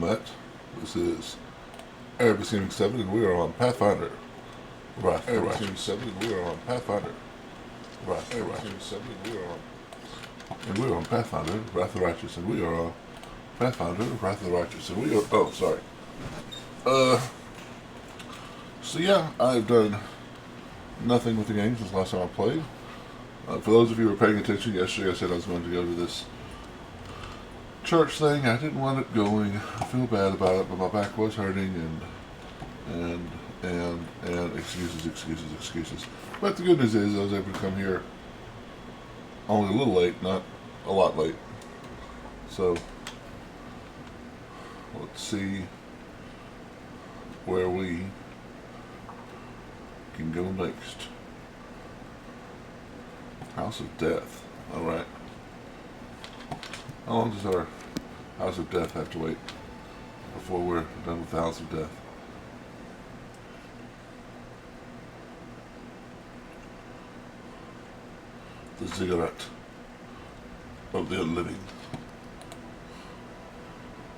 met. This is Arabic Gaming 7, and we are on Pathfinder. Right, Arabic Gaming 7, and we are on Pathfinder. Right, Arabic Gaming 7, and we are on... And we are on Pathfinder, Wrath of the Righteous, and we are on Pathfinder, Wrath of the Righteous, and we are... Oh, sorry. So yeah, I've done nothing with the game since last time I played. For those of you who were paying attention, yesterday I said I was going to go to this church thing. I didn't want it going. I feel bad about it, but my back was hurting and excuses. But the good news is I was able to come here only a little late, not a lot late. So let's see where we can go next. House of Death. Alright. How long does our House of Death have to wait before we're done with the House of Death? The Ziggurat of the Living.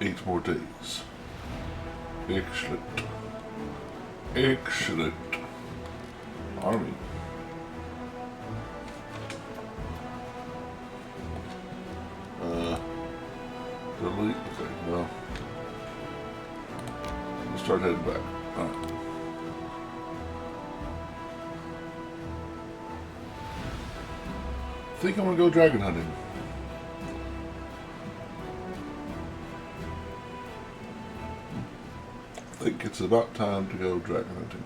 8 more days. Excellent. Army. Delete. Okay, well. Let's start heading back. Alright. I think I'm gonna go dragon hunting. I think it's about time to go dragon hunting.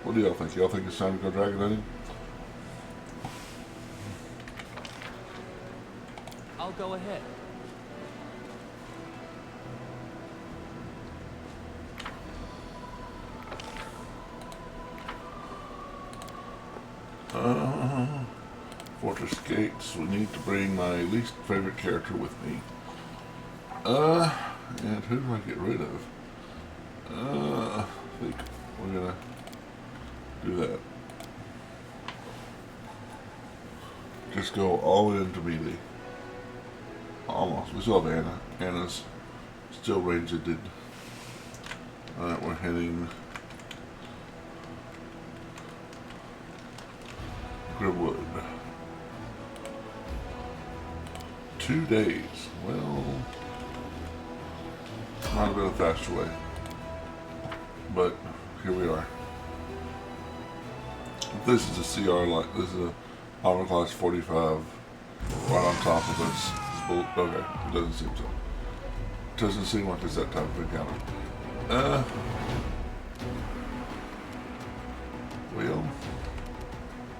What do y'all think? Y'all think it's time to go dragon hunting? I'll go ahead. Fortress gates. We need to bring my least favorite character with me. And who do I get rid of? I think we're gonna do that. Just go all into melee. Almost. We still have Anna. Anna's still ranged. Alright, we're heading Grimwood. 2 days. Well, might have been a faster way. But here we are. This is a CR, like this is a armor class 45 right on top of us. Okay, it doesn't seem so. It doesn't seem like it's that type of encounter. Well,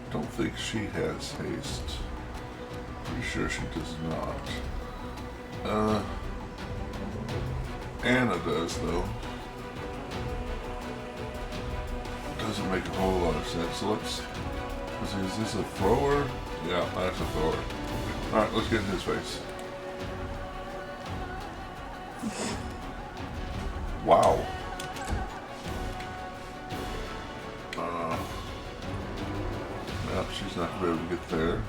don't think she has haste. Pretty sure she does not. Anna does though. Doesn't make a whole lot of sense. So let's see, is this a thrower? Yeah, that's a thrower. Alright, let's get in his face. Wow. Yep, she's not going to be able to get there.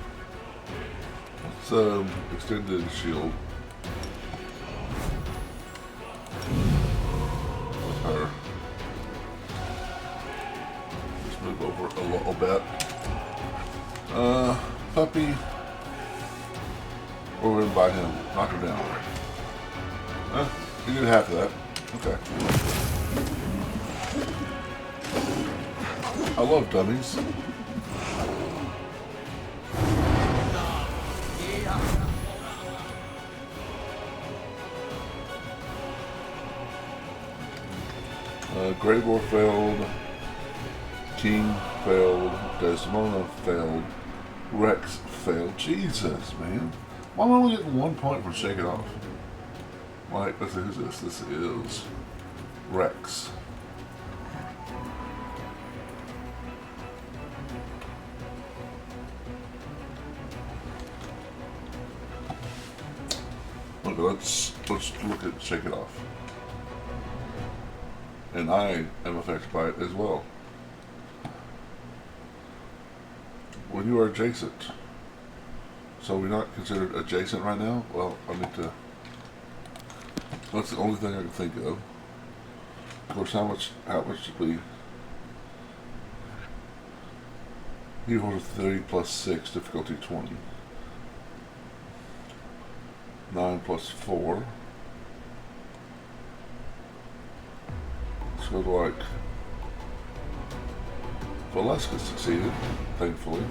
Let's extend the shield with her. Just move over a little bit. Puppy. We're going to bite him. Knock her down. You did half of that. Okay. I love dummies. Grey Boar failed. King failed. Desdemona failed. Rex failed. Jesus, man. Why am I only getting 1 point for Shake It Off? Like, let's see, who's this? This is Rex. Okay, let's look at Shake It Off. And I am affected by it as well. When you are adjacent. So we're not considered adjacent right now? Well, I need to That's the only thing I can think of. Of course, how much should we? You hold a 30 plus 6, difficulty 20. 9 plus 4. Let's go to like. Valeska succeeded, thankfully.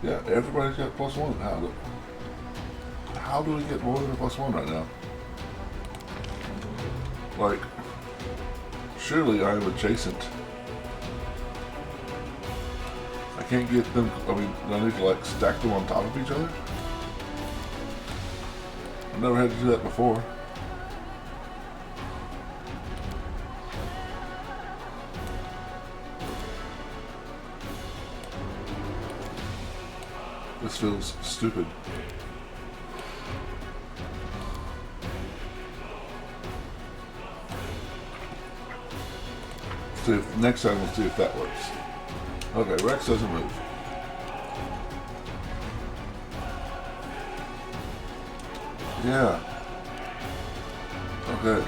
Yeah, everybody's got +1. How do we get more than a +1 right now? Like, surely I am adjacent. I can't get them. I mean, I need to like stack them on top of each other. I've never had to do that before. This feels stupid. See if, next time we'll see if that works. Okay, Rex doesn't move. Yeah. Okay.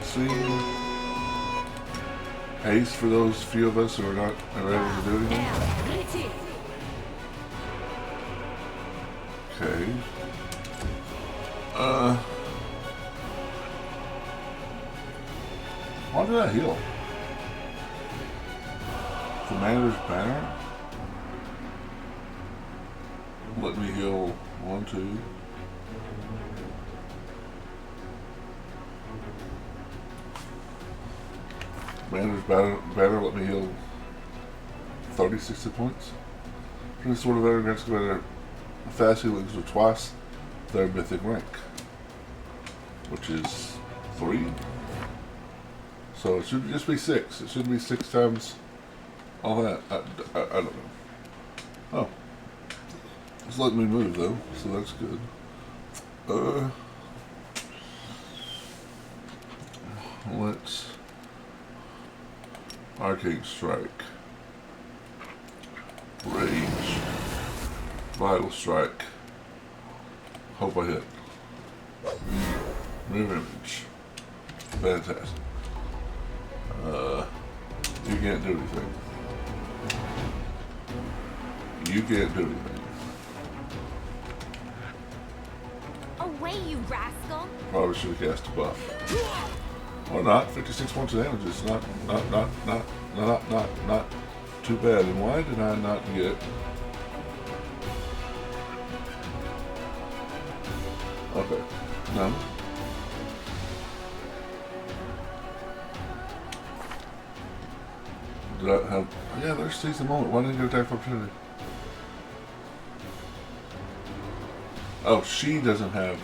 See, haste for those few of us who are not able to do anything. Okay. Why did I heal? Commander's Banner? Let me heal 1, 2. Commander's Banner let me heal 36 hit points. This sort of veteran grants commander fast healings of twice their mythic rank, which is 3. So it should just be 6. It shouldn't be 6 times all that. I don't know. Oh. It's letting me move though, so that's good. Let's Arcane Strike. Rage. Vital Strike. Hope I hit. Mirror Image. Fantastic. You can't do anything. You can't do anything. Away, you rascal! Probably should have cast a buff. Or not. 56 points of damage is not too bad. And why did I not get? Okay. No. Did I have? Yeah, there's seize the moment. Why didn't you get attack opportunity? Oh, she doesn't have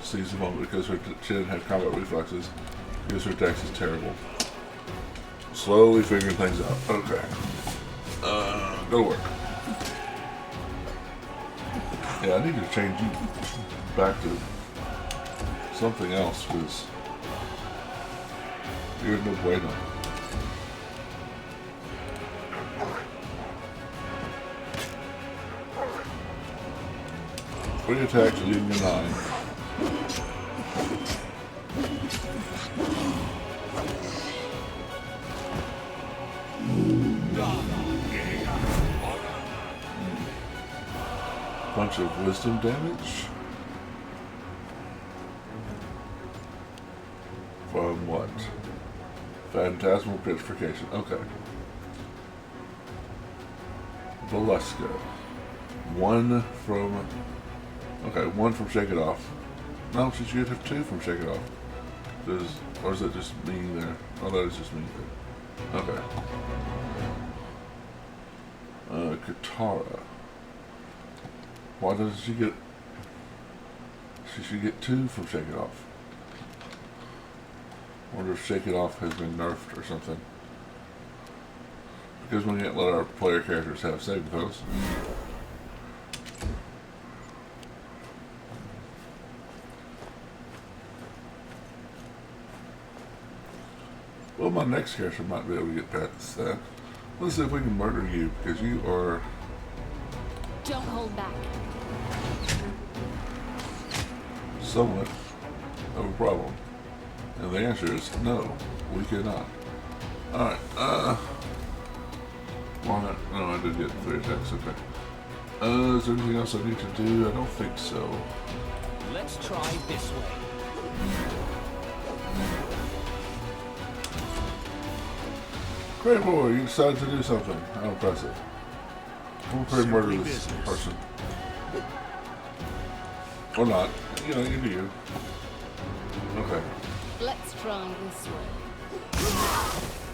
seize the moment because she didn't have combat reflexes. Because her dex is terrible. Slowly figuring things out. Okay. Go to work. Yeah, I need to change you back to something else because you're no bueno. Three attacks leaving a 9. Bunch of wisdom damage. From what? Phantasmal Petrification. Okay. Valeska. 1 from... Okay, 1 from Shake It Off. No, she should have 2 from Shake It Off. Or is it just me there? Oh, that is just me there. Okay. Katara. Why doesn't she get... She should get 2 from Shake It Off. I wonder if Shake It Off has been nerfed or something. Because we can't let our player characters have saving throws. Well, my next character might be able to get past that. Let's see if we can murder you, because you are... Don't hold back. somewhat of a problem? And the answer is no, we cannot. Alright, why not? No, I did get 3 attacks, okay. Is there anything else I need to do? I don't think so. Let's try this way. Great boy, you decided to do something. How impressive. I'm prepared to murder this person. Or not. You know, you do you. Okay. Let's try this way.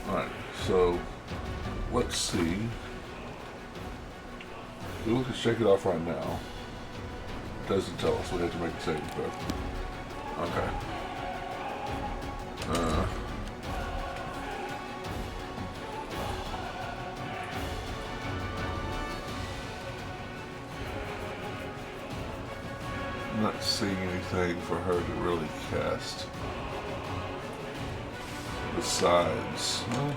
Alright, so let's see. We can shake it off right now. It doesn't tell us. We have to make a saving throw. Okay. I'm not seeing anything for her to really cast. Besides, well,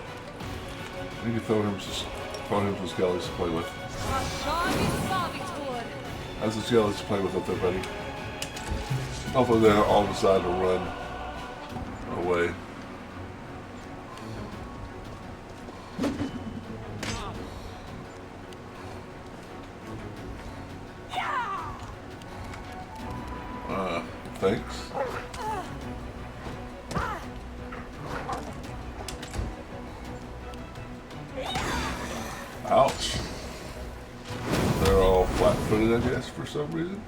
you can throw him some skellies to play with. That's the skellies to play with up there, buddy. Hopefully they all decide to run away. Thanks. Ouch. They're all flat-footed, I guess, for some reason.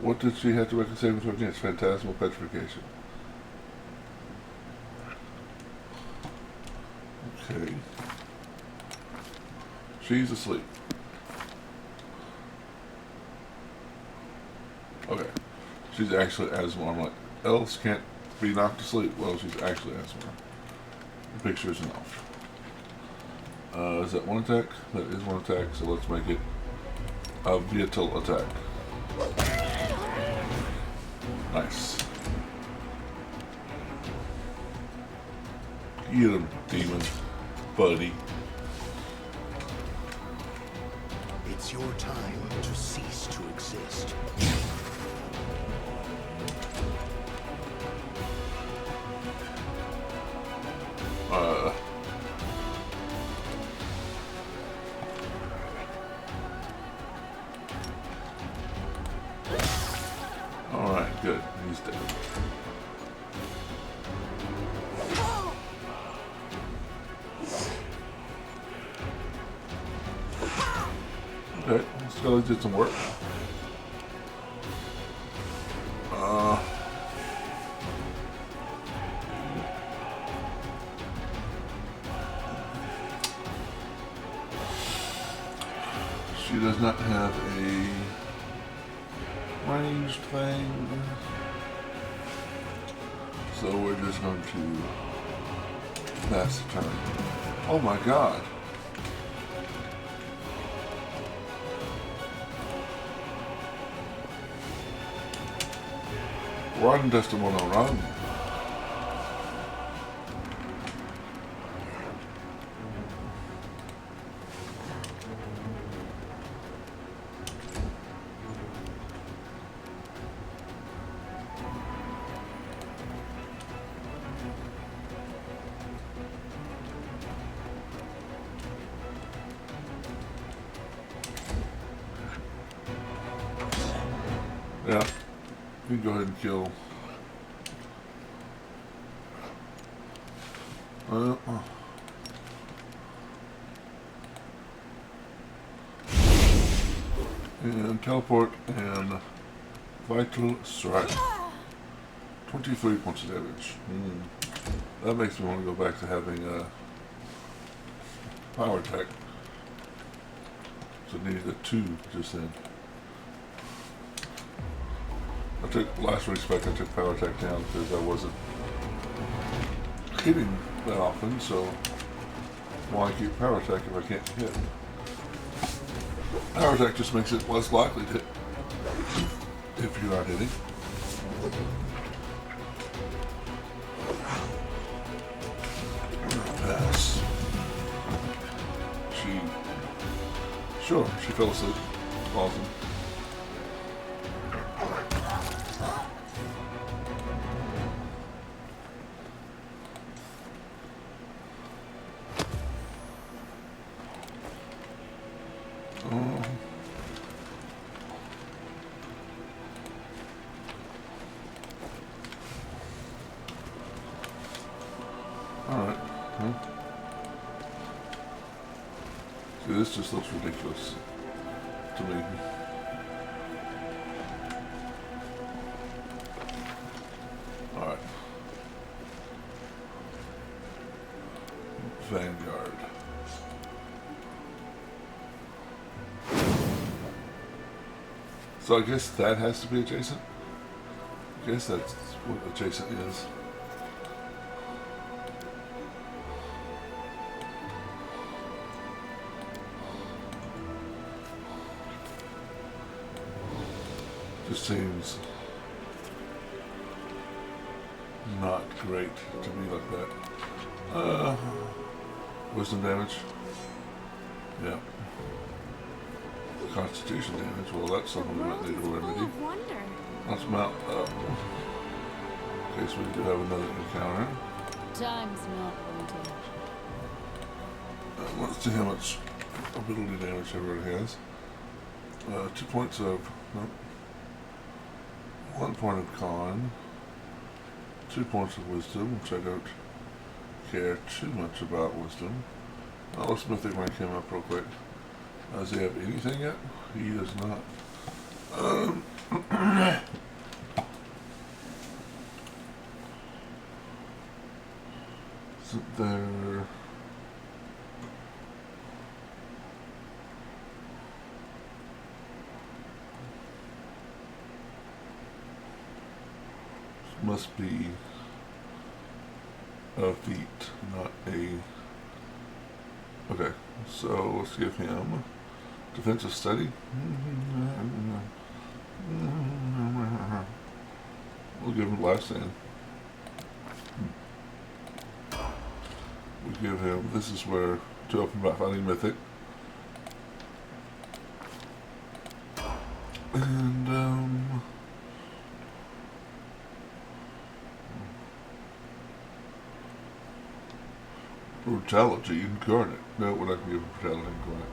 What did she have to make a saving throw against? Phantasmal petrification. Okay. She's asleep. Okay. She's actually asthma. I'm like, else can't be knocked to sleep. Well, she's actually asthma. The picture is enough. Is that one attack? That is one attack, so let's make it a vital attack. Nice. Get him, demon. Buddy. It's your time to cease to exist. Alright, good. He's dead. Okay, Scully did some work. She does not have a ranged thing, so we're just going to pass the turn. Oh my god! Run, Desdemona, run! Yeah, you can go ahead and kill. And teleport and vital strike. 23 points of damage. That makes me want to go back to having a power attack. So it needed a 2 just then. Last respect, I took power attack down because I wasn't hitting that often, so why keep power attack if I can't hit? Power attack just makes it less likely to hit if you're not hitting. Pass. She fell asleep. Awesome. just looks ridiculous to me. Alright. Vanguard. So I guess that has to be adjacent? I guess that's what adjacent is. Just seems not great to me like that. Wisdom damage. Yeah. Constitution damage. Well, that's something we might need to remedy. Let's mount up. In case we do have another encounter. Time's not waiting. Let's see how much ability damage everybody has. 2 points of... Nope. 1 point of con. 2 points of wisdom, which I don't care too much about wisdom. Let's see if they rank him up real quick. Does he have anything yet? He does not. Isn't there... Must be a feat, not a... Okay, so let's give him defensive study. We'll give him last stand. We give him, this is where to open about finding mythic. And brutality incarnate. No, we're not going to give him brutality incarnate.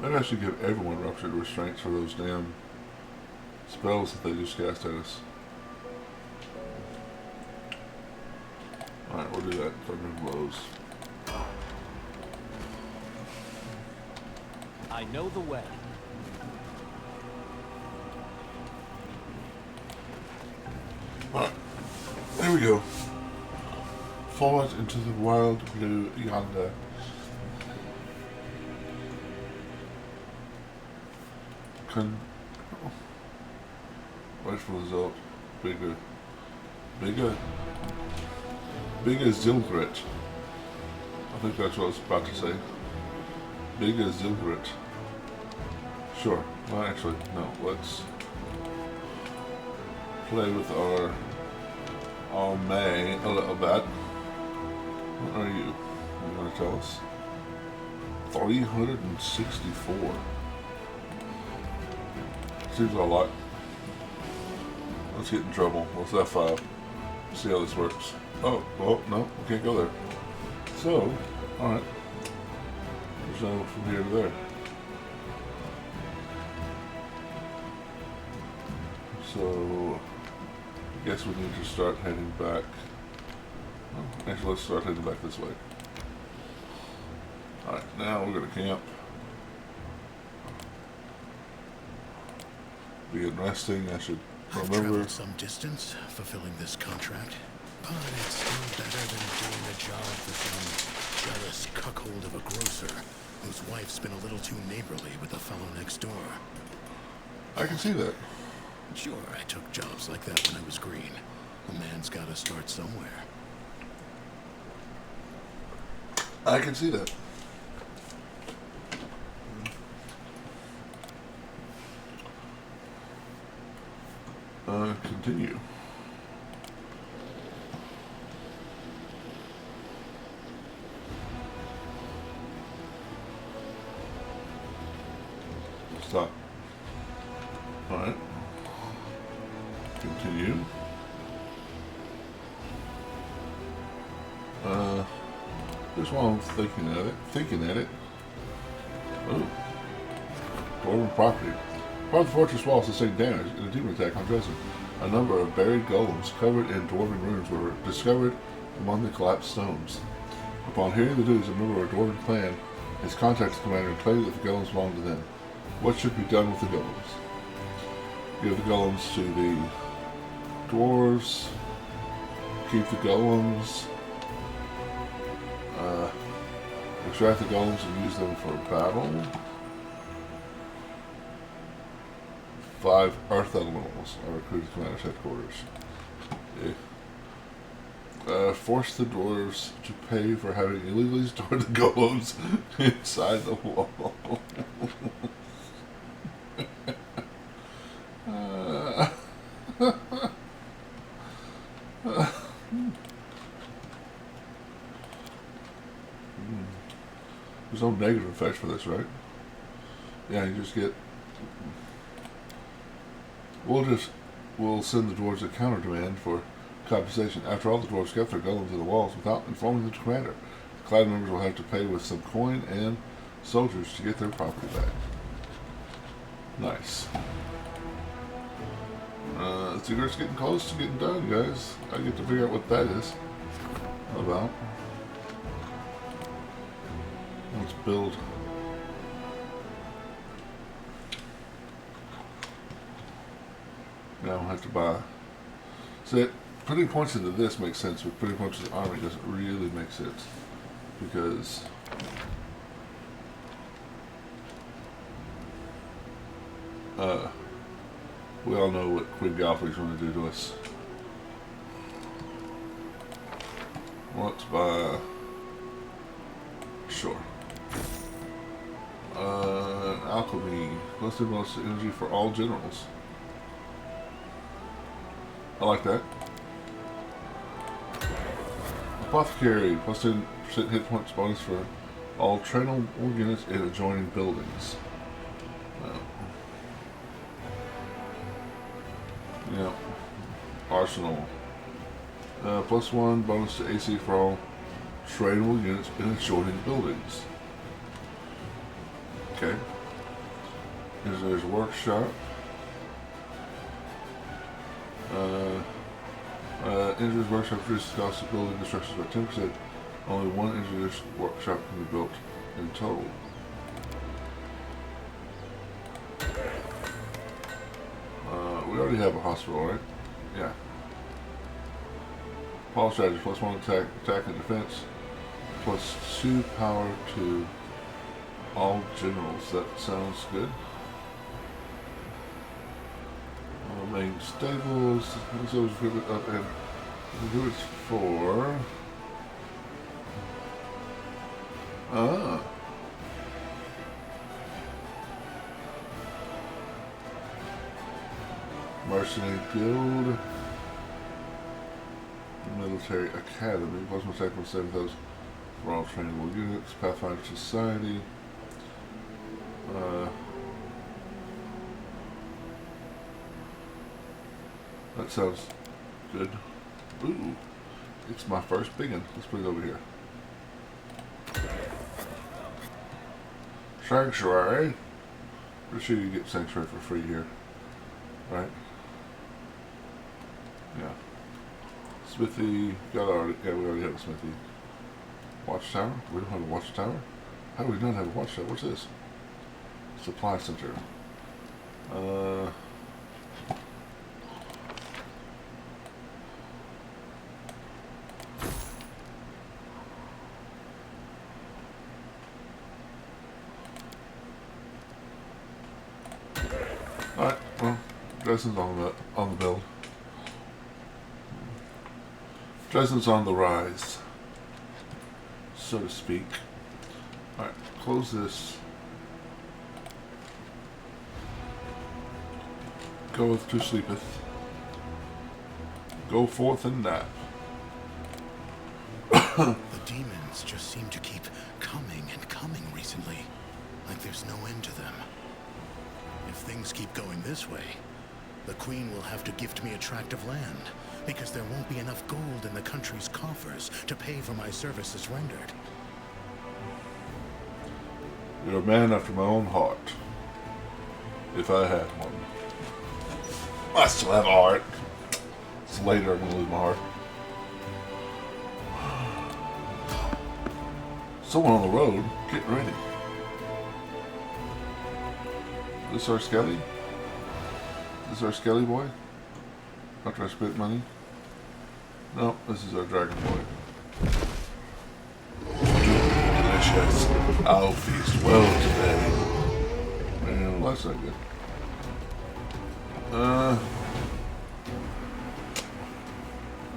Maybe I should give everyone ruptured restraints for those damn spells that they just cast at us. Alright, we'll do that. Thunder blows. I know the way. Alright, there we go. Forward into the wild blue yonder. Wait for the result. Bigger Zilgrit. I think that's what I was about to say. Bigger Zilgrit. Sure. Well, actually, no. Let's play with our May a little bit. What are you? You want to tell us? 364. Seems a lot. Let's get in trouble. Let's F5. See how this works. Oh, well, no, we can't go there. So, alright. There's no from here to there. So, I guess we need to start heading back. Well, actually, let's start heading back this way. Alright, now we're going to camp. Begin resting. I should I've remember. traveled some distance fulfilling this contract, but it's still better than doing a job for some jealous cuckold of a grocer whose wife's been a little too neighborly with the fellow next door. I can see that. Sure, I took jobs like that when I was green. A man's got to start somewhere. I can see that. Continue. Stop. Alright. Continue. Just while I'm thinking at it. Oh. Dwarven property. Part of the fortress wall sustained damage in a demon attack on Dresden. A number of buried golems covered in dwarven ruins were discovered among the collapsed stones. Upon hearing the news, a member of a dwarven clan has contacted the commander and claimed that the golems belong to them. What should be done with the golems? Give the golems to the dwarves. Keep the golems. Extract the golems and use them for battle. 5 earth elementals are recruited to commander's headquarters. Force the dwarves to pay for having illegally stored the golems inside the wall. There's no negative effects for this, right? Yeah, you just get... We'll send the dwarves a counter demand for compensation. After all, the dwarves kept their golems in the walls without informing the commander. The clan members will have to pay with some coin and soldiers to get their property back. Nice. The secret's getting close to getting done, guys. I get to figure out what that is about. Let's build. Now I'll have to buy. See, putting points into this makes sense, but putting points into the army doesn't really make sense. Because we all know what Queen Galfrey's going to do to us. Let's buy. Sure. Alchemy. Plus the most energy for all generals. I like that. Apothecary. Plus 10% hit points bonus for all trainable units in adjoining buildings. Yeah. Arsenal. Plus 1 bonus to AC for all trainable units in adjoining buildings. Okay. There's a workshop. Engineer's workshop reduces the cost of building constructions by 10%. Only one engineer's workshop can be built in total. We already have a hospital, right? Yeah. Power strategy, plus 1 attack and defense, plus 2 power to all generals. That sounds good. Main stables, this is equipment up and do it for Mercenary Guild, Military Academy, plus 1 attack plus 7,000 for all trainable units, Pathfinder Society. That sounds good. Ooh, it's my first big one. Let's put it over here. Sanctuary. Pretty sure you get Sanctuary for free here. Right? Yeah. Smithy. We already have a Smithy. Watchtower? We don't have a watchtower? How do we not have a watchtower? What's this? Supply center. Alright, well, Dresden's on the build. Dresden's on the rise, so to speak. Alright, close this. Goeth to sleepeth. Go forth and nap. The demons just seem to keep coming and coming recently, like there's no end to them. If things keep going this way, the Queen will have to gift me a tract of land, because there won't be enough gold in the country's coffers to pay for my services rendered. You're a man after my own heart. If I had one. I still have heart. It's later I'm gonna lose my heart. Someone on the road, get ready. Is this our Skelly? Is this our Skelly boy? After I spent money? No, this is our dragon boy. Delicious. I'll feast well today. Well, that's not good.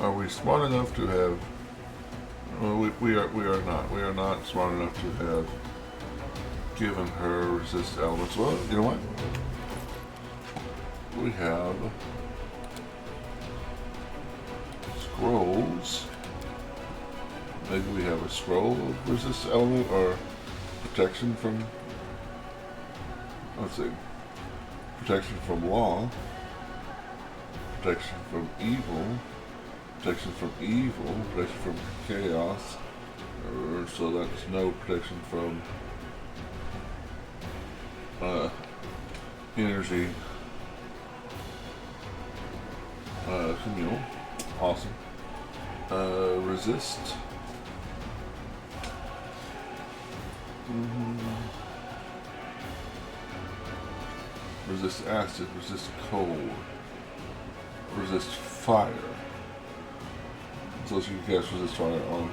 Are we smart enough to have? Well, we are not. We are not smart enough to have given her resist elements. Well, you know what? We have scrolls. Maybe we have a scroll of resist element or protection from. Let's see. Protection from law. Protection from evil. Protection from evil. Protection from chaos. So that's no protection from energy. Communal. Awesome. Resist. Resist acid, resist cold, resist fire. So she can cast resist fire on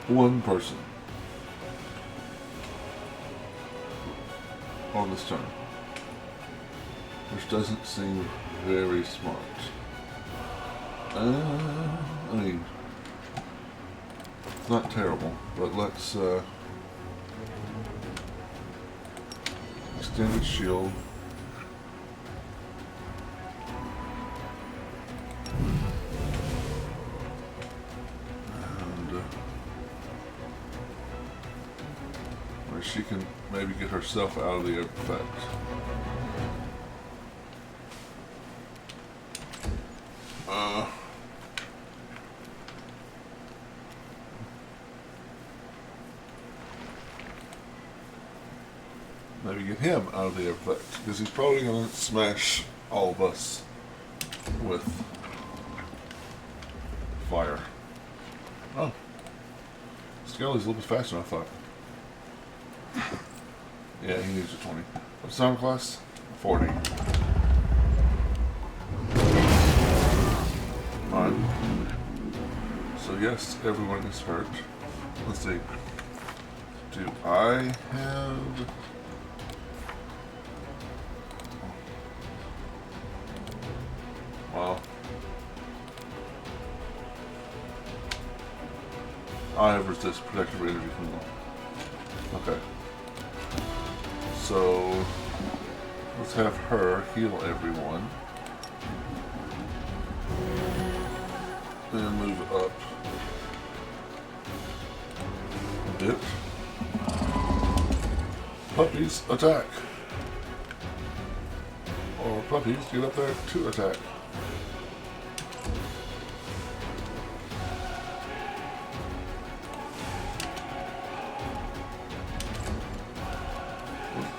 one person on this turn, which doesn't seem very smart. I mean, it's not terrible, but let's extended shield. And where she can maybe get herself out of the effect. Maybe get him out of the effect, because he's probably going to smash all of us with fire. Oh. Skelly's a little bit faster than I thought. Yeah, he needs a 20. What's the armor class? 40. Alright. So yes, everyone is hurt. Let's see. Do I have... Well, I have resist protective energy from them. Okay. So let's have her heal everyone. And move up a bit. Puppies, attack. Or puppies, get up there to attack.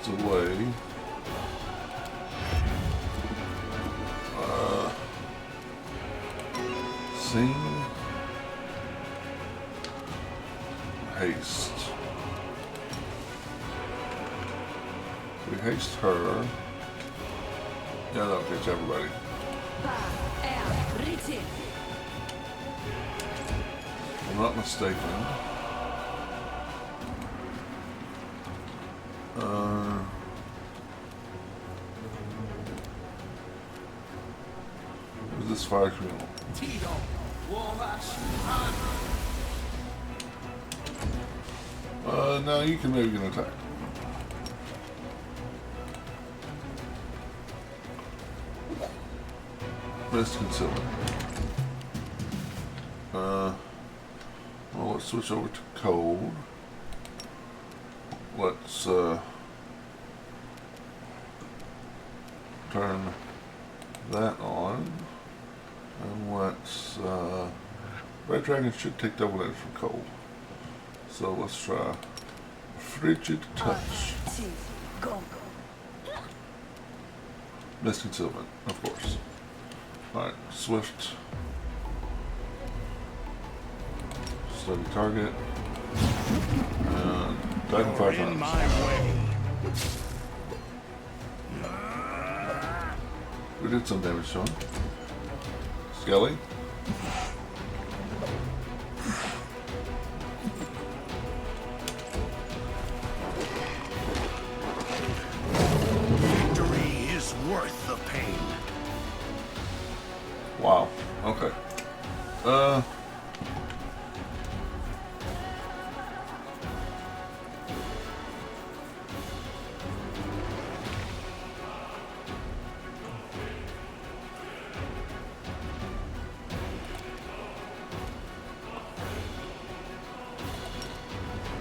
Delay. Sing. Haste. We haste her. Yeah, that'll catch everybody. If I'm not mistaken. Who's this fire criminal? Now you can maybe get an attack. Best concealer. Well, let's switch over to cold. Let's turn that on, and let's Red Dragon should take double damage from cold. So let's try Frigid Touch. Mist concealment, of course. Alright, swift. Study target. And Titan 5 In times. my way. We did some damage to him. Skelly. Victory is worth the pain. Wow. Okay.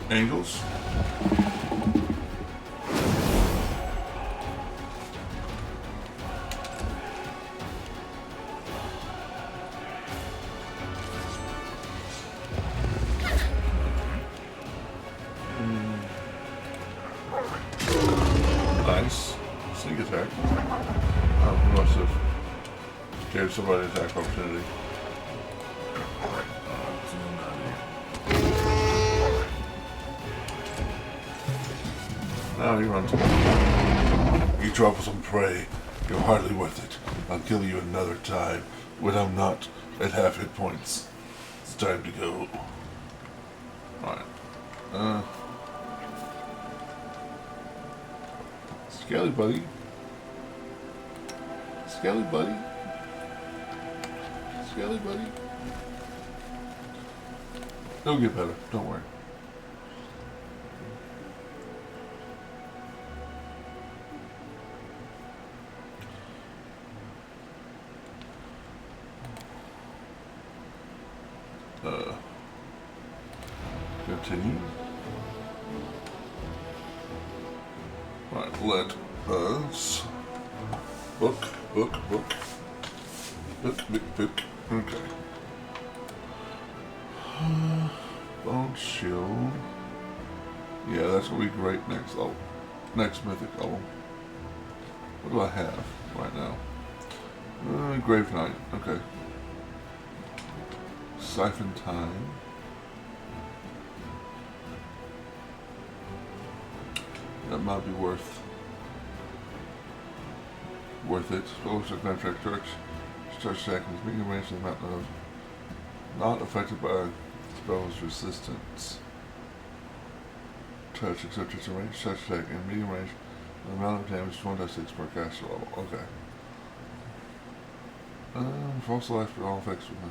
Angles. Nice. Sneak attack. Oh, we must have gave somebody attack opportunity. Now he runs away. You troublesome prey. You're hardly worth it. I'll kill you another time when I'm not at half hit points. It's time to go. Alright. Skelly buddy. Skelly buddy. Skelly buddy. It'll get better. Don't worry. Continue. Right, let us book. Okay. Bone shield. Yeah, that's gonna be great next level. Next mythic level. What do I have right now? Grave Knight. Okay. Siphon Time. That might be worth it. Fellowship contract church. Start stacking is medium range to the mountain of not affected by spells resistance. Touch except it's a range touch attack and medium range. The amount of damage 1.6 per caster level. Okay. False life for all effects with the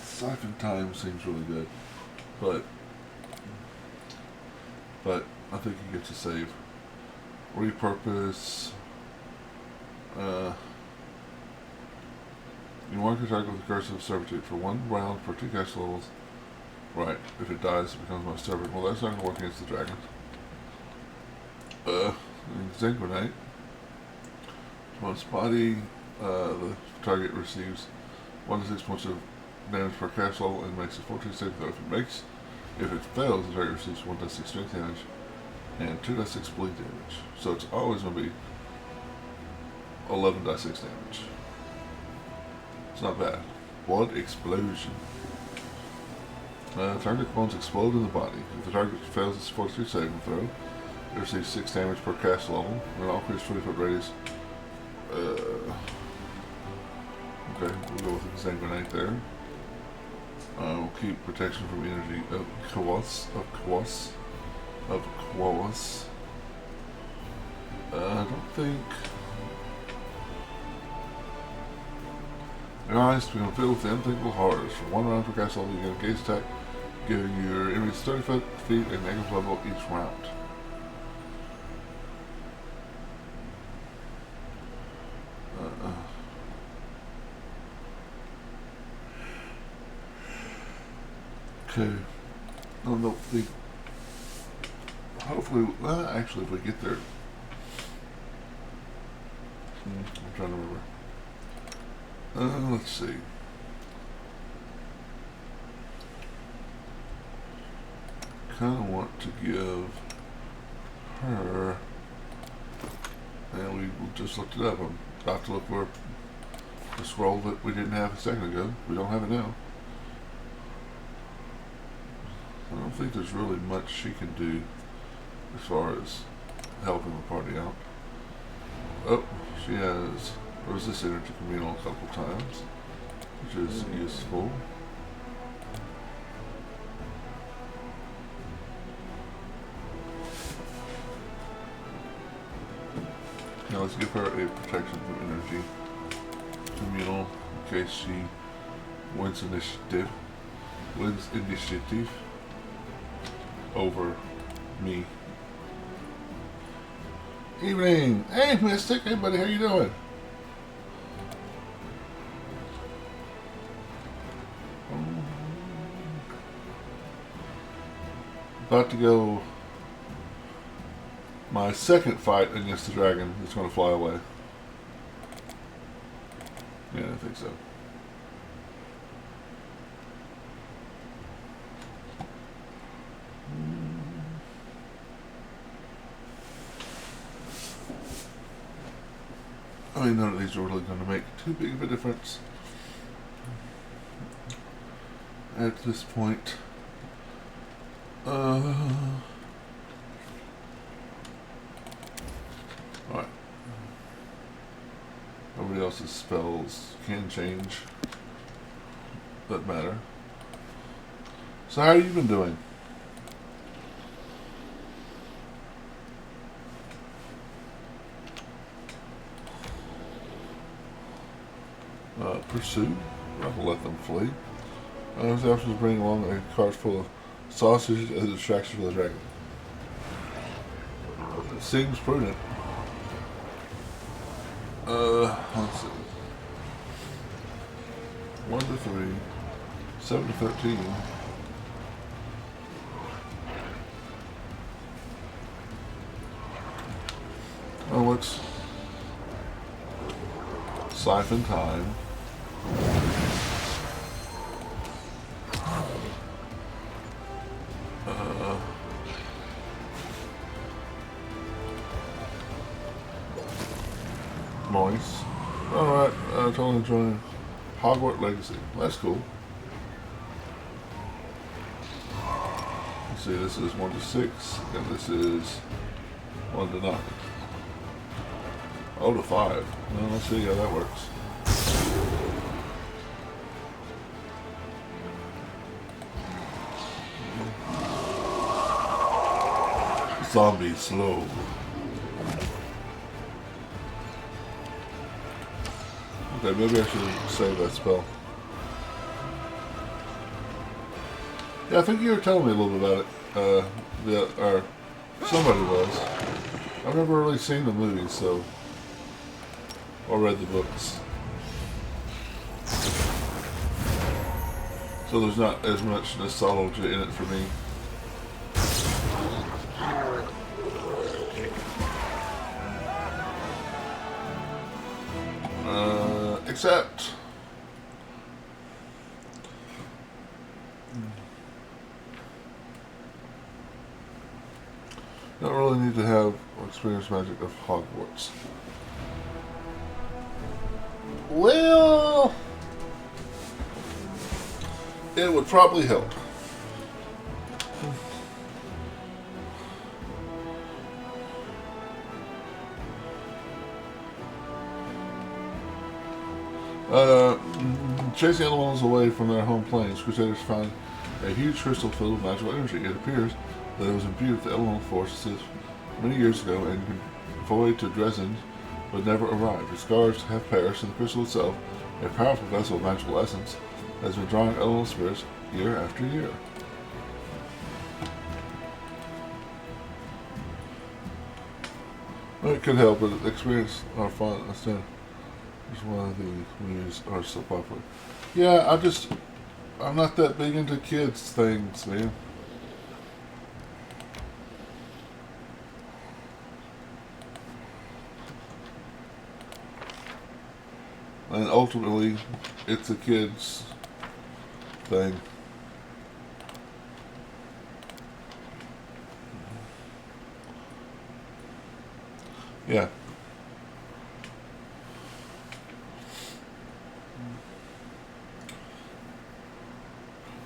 Siphon Time seems really good. But I think he gets a save. Repurpose. You mark your target with a curse of servitude for 1 round for 2 cast levels. Right. If it dies, it becomes more stubborn. Well, that's not going to work against the dragon. Zanguinite. Once body, the target receives 1 to 6 points of damage per cast level and makes a 14 save throw. If it fails, the target receives 1 to 6 strength damage and 2 to 6 bleed damage. So it's always going to be 11 to 6 damage. It's not bad. Blood explosion. Target bones explode in the body. If the target fails its fortitude saving throw, it receives 6 damage per cast level, and all creatures 20-foot radius. Okay, we'll go with the Zanguinite there. We'll keep protection from energy of Kawas. I don't think. Your eyes become filled with unthinkable horrors. For 1 round per cast level, you get a gaze attack, giving your enemies 30 feet and negative level each round. Okay. No, hopefully, actually, if we get there. I'm trying to remember. Let's see. Kind of want to give her. And we just looked it up. I'm about to look for the scroll that we didn't have a second ago. We don't have it now. I don't think there's really much she can do as far as helping the party out. Oh, she has resist energy communal a couple times, which is useful. Now let's give her a protection from energy communal in case she wins initiative over me. Evening! Hey Mystic! Hey buddy, how you doing? About to go. My second fight against the dragon is going to fly away. Yeah, I think so. I mean, none of these are really going to make too big of a difference at this point. Alright. Nobody else's spells can change. Doesn't matter. So how have you been doing? Pursue. I will let them flee. I was after bringing along a cart full of sausage as a distraction for the dragon. It seems prudent. Let's see. 1 to 3, 7 to 13. Oh, it's siphon time. Moist. Alright, totally enjoying Hogwarts Legacy. That's cool. Let's see, this is 1 to 6, and this is 1 to 9. 0 to 5. Well, let's see how that works. Zombie slow. Okay, maybe I should save that spell. Yeah, I think you were telling me a little bit about it. Or somebody was. I've never really seen the movies, so, or read the books. So there's not as much nostalgia in it for me. Except don't really need to have experience magic of Hogwarts. Well, it would probably help. Chasing elementals away from their home planes, Crusaders find a huge crystal filled with magical energy. It appears that it was imbued with the elemental forces many years ago and convoyed to Dresden, but never arrived. Its scars have perished, and the crystal itself, a powerful vessel of magical essence, has been drawing elemental spirits year after year. Well, it could help, but experience are fun instead. It's one of the movies are so popular. Yeah, I'm not that big into kids things, man. And ultimately, it's a kid's thing. Yeah.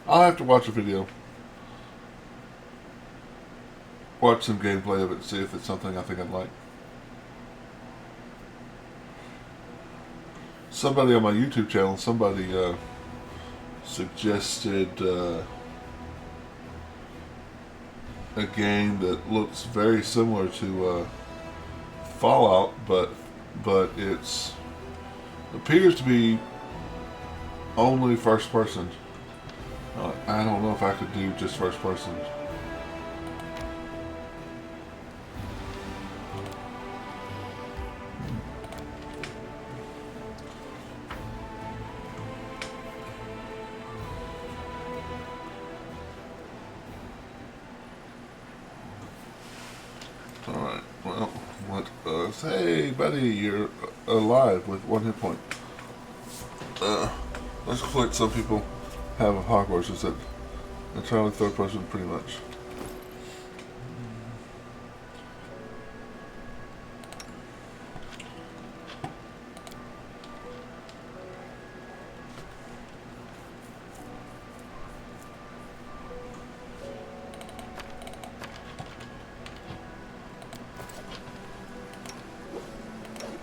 I'll have to watch a video. Watch some gameplay of it and see if it's something I think I'd like. Somebody on my YouTube channel, suggested a game that looks very similar to Fallout, but it's appears to be only first person. I don't know if I could do just first person. Alright, well, what hey buddy, you're alive with 1 hit point. Let's click some people have of Hogwarts is that entirely third person pretty much.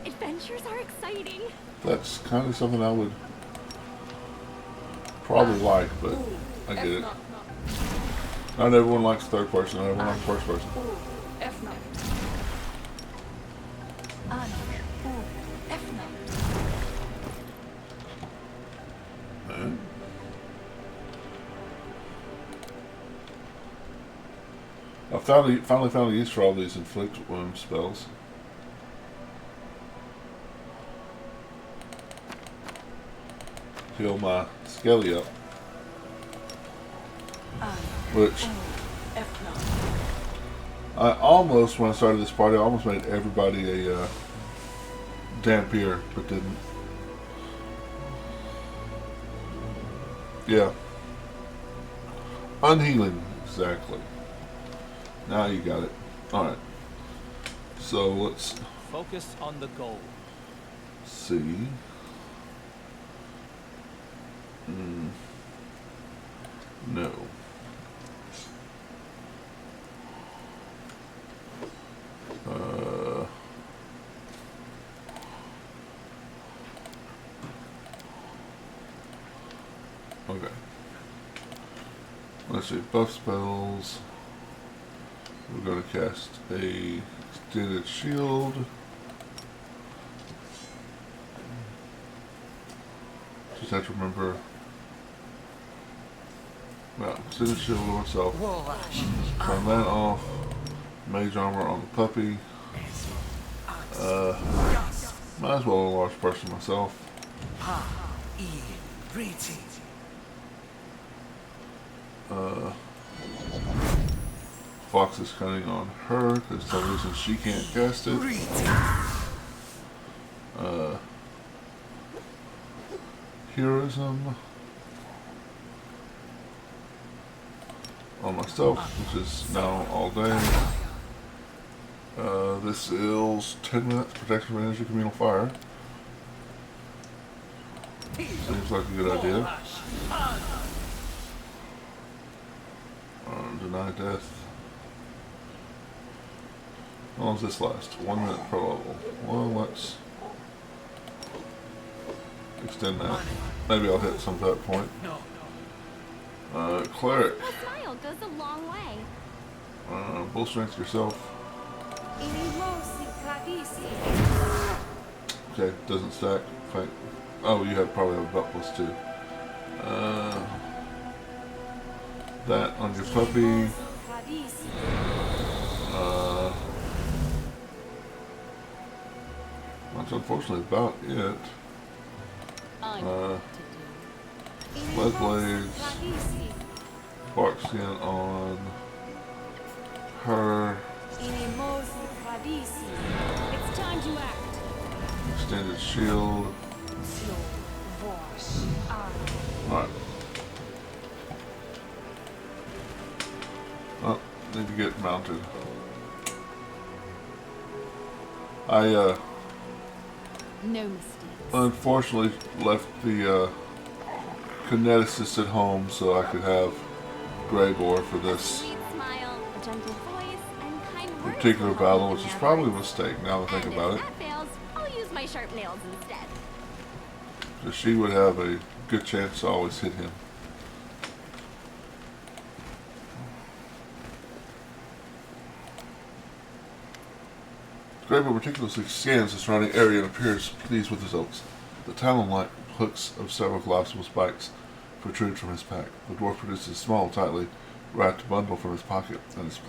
Adventures are exciting. That's kind of something I would probably like, but I get it. Not everyone likes third person, not everyone likes first person. I finally found a use for all these inflict wound spells. Heal my skelly up. Which I almost, when I started this party, I almost made everybody a Dampier, but didn't. Yeah. Unhealing, exactly. Now you got it. Alright. So let's Focus on the goal. see. No. Okay. Let's see. Buff spells. We're going to cast a extended shield. Just have to remember. Well, extended shield on myself. Turn that off. Mage armor on the puppy. Might as well enlarge person myself. Fox is cunning on her because for some reason she can't cast it. Heroism on myself, which is now all day. This is 10 minutes protection from energy communal fire. Seems like a good idea. Deny death. How long does this last? 1 minute per level. Well, let's extend that. Maybe I'll hit some at that point. Cleric. A smile goes a long way. Bull strength yourself. Okay, doesn't stack. Fine. Oh, you probably have a butt plus 2. That on your puppy. That's unfortunately about it. Lead blades. Bark skin on her. It's time to act. Extended shield. Alright. Oh, need to get mounted. I No mistakes. unfortunately left the kineticist at home so I could have Gregor for this Sweet smile, a gentle voice, and kind words particular will help battle, me which is never- probably a mistake now that I And think if about it. that fails, I'll use my sharp nails instead. Because she would have a good chance to always hit him. Graber meticulously scans the surrounding area and appears pleased with his results. The talon-like hooks of several colossal spikes protrude from his pack. The dwarf produces a small, tightly wrapped bundle from his pocket, and its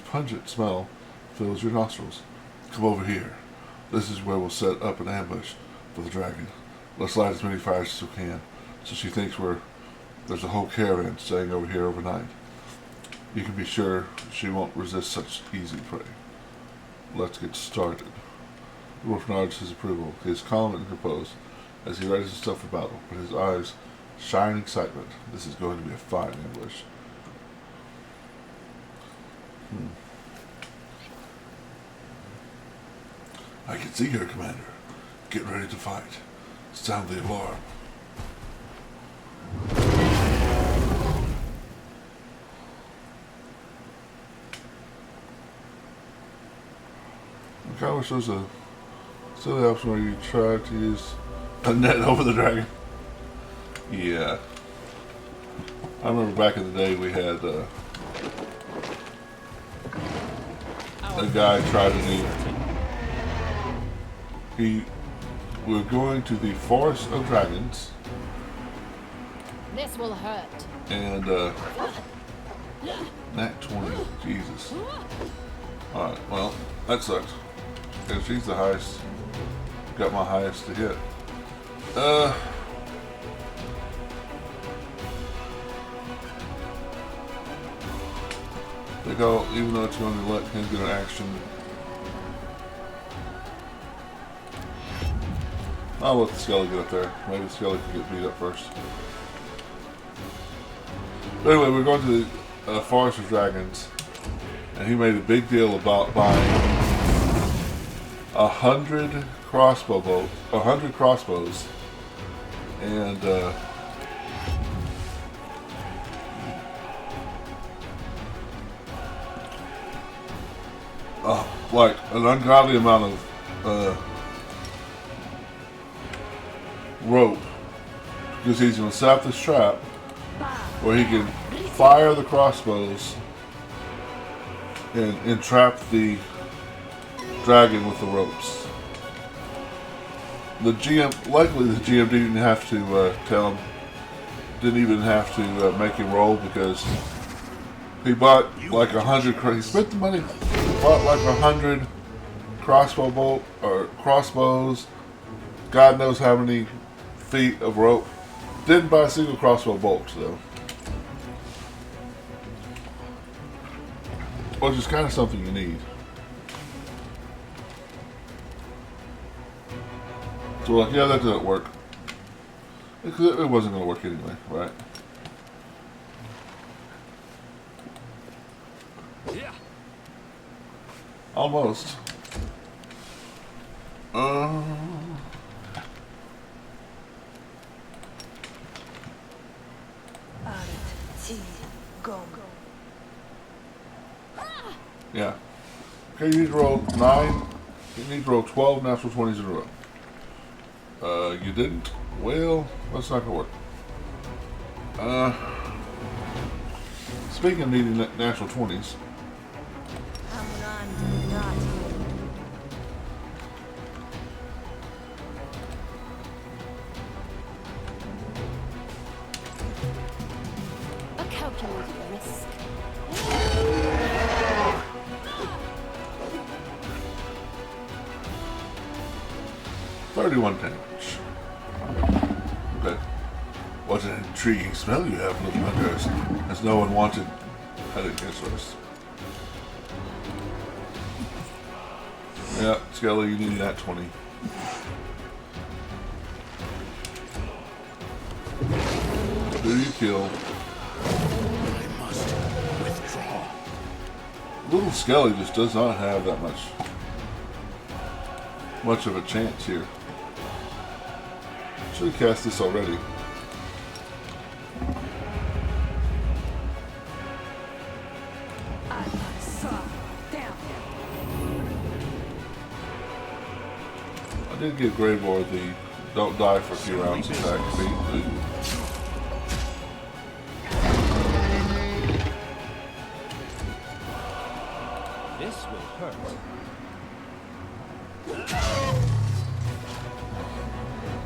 pungent smell fills your nostrils. Come over here. This is where we'll set up an ambush for the dragon. Let's light as many fires as we can, so she thinks there's a whole caravan staying over here overnight. You can be sure she won't resist such easy prey. Let's get started. The dwarf nods his approval. He is calm and composed as he readies himself for battle, but his eyes shine excitement. This is going to be a fine ambush. I can see her, Commander. Get ready to fight. Sound the alarm. I kind of wish there was a silly option where you try to use a net over the dragon. Yeah. I remember back in the day we had a guy try to do. We were going to the Forest of Dragons. This will hurt. And Nat 20. Jesus. Alright, well, that sucks. And she's the highest. Got my highest to hit. They go, even though it's going to let him get an action. I'll let the Skelly get up there. Maybe the Skelly can get beat up first. But anyway, we're going to the Forest of Dragons. And he made a big deal about buying 100 crossbows, and like an ungodly amount of rope, because he's going to set up this trap where he can fire the crossbows and entrap the dragon with the ropes. The GM, likely the GM didn't have to tell him, didn't even have to make him roll, because he bought like 100, he spent the money, bought like 100 crossbows, God knows how many feet of rope. Didn't buy a single crossbow bolt though. Which is kind of something you need. So we're like, yeah, that didn't work. Because it wasn't going to work anyway, right? Yeah. Almost. Yeah. Okay, you need to roll 9. You need to roll 12 natural 20s in a row. You didn't? Well, that's not going to work. Speaking of needing natural 20s. A calculated risk. 31 damage. Okay. What an intriguing smell you have, little hunters. Has no one wanted? I didn't guess first. Yeah, Skelly, you need that 20. Do you kill? I must withdraw. Little Skelly just does not have that much much of a chance here. Should have cast this already. I did give Greymore the don't die for a few rounds attack feat. This will hurt.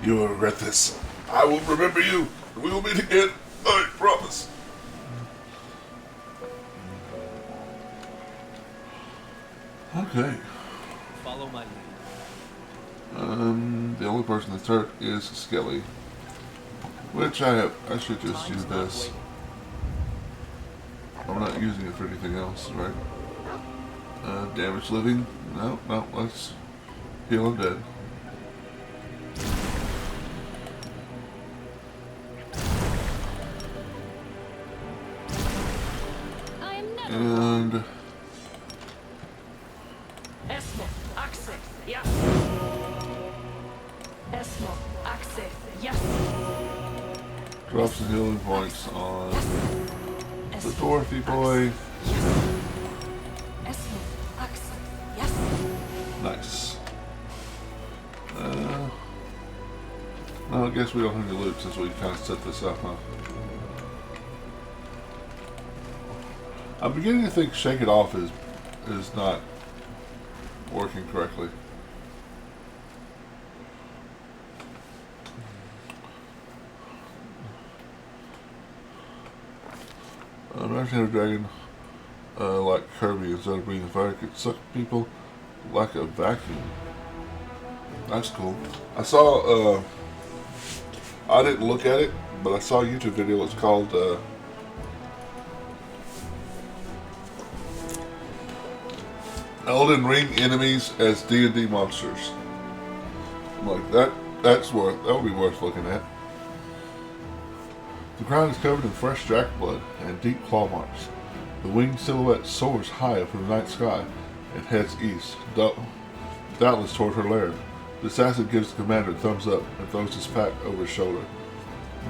You will regret this. I will remember you. We will meet again. I promise. Okay. Follow my lead. The only person that's hurt is Skelly. Which I should just use this. I'm not using it for anything else, right? Damage living? No, let's heal him dead. And drop some healing points on the dwarfy boy. Nice. Well, I guess we don't have any loot since we kind of set this up, huh? I'm beginning to think Shake It Off is not working correctly. Imagine a dragon like Kirby, instead of breathing fire, could suck people like a vacuum. That's cool. I saw, I didn't look at it, but I saw a YouTube video. It's called Elden Ring enemies as D&D monsters. I'm like, that would be worth looking at. The ground is covered in fresh jack blood and deep claw marks. The winged silhouette soars high up in the night sky and heads east, doubtless toward her lair. The assassin gives the commander a thumbs up and throws his pack over his shoulder.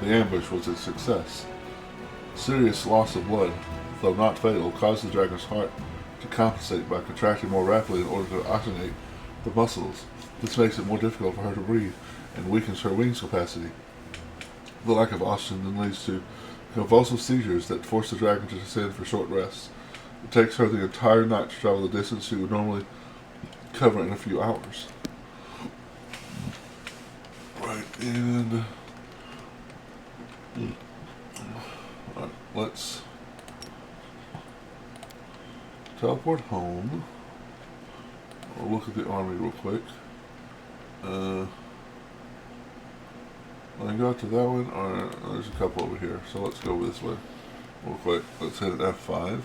The ambush was a success. Serious loss of blood, though not fatal, caused the dragon's heart to compensate by contracting more rapidly in order to oxygenate the muscles. This makes it more difficult for her to breathe and weakens her wings capacity. The lack of oxygen then leads to convulsive seizures that force the dragon to descend for short rests. It takes her the entire night to travel the distance she would normally cover in a few hours. Right, and right, let's teleport home. We'll look at the army real quick. I go to that one, or there's a couple over here, so let's go this way real quick. Let's hit an F5.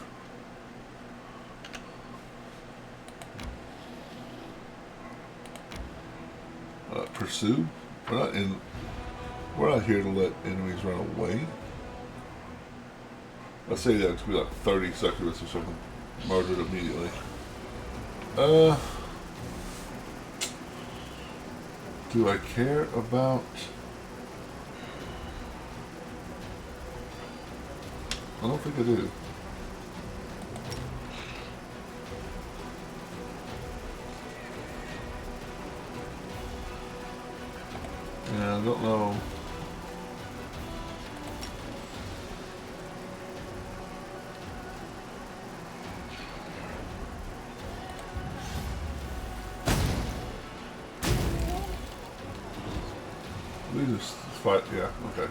Pursue. We're not here to let enemies run away. Let's say that to be like 30 seconds or something. Murdered immediately. Do I care about? I don't think I do. Yeah, I don't know. We just fight, yeah, okay.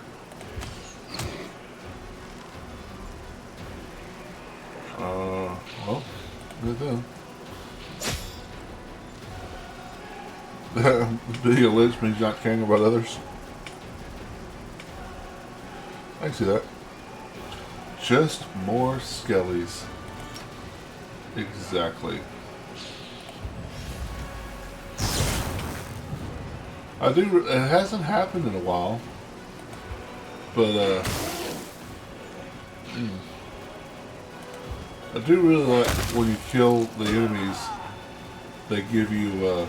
Well, good then. Being a lich means not caring about others. I can see that. Just more skellies. Exactly. It hasn't happened in a while. But, I do really like when you kill the enemies, they give you,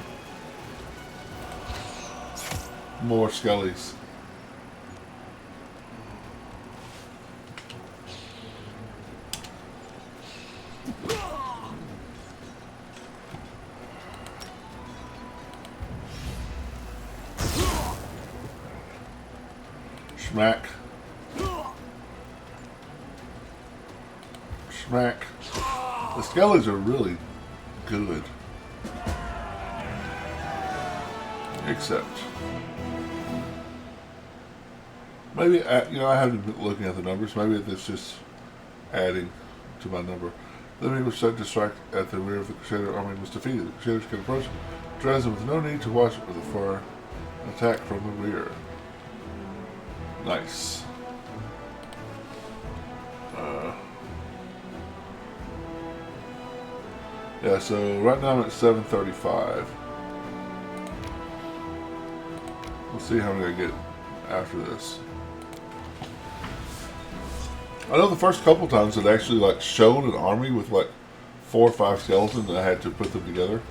More skellies. Smack. Smack. The skellies are really good. Except, maybe, I haven't been looking at the numbers. Maybe it's just adding to my number. The enemy was sent to strike at the rear of the Crusader army was defeated. The Crusaders could approach Dresden with no need to watch it with a far attack from the rear. Nice. Yeah, so right now I'm at 735. We'll see how many I get after this. I know the first couple times it actually like showed an army with like 4 or 5 skeletons and I had to put them together.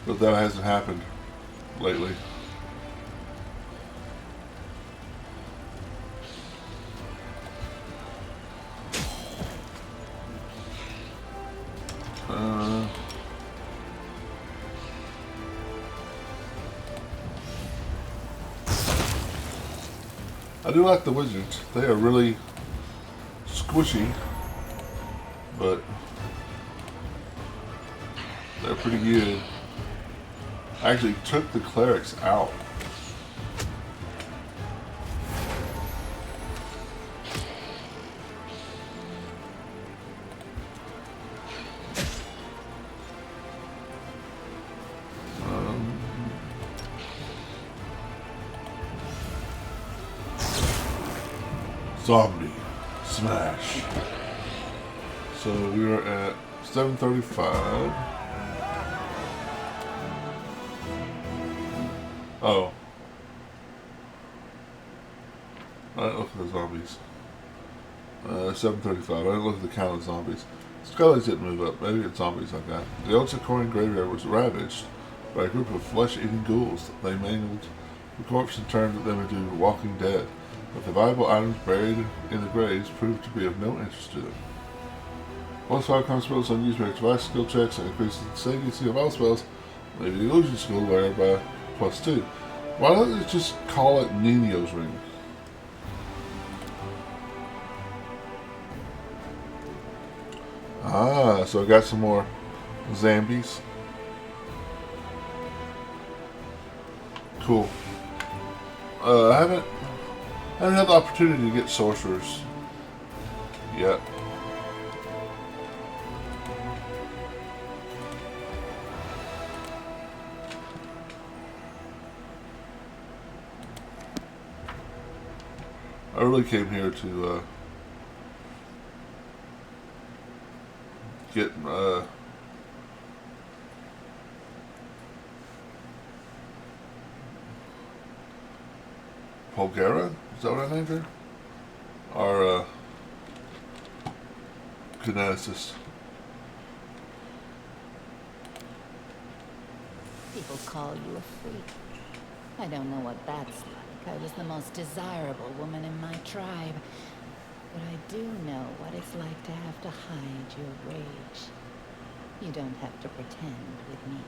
But that hasn't happened lately. I do like the wizards. They are really squishy, but they're pretty good. I actually took the clerics out. Zombie smash. So we are at 735. Oh. I didn't look at the zombies. 735. I didn't look at the count of zombies. Skellies didn't move up. Maybe it's zombies I got. The old Sikorian graveyard was ravaged by a group of flesh-eating ghouls. They mangled the corpse and turned them into walking dead. But the valuable items buried in the graves proved to be of no interest to them. Most fire spells unused make device skill checks and increase the safety of all spells. Maybe the illusion skill layer by +2. Why don't they just call it Nino's Ring? Ah, so I got some more zombies. Cool. I haven't had the opportunity to get sorcerers yet. I really came here to get Polgara? Is that what I named her? Our geneticist. People call you a freak. I don't know what that's like. I was the most desirable woman in my tribe. But I do know what it's like to have to hide your rage. You don't have to pretend with me.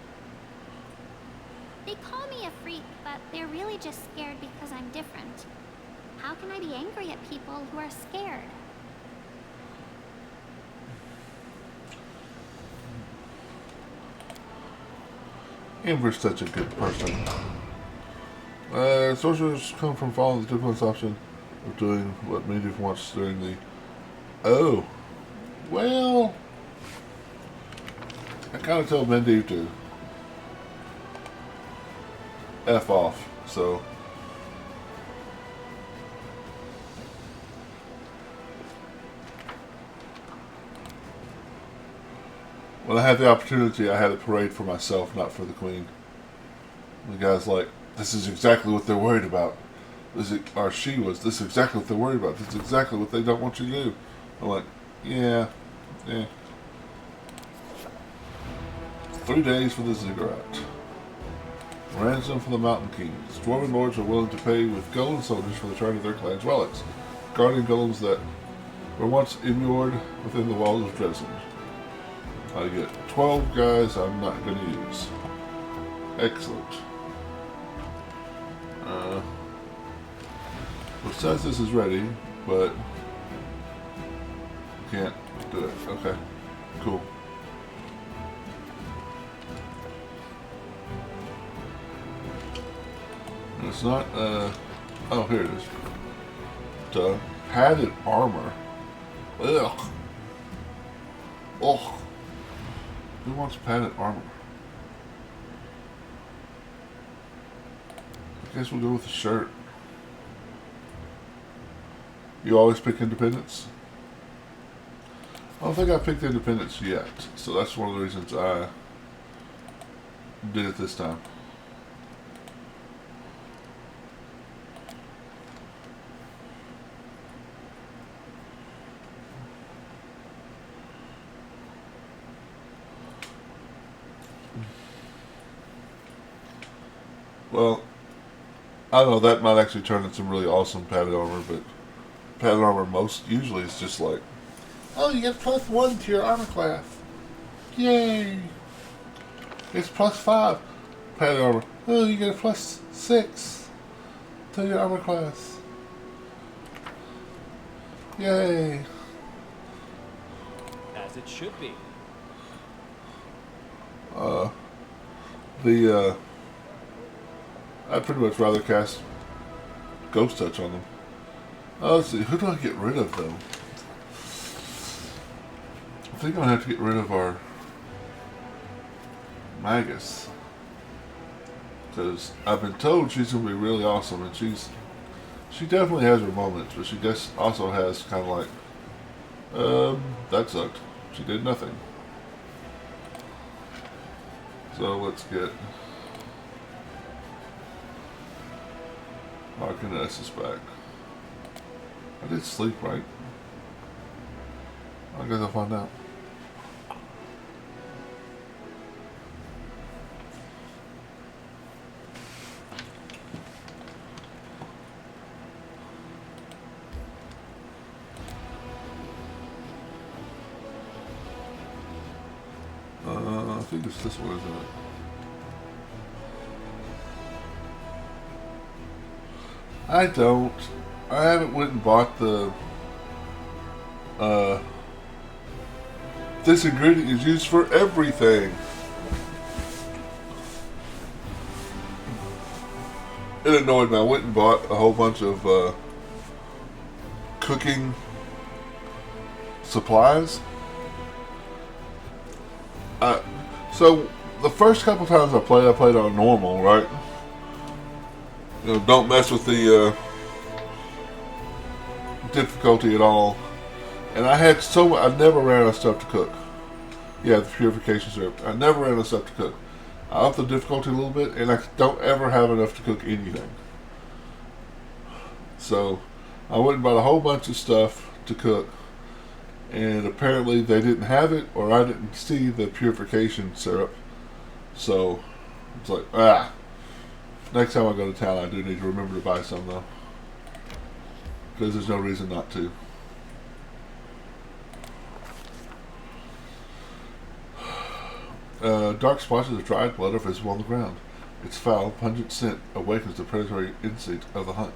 They call me a freak, but they're really just scared because I'm different. How can I be angry at people who are scared? Amber's such a good person. Sorcerers come from following the difference option of doing what Medivh wants during the... Oh. Well... I kind of told Medivh to F off, so... When I had the opportunity, I had a parade for myself, not for the Queen. The guy's like, this is exactly what they're worried about. or she was, this is exactly what they're worried about. This is exactly what they don't want you to do. I'm like, yeah. 3 days for the ziggurat. Ransom for the Mountain Kings. Dwarven lords are willing to pay with golden soldiers for the return of their clan's relics. Guardian golems that were once immured within the walls of Dresden. I get 12 guys I'm not going to use. Excellent. It says this is ready, but can't do it. Okay, cool. And it's not, oh, here it is. Padded armor. Ugh. Ugh. Who wants padded armor? I guess we'll go with the shirt. You always pick independence? I don't think I picked independence yet, so that's one of the reasons I did it this time. Well, I don't know, that might actually turn into some really awesome padded armor, but padded armor usually is just like, oh, you get +1 to your armor class. Yay! It's +5 padded armor. Oh, you get a +6 to your armor class. Yay! As it should be. I'd pretty much rather cast Ghost Touch on them. Let's see, who do I get rid of though? I think I'm gonna have to get rid of our Magus. Because I've been told she's gonna be really awesome, and she definitely has her moments, but she just also has kind of like, that sucked. She did nothing. So let's get Arcaness back. I did sleep, right? I guess I'll find out. I think it's this one, isn't it? I don't. I haven't went and bought the this ingredient is used for everything. It annoyed me. I went and bought a whole bunch of cooking supplies. So the first couple times I played on normal, right? You know, don't mess with the difficulty at all. And I never ran out of stuff to cook. Yeah, the purification syrup. I never ran out of stuff to cook. I upped the difficulty a little bit, and I don't ever have enough to cook anything. So I went and bought a whole bunch of stuff to cook, and apparently they didn't have it, or I didn't see the purification syrup. So it's like, next time I go to town, I do need to remember to buy some, though, because there's no reason not to. Dark splotches of dried blood are visible on the ground. Its foul, pungent scent awakens the predatory instinct of the hunt.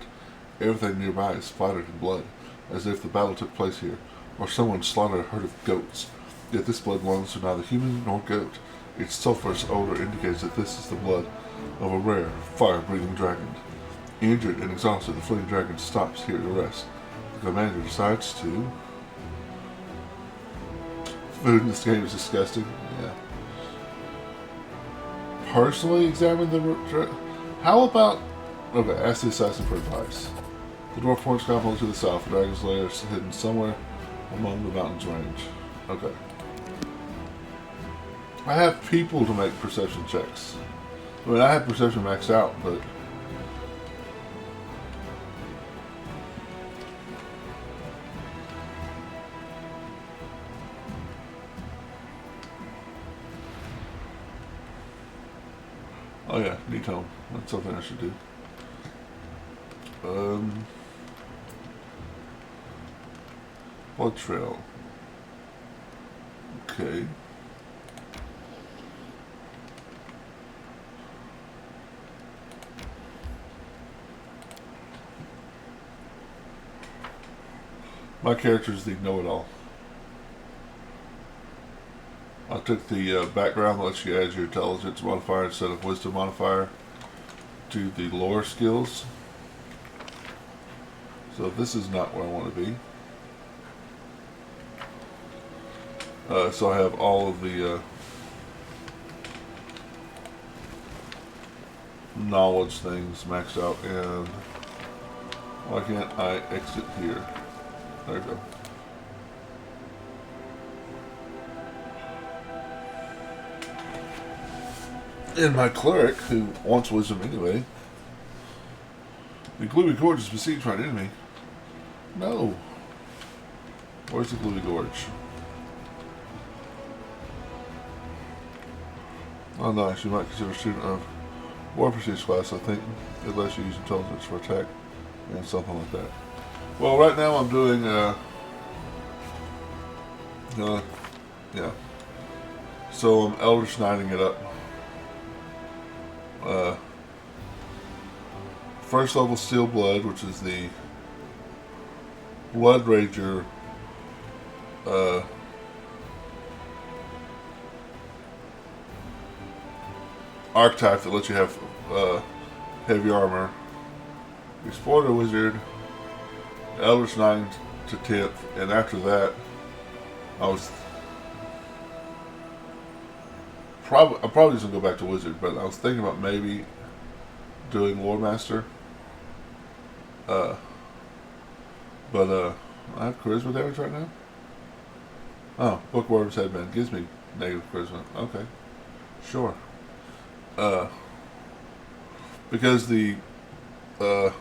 Everything nearby is splattered in blood, as if the battle took place here, or someone slaughtered a herd of goats. Yet this blood belongs to neither human nor goat. Its sulphurous odor indicates that this is the blood of a rare, fire-breathing dragon. Injured and exhausted, the fleeing dragon stops here to rest. The commander decides to... Food in this game is disgusting. Yeah. Personally examine the... How about... Okay, ask the assassin for advice. The dwarf points confidently to the south. The dragon's lair is hidden somewhere among the mountains range. Okay. I have people to make perception checks. I mean, I have perception maxed out, but... tome. That's something I should do. Blood trail. Okay. My character's the know-it-all. I took the background that lets you add your intelligence modifier instead of wisdom modifier to the lore skills. So this is not where I want to be. So I have all of the knowledge things maxed out, and why can't I exit here? There we go. And my cleric, who wants wisdom anyway. The Gloomy Gorge is besieged by an enemy. No. Where's the Gloomy Gorge? Oh, nice. You might consider a student of War Prestige class. I think it lets you use intelligence for attack and something like that. Well, right now I'm doing, yeah. So I'm Eldritch Knighting it up. First level Steel Blood, which is the Blood Rager archetype that lets you have heavy armor. Explorer Wizard, Eldritch Knighting to 10th, and after that I'm probably just gonna go back to Wizard, but I was thinking about maybe doing Lore Master. But I have charisma damage right now. Oh, Bookworm's Headband gives me negative charisma. Okay, sure. Because the Blood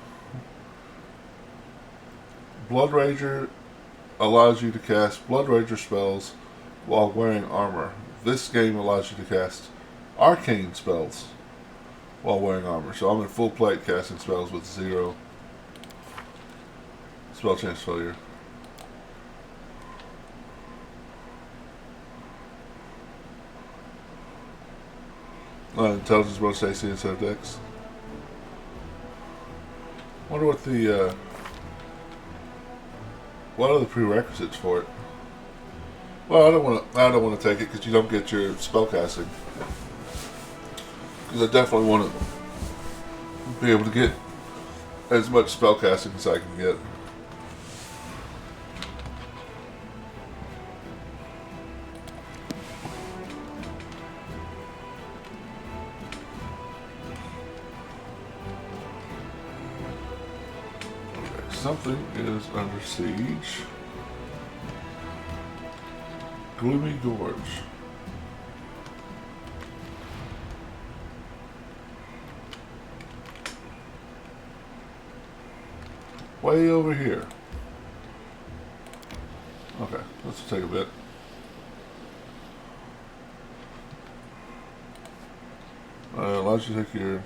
Rager allows you to cast Blood Rager spells while wearing armor. This game allows you to cast arcane spells while wearing armor. So I'm in full plate casting spells with 0 spell chance failure. Intelligence bonus AC instead of Dex. Wonder what the what are the prerequisites for it? Well, I don't want to take it because you don't get your spell casting. Because I definitely want to be able to get as much spell casting as I can get. Okay, something is under siege. Gloomy Gorge. Way over here. Okay, let's take a bit. Allows you to take your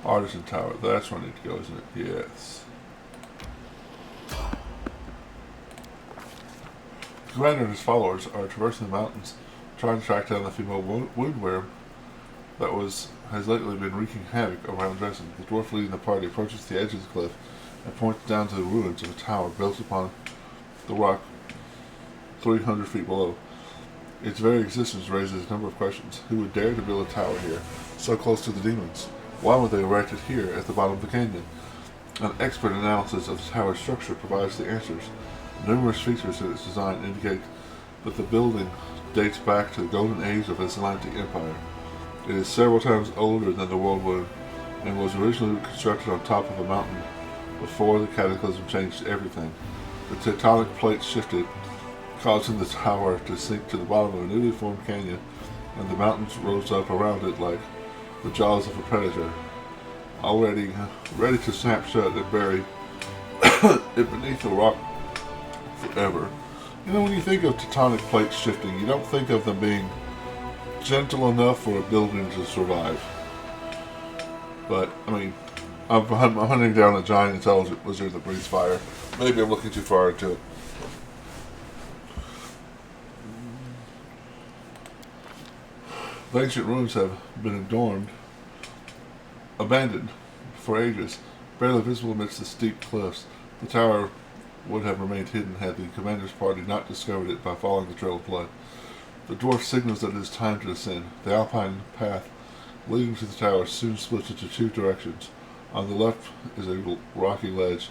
Artisan Tower. That's where I need to go, isn't it? Yes. The commander and his followers are traversing the mountains, trying to track down the female woundworm that has lately been wreaking havoc around Dresden. The dwarf leading the party approaches the edge of the cliff and points down to the ruins of a tower built upon the rock 300 feet below. Its very existence raises a number of questions. Who would dare to build a tower here, so close to the demons? Why would they erect it here at the bottom of the canyon? An expert analysis of the tower's structure provides the answers. Numerous features in its design indicate that the building dates back to the golden age of the Atlantic Empire. It is several times older than the world moon and was originally constructed on top of a mountain before the cataclysm changed everything. The tectonic plates shifted, causing the tower to sink to the bottom of a newly formed canyon, and the mountains rose up around it like the jaws of a predator, already ready to snap shut and bury it beneath the rock forever. You know, when you think of tectonic plates shifting, you don't think of them being gentle enough for a building to survive. But, I mean, I'm hunting down a giant intelligent wizard that breathes fire. Maybe I'm looking too far into it. The ancient ruins have been abandoned for ages, barely visible amidst the steep cliffs. The tower would have remained hidden had the commander's party not discovered it by following the trail of blood. The dwarf signals that it is time to descend. The alpine path leading to the tower soon splits into two directions. On the left is a rocky ledge,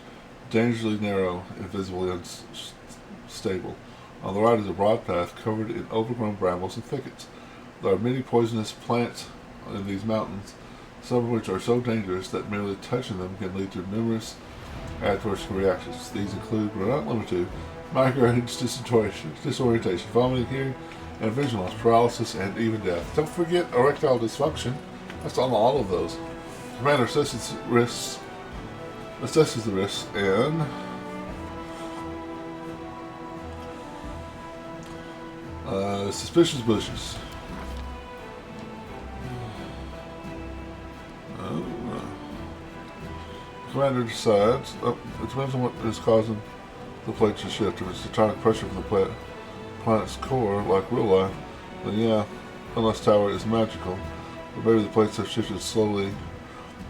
dangerously narrow and visibly unstable. On the right is a broad path covered in overgrown brambles and thickets. There are many poisonous plants in these mountains, some of which are so dangerous that merely touching them can lead to numerous adverse reactions. These include, but are not limited to, migraines, disorientation, vomiting, hearing, and vision loss, paralysis, and even death. Don't forget erectile dysfunction. That's on all of those. Commander assesses the risks, and suspicious bushes. Commander decides, it depends on what is causing the plate to shift. If it's tectonic pressure from the planet's core, like real life, then yeah, unless tower is magical. But maybe the plates have shifted slowly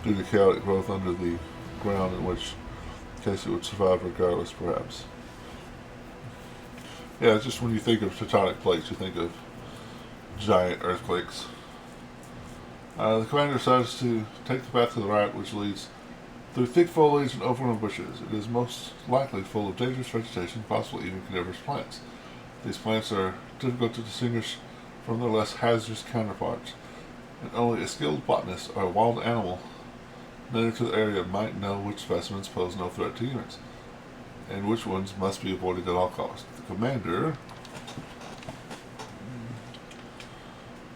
due to chaotic growth under the ground, in which case it would survive regardless, perhaps. Yeah, it's just when you think of tectonic plates, you think of giant earthquakes. The commander decides to take the path to the right, which leads through thick foliage and overgrown bushes. It is most likely full of dangerous vegetation, possibly even carnivorous plants. These plants are difficult to distinguish from their less hazardous counterparts, and only a skilled botanist or a wild animal native to the area might know which specimens pose no threat to humans, and which ones must be avoided at all costs. The commander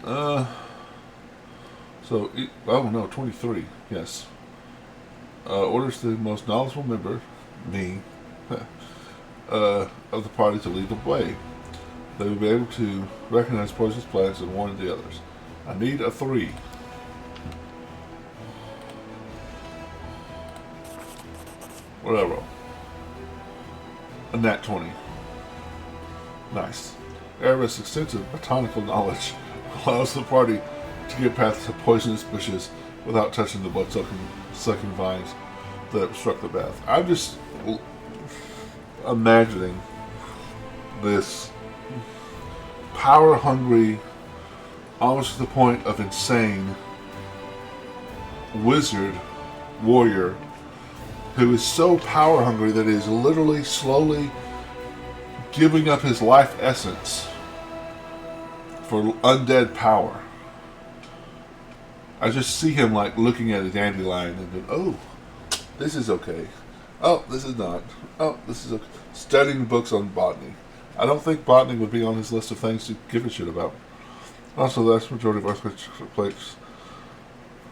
oh no, 23, yes. Orders the most knowledgeable member, me, of the party to lead the way. They will be able to recognize poisonous plants and warn the others. I need a 3. Whatever. A nat 20. Nice. Erebus' extensive botanical knowledge allows the party to get past the poisonous bushes without touching the blood-sucking vines that obstruct the path. I'm just imagining this power-hungry, almost to the point of insane, wizard warrior who is so power-hungry that he is literally slowly giving up his life essence for undead power. I just see him like looking at a dandelion and going, oh, this is okay. Oh, this is not. Oh, this is okay. Studying books on botany. I don't think botany would be on his list of things to give a shit about. Also, the vast majority of earthquakes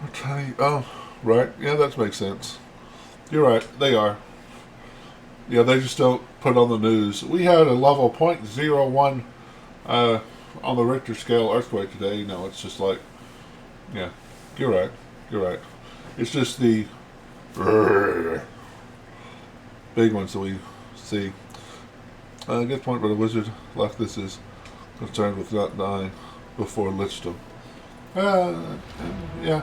are tiny. Oh, right. Yeah, that makes sense. You're right. They are. Yeah, they just don't put on the news. We had a level 0.01 on the Richter scale earthquake today. No, it's just like, yeah, you're right. You're right. It's just the big ones that we see. Good point, but a wizard like this is concerned with not dying before lichdom. Yeah.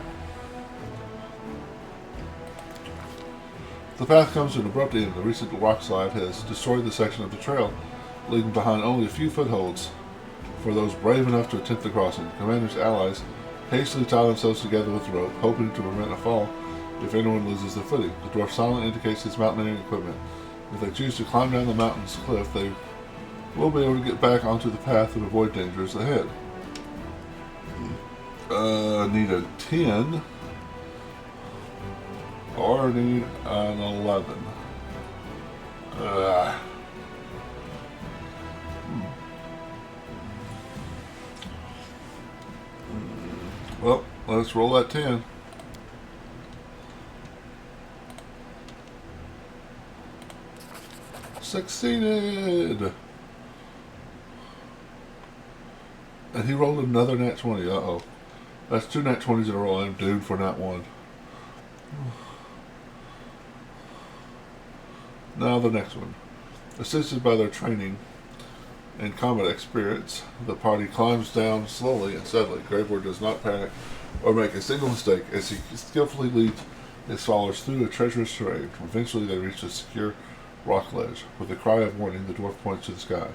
The path comes to an abrupt end. The recent rock slide has destroyed the section of the trail, leaving behind only a few footholds for those brave enough to attempt the crossing. The commander's allies hastily tie themselves together with the rope, hoping to prevent a fall if anyone loses their footing. The dwarf silently indicates his mountaineering equipment. If they choose to climb down the mountain's cliff, they will be able to get back onto the path and avoid dangers ahead. Need a 10 or need an 11. Well, let's roll that 10. Succeeded! he rolled another nat 20. Uh-oh. That's 2 nat 20s in a row. I'm doomed for nat 1. Now the next one. Assisted by their training and combat experience, the party climbs down slowly and steadily. Graveward does not panic or make a single mistake as he skillfully leads his followers through a treacherous terrain. Eventually they reach a secure rock ledge. With a cry of warning, the dwarf points to the sky.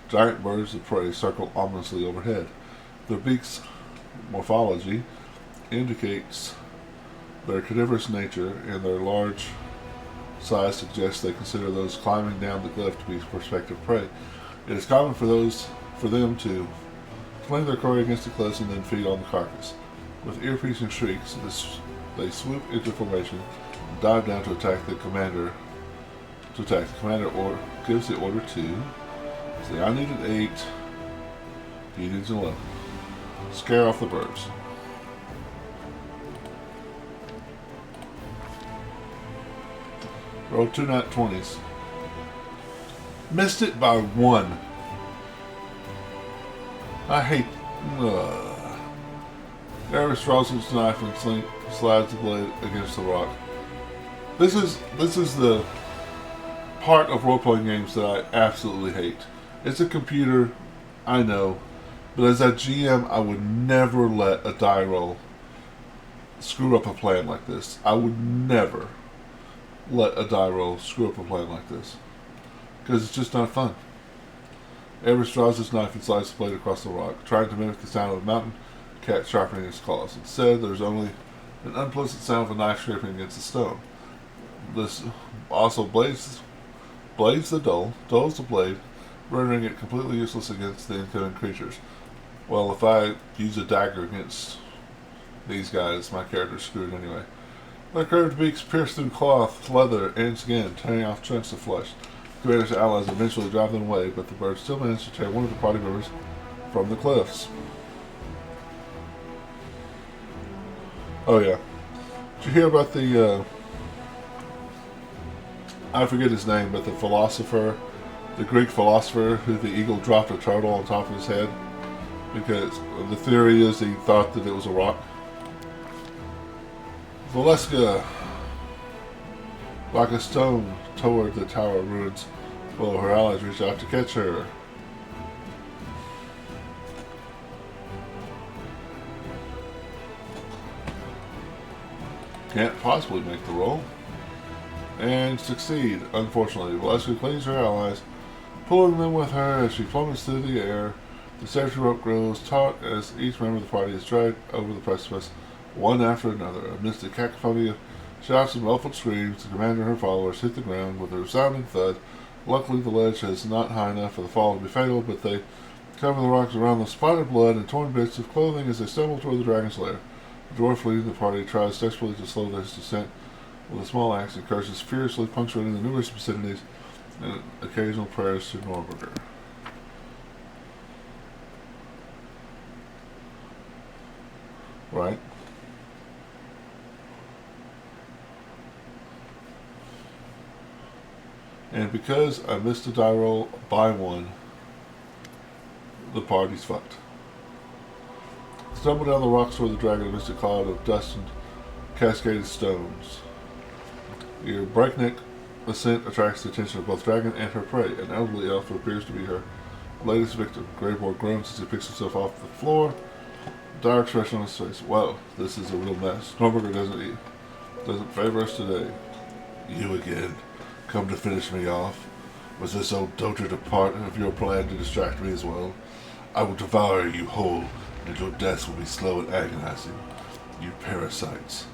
Giant birds of prey circle ominously overhead. Their beaks' morphology indicates their carnivorous nature, and their large size suggests they consider those climbing down the cliff to be prospective prey. It is common for them to fling their quarry against the cliffs and then feed on the carcass. With ear-piercing shrieks, they swoop into formation and dive down to attack the commander. The commander gives the order to. See, I needed 8. He needs 11. Scare off the birds. Roll 2 nat 20s. Missed it by 1. I hate. Eris draws his knife and slides the blade against the rock. This is the part of role-playing games that I absolutely hate. It's a computer, I know, but as a GM, I would never let a die roll screw up a plan like this. I would never let a die roll screw up a plan like this, because it's just not fun. Eris draws his knife and slides the blade across the rock, trying to mimic the sound of a mountain cat sharpening its claws. Instead, there's only an unpleasant sound of a knife scraping against the stone. This also dulls the blade, rendering it completely useless against the incoming creatures. Well, if I use a dagger against these guys, my character's screwed anyway. Their curved beaks pierce through cloth, leather, and skin, tearing off chunks of flesh. Commander's allies eventually drive them away, but the birds still manage to tear one of the party members from the cliffs. Oh yeah. Did you hear about the, I forget his name, but the philosopher, the Greek philosopher who the eagle dropped a turtle on top of his head? Because the theory is he thought that it was a rock. Valeska, like a stone, toward the tower ruins, while her allies reach out to catch her. Can't possibly make the roll. And succeed. Unfortunately, Valeska clings her allies, pulling them with her as she plummets through the air. The safety rope grows taut as each member of the party is dragged over the precipice, one after another. Amidst a cacophony of shouts and muffled screams, the commander and her followers hit the ground with a resounding thud. Luckily, the ledge is not high enough for the fall to be fatal, but they cover the rocks around them, spotted blood and torn bits of clothing as they stumble toward the dragon's lair. The dwarf leading the party tries desperately to slow their descent with a small axe and curses furiously, punctuating the numerous vicinities and occasional prayers to Norberger. Right? And because I missed a die roll by 1, the party's fucked. Stumble down the rocks toward the dragon amidst a cloud of dust and cascaded stones. Your breakneck ascent attracts the attention of both dragon and her prey, an elderly elf who appears to be her latest victim. Greyboard groans as he picks himself off the floor, dire expression on his face. Wow, this is a real mess. Norberger doesn't favor us today. You again, come to finish me off? Was this old dotard a part of your plan to distract me as well? I will devour you whole, and your deaths will be slow and agonizing. You parasites.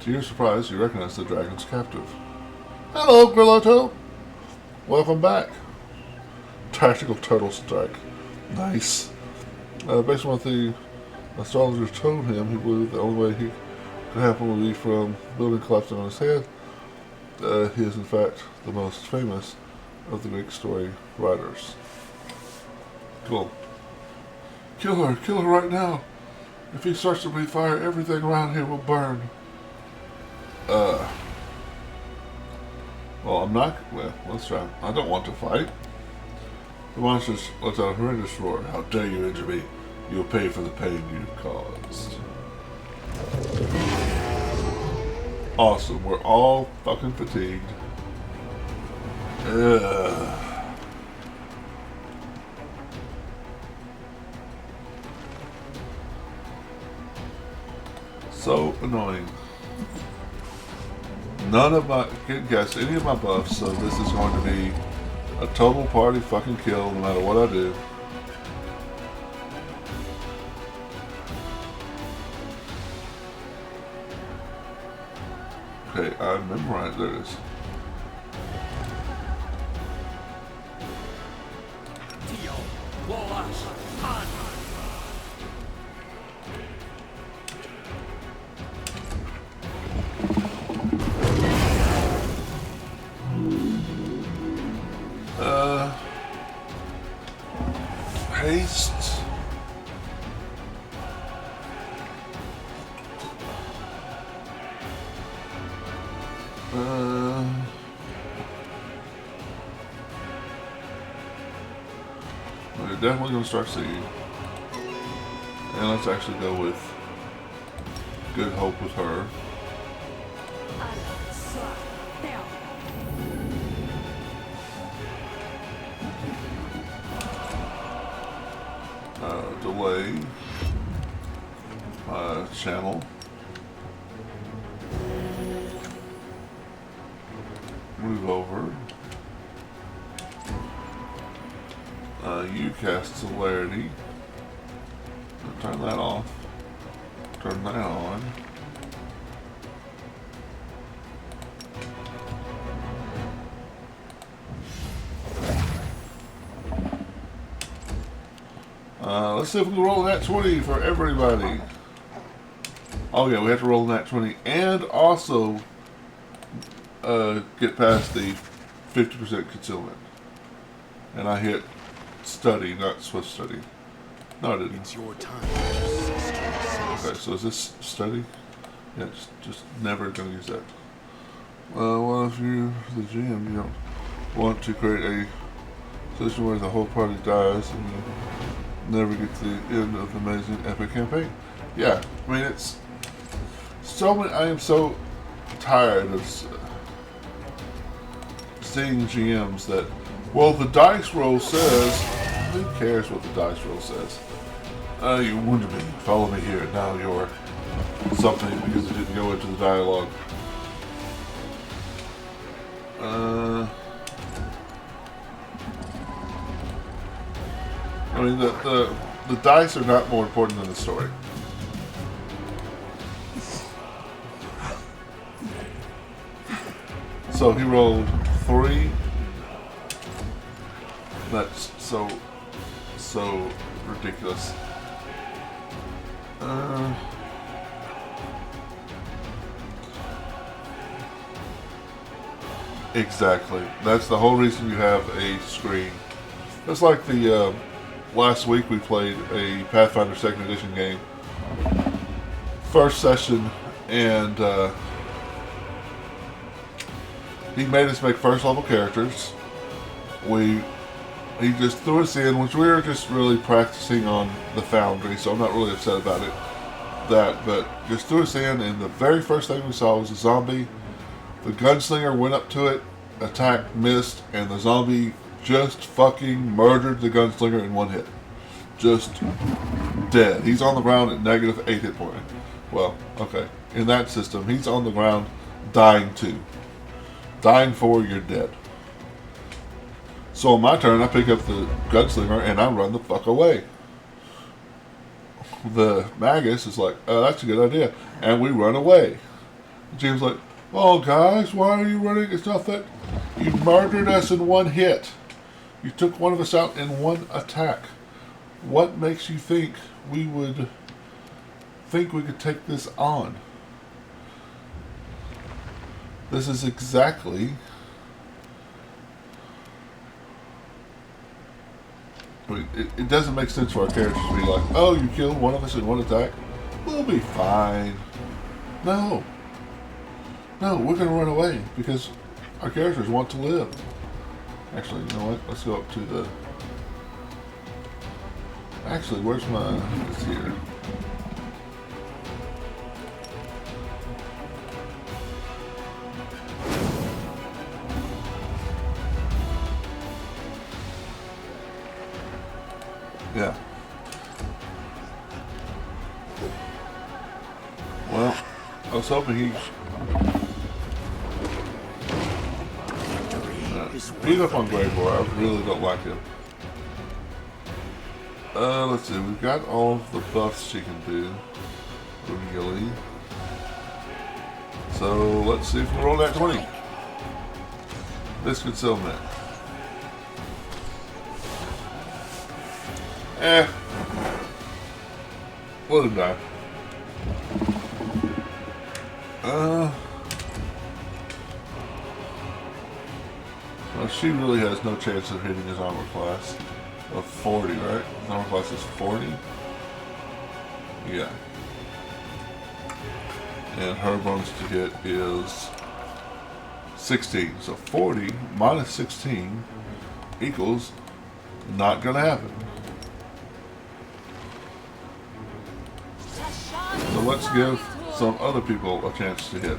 To your surprise, you recognize the dragon's captive. Hello, Grilotto! Welcome back. Tactical turtle strike. Nice. Based on what the astrologer told him, he believed the only way he could happen would be from building collapsing on his head. He is in fact the most famous of the Greek story writers. Cool. Kill her right now. If he starts to breathe fire, everything around here will burn. Well, let's try. I don't want to fight. The monster lets out a horrendous roar. How dare you injure me? You'll pay for the pain you've caused. Awesome. We're all fucking fatigued. Ugh. So annoying. None of my, can't guess any of my buffs, so this is going to be a total party fucking kill no matter what I do. Okay, I memorized, there it is. Haste. We're definitely going to start seeing. And let's actually go with Good Hope with her. Delay. Channel. Move over. You cast Celerity. Turn that off. Turn that on. Let's see if we can roll a nat 20 for everybody. Oh yeah, we have to roll a nat 20 and also get past the 50% concealment. And I hit study, not Swift study. No, I didn't. It's your time. Okay, so is this study? Yeah, just never gonna use that. Well, if you're the GM, you don't want to create a situation where the whole party dies and you never get to the end of the amazing epic campaign. Yeah, I mean it's so many. I am so tired of seeing GMs that, well, the dice roll says. Who cares what the dice roll says? You wounded me. Follow me here. Now you're something because it didn't go into the dialogue. I mean, the dice are not more important than the story. So he rolled 3. That's so ridiculous. Exactly. That's the whole reason you have a screen. It's like the last week we played a Pathfinder 2nd Edition game. First session, and he made us make first level characters. He just threw us in, which we were just really practicing on the Foundry, so I'm not really upset about it. But just threw us in, and the very first thing we saw was a zombie. The gunslinger went up to it, attacked, missed, and the zombie just fucking murdered the gunslinger in one hit. Just dead. He's on the ground at -8 hit point. Well, okay. In that system, he's on the ground dying 2. Dying 4, you're dead. So on my turn, I pick up the gunslinger and I run the fuck away. The Magus is like, that's a good idea. And we run away. James like, oh guys, why are you running? It's not that you murdered us in one hit. You took one of us out in one attack. What makes you think we could take this on? This is exactly it doesn't make sense for our characters to be like, oh, you killed one of us in one attack. We'll be fine. No, we're going to run away because our characters want to live. Actually, you know what? Let's go up to the Actually, where's my... It's here. Yeah. Well, I was hoping he... Beat up on Grey Boy. I really don't like him. Let's see. We've got all of the buffs she can do. Really. So, let's see if we roll that 20. This could sell that. Let him die. Well, she really has no chance of hitting his armor class of 40, right? His armor class is 40? Yeah. And her bonus to hit is 16. So 40 minus 16 equals not gonna happen. So let's give some other people a chance to hit.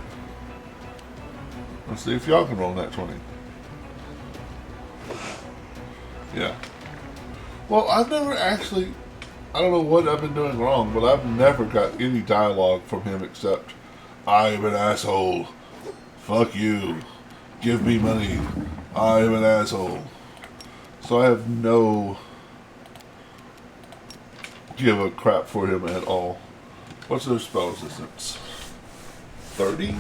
Let's see if y'all can roll that 20. Yeah. Well, I've never actually... I don't know what I've been doing wrong, but I've never got any dialogue from him except, I am an asshole. Fuck you. Give me money. I am an asshole. So I have no give a crap for him at all. What's their spell resistance? 30?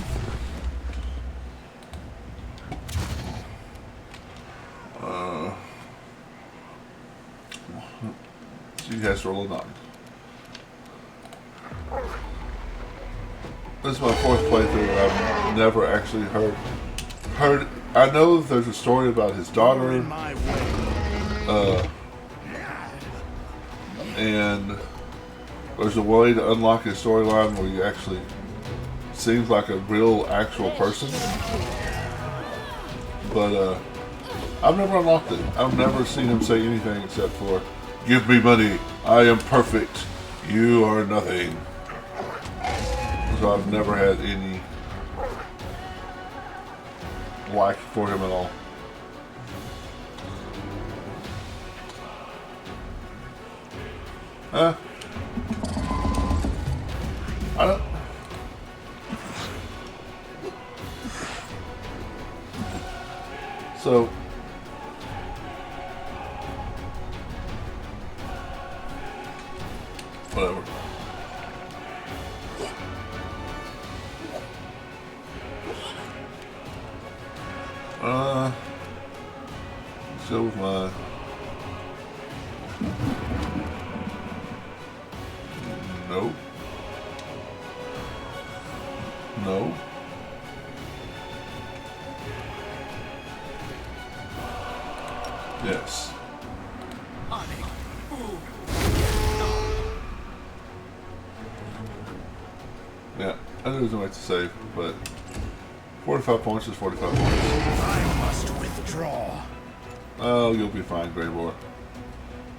She has to roll a 9. This is my 4th playthrough. I've never actually heard. I know that there's a story about his daughter. And there's a way to unlock his storyline where he actually seems like a real, actual person. But I've never unlocked it. I've never seen him say anything except for, give me money. I am perfect. You are nothing. So I've never had any like for him at all. I don't... So... Whatever. Let's go with my... Nope. No. Yes. Yeah, I knew there was no way to save, but 45 points is 45 points. I must withdraw. Oh, you'll be fine, Grey Boy.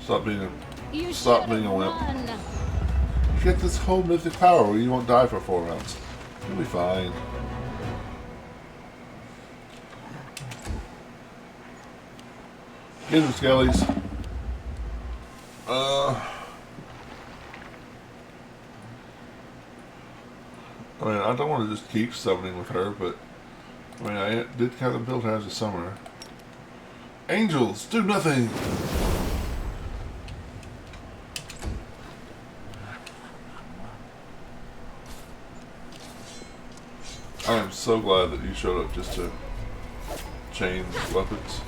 Stop being a wimp. You get this whole mythic power where you won't die for 4 rounds. You'll be fine. Get him, Skellies. I mean, I don't want to just keep summoning with her, but I mean, I did kind of build her as a summoner. Angels, do nothing! I am so glad that you showed up just to change weapons.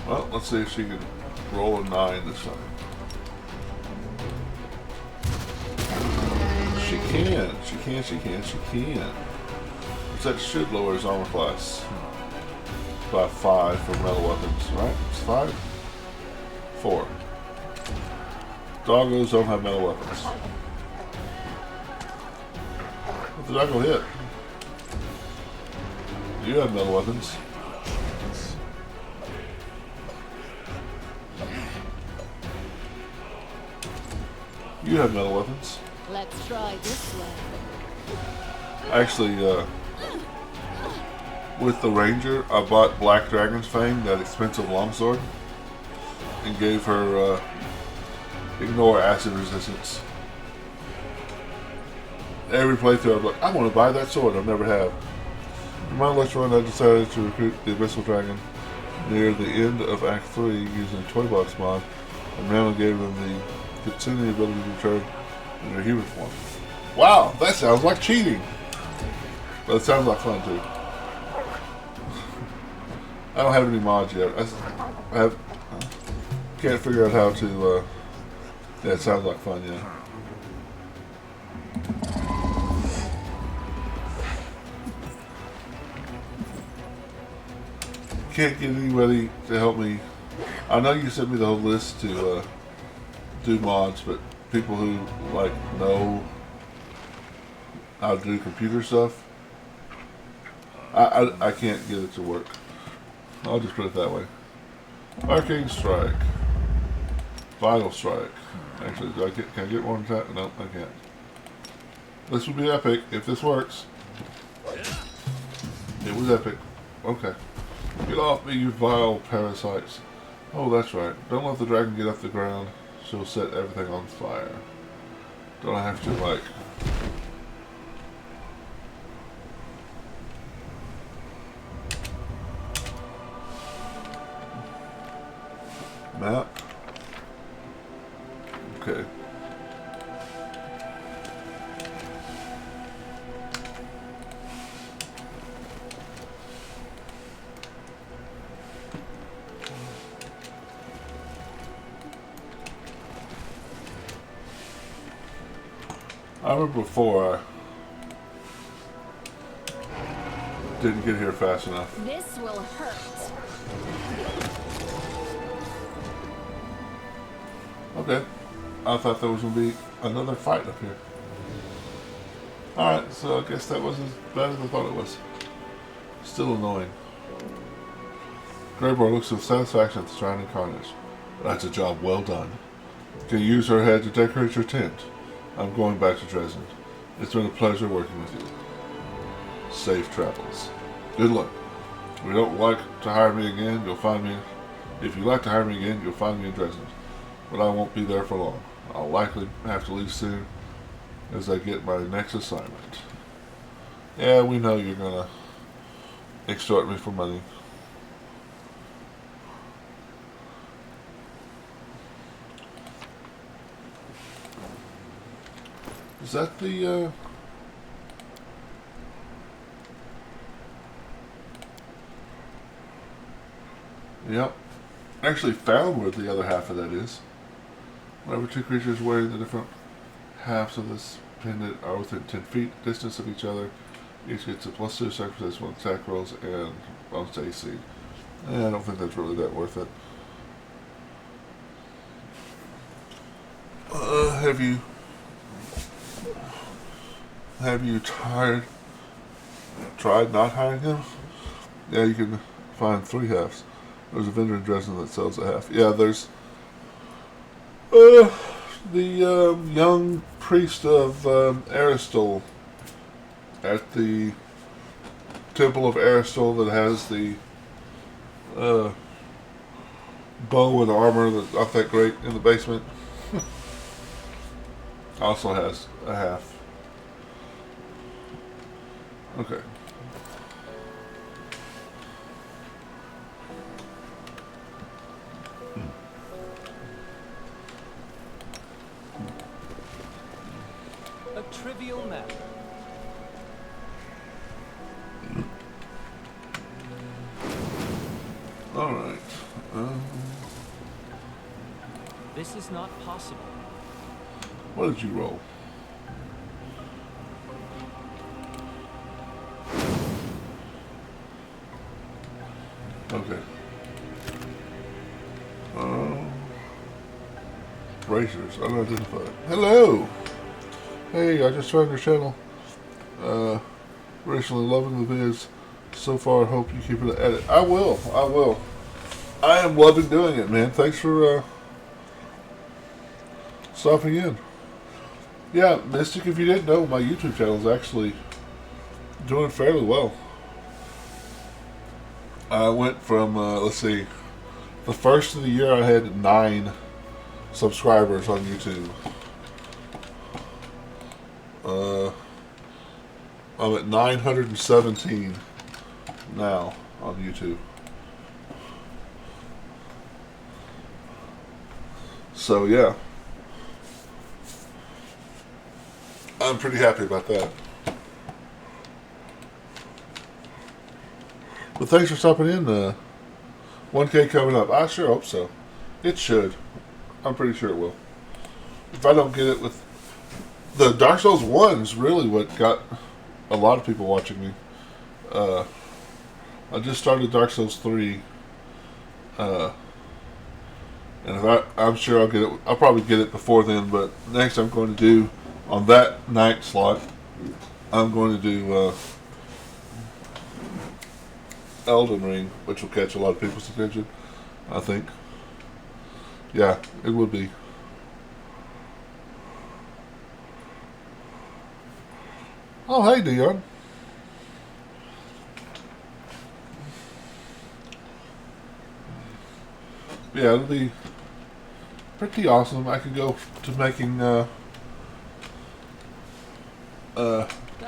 Well, let's see if she can roll a 9 this time. She can. That should lower his armor class by 5 for metal weapons, right? It's 5? 4. Doggos don't have metal weapons. What the doggo hit? You have metal weapons. You have metal weapons. Let's try this way. Actually, with the Ranger, I bought Black Dragon's Fang, that expensive longsword, and gave her ignore acid resistance. Every playthrough, I'm like, I want to buy that sword. I never have. In my last run, I decided to recruit the Abyssal Dragon near the end of Act 3 using Toy Box mod, and randomly gave them the Kitsune ability to return in their human form. Wow, that sounds like cheating! But it sounds like fun too. I don't have any mods yet. I can't figure out how to. Yeah, it sounds like fun, yeah. Can't get anybody to help me. I know you sent me the whole list to do mods, but people who like know how to do computer stuff, I can't get it to work. I'll just put it that way. Arcane Strike, Vital Strike. Actually, can I get one attack? No, I can't. This would be epic if this works. It was epic. Okay. Get off me, you vile parasites. Oh, that's right. Don't let the dragon get off the ground. She'll set everything on fire. Don't I have to, like... Map? Okay. I remember before I didn't get here fast enough. This will hurt. Okay. I thought there was going to be another fight up here. Alright, so I guess that wasn't as bad as I thought it was. Still annoying. Greyboar looks with satisfaction at the surrounding carnage. That's a job well done. You can use her head to decorate your tent. I'm going back to Dresden. It's been a pleasure working with you. Safe travels. Good luck. If you don't like to hire me again, you'll find me... If you'd like to hire me again, you'll find me in Dresden. But I won't be there for long. I'll likely have to leave soon as I get my next assignment. Yeah, we know you're gonna extort me for money. Is that the, Yep. Actually found where the other half of that is. Whenever two creatures wearing the different halves of this pendant are within 10 feet distance of each other, each gets a +2 sacrifice on attack rolls and bonus to AC. Yeah, I don't think that's really that worth it. Have you tried not hiring him? Yeah, you can find 3 halves. There's a vendor in Dresden that sells a half. Yeah, there's the young priest of Aristal at the Temple of Aristal that has the bow and armor that's not that great in the basement. Also has a half. Okay. A trivial matter. All right. This is not possible. What did you roll? Okay. Racers, unidentified. Hello! Hey, I just found your channel. Recently loving the vids. So far, I hope you keep it at it. I will. I will. I am loving doing it, man. Thanks for stopping in. Yeah, Mystic, if you didn't know, my YouTube channel is actually doing fairly well. I went from, let's see, the first of the year I had 9 subscribers on YouTube. I'm at 917 now on YouTube. So yeah, I'm pretty happy about that. But thanks for stopping in. 1K coming up. I sure hope so. It should. I'm pretty sure it will. If I don't get it with the Dark Souls 1 is really what got a lot of people watching me. I just started Dark Souls 3. And if I'm sure I'll get it. I'll probably get it before then. But next, I'm going to do on that night slot. I'm going to do Elden Ring, which will catch a lot of people's attention. I think. Yeah, it would be. Oh, hey, Dion. Yeah, it'll be pretty awesome. I could go to making That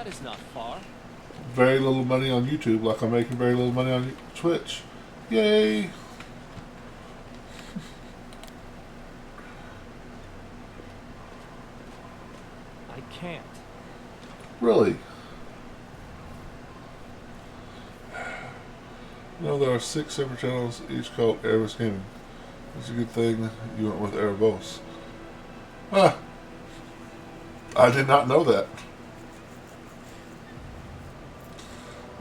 is not far. very little money on YouTube, like I'm making very little money on Twitch. Yay! I can't. Really? No, there are 6 separate channels, each called Erebos Gaming. It's a good thing you went with Erebos. Ah, I did not know that.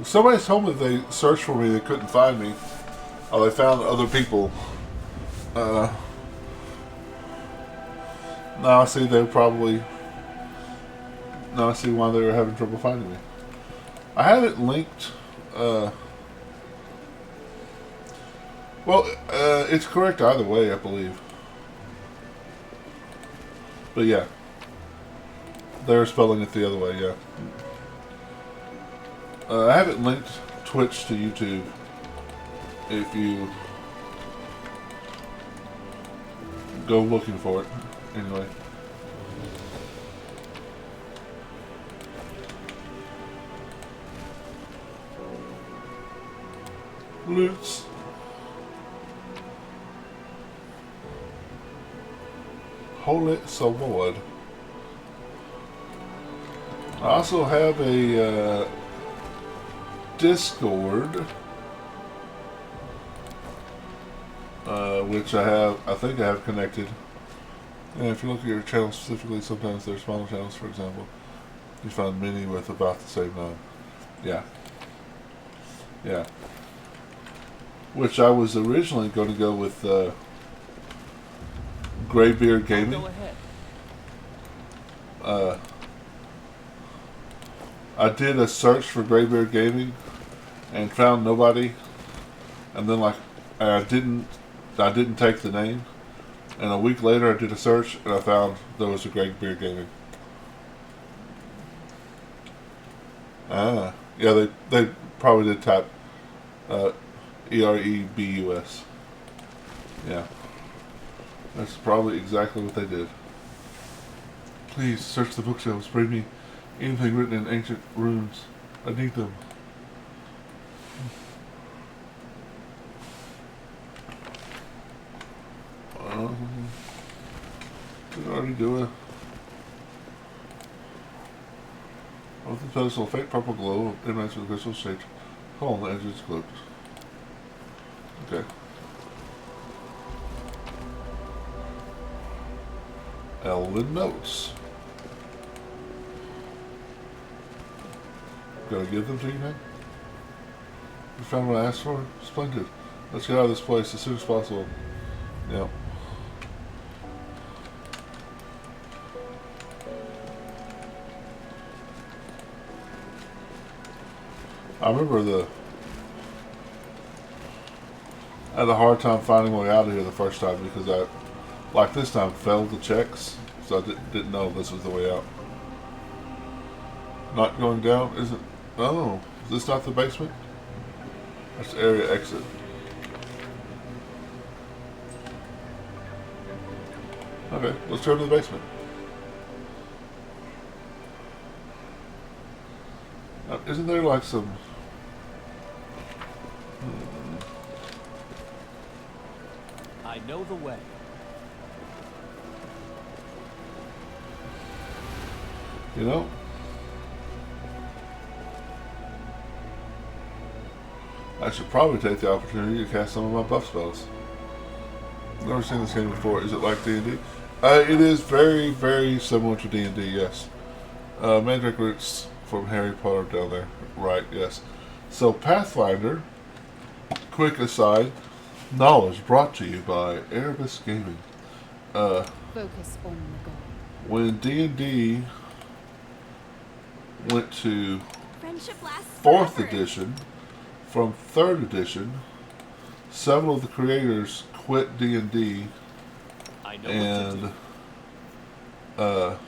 Somebody told me they searched for me, they couldn't find me. Oh, they found other people. Now I see they probably. Now I see why they were having trouble finding me. I have it linked. Well, it's correct either way, I believe. But yeah, they're spelling it the other way. Yeah. I have it linked Twitch to YouTube. If you go looking for it, anyway. Loots. Holy Sword. I also have a Discord, which I think I have connected. And if you look at your channel specifically, sometimes there's smaller channels, for example. You find many with about the same name. Yeah. Yeah. Which I was originally going to go with Graybeard Gaming. Go ahead. I did a search for Graybeard Gaming and found nobody. And then I didn't take the name. And a week later I did a search and I found there was a Graybeard Gaming. Ah, yeah, they probably did type Erebus. Yeah. That's probably exactly what they did. Please search the bookshelves. Bring me anything written in ancient runes. I need them. Did I already do it? With the pedestal, faint purple glow emanates from the crystal shaped hole on the edge of its globe. Okay. Elven notes. Gotta give them to you now? You found what I asked for? Splendid. Let's get out of this place as soon as possible. Yep. I remember I had a hard time finding my way out of here the first time because I, like this time, failed the checks, so I didn't know this was the way out. Not going down isn't. Oh, is this not the basement? That's the area exit. Okay, let's go to the basement. Isn't there like some... I know the way. You know? I should probably take the opportunity to cast some of my buff spells. Never seen this game before. Is it like D&D? It is very, very similar to D&D, yes. Mandrake Roots from Harry Potter down there. Right, yes. So, Pathfinder, quick aside, knowledge brought to you by Erebus Gaming. Focus on the goal. When D&D went to Friendship lasts 4th forever. edition, from 3rd edition, several of the creators quit D&D I know what to and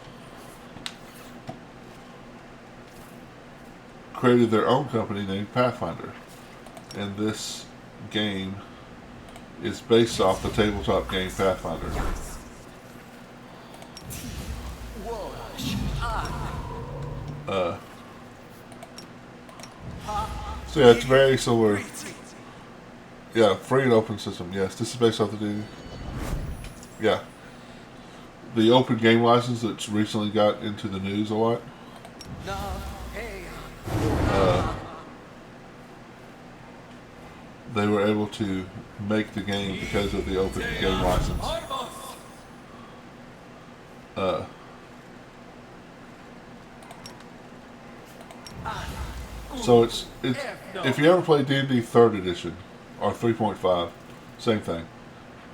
created their own company named Pathfinder. And this game is based off the tabletop game Pathfinder. So yeah, it's very similar. Yeah, free and open system. Yes, this is based off the D&D. Yeah. The open game license that's recently got into the news a lot. They were able to make the game because of the open game license. So it's if you ever play D&D 3rd edition or 3.5, same thing.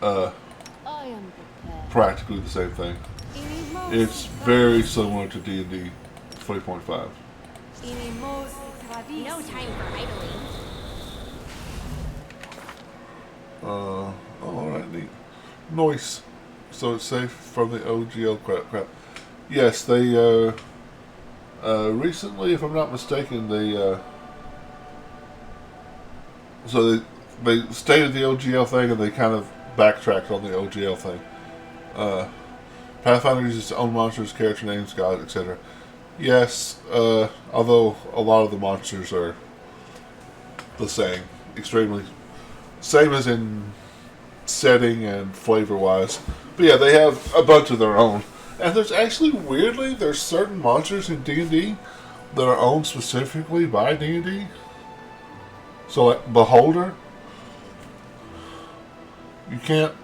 I am prepared. Practically the same thing. It's very similar to D&D 3.5. No time for idling. Alright, neat. Noise. So it's safe from the OGL crap. Yes, they, recently, if I'm not mistaken, so they stated the OGL thing and they kind of backtracked on the OGL thing. Pathfinder uses its own monsters, character names, gods, etc. Yes, although a lot of the monsters are the same. Extremely. Same as in setting and flavor-wise. But yeah, they have a bunch of their own. And there's actually, weirdly, there's certain monsters in D&D that are owned specifically by D&D. So like Beholder, you can't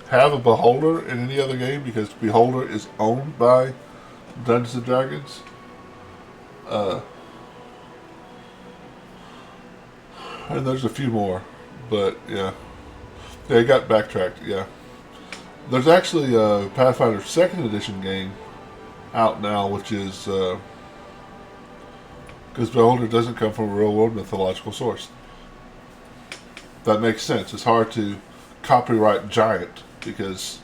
have a Beholder in any other game because Beholder is owned by Dungeons and Dragons. And there's a few more, but yeah. They got backtracked, yeah. There's actually a Pathfinder 2nd edition game out now, which is because Beholder doesn't come from a real world mythological source. That makes sense. It's hard to copyright Giant because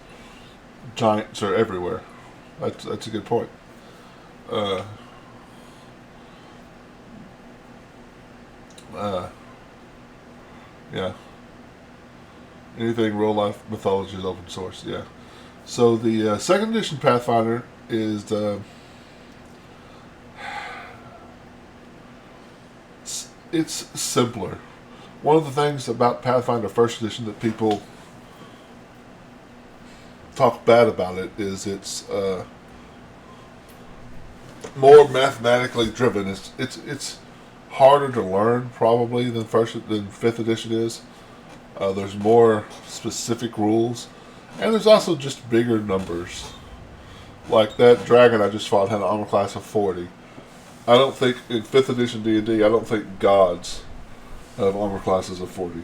giants are everywhere. That's a good point. Yeah. Anything real life mythology is open source. Yeah. So the 2nd edition Pathfinder is it's simpler. One of the things about Pathfinder 1st edition that people talk bad about it is it's more mathematically driven. It's harder to learn probably than 5th edition is. There's more specific rules, and there's also just bigger numbers. Like that dragon I just fought had an armor class of 40. I don't think in 5th edition D&D, I don't think gods have armor classes of 40.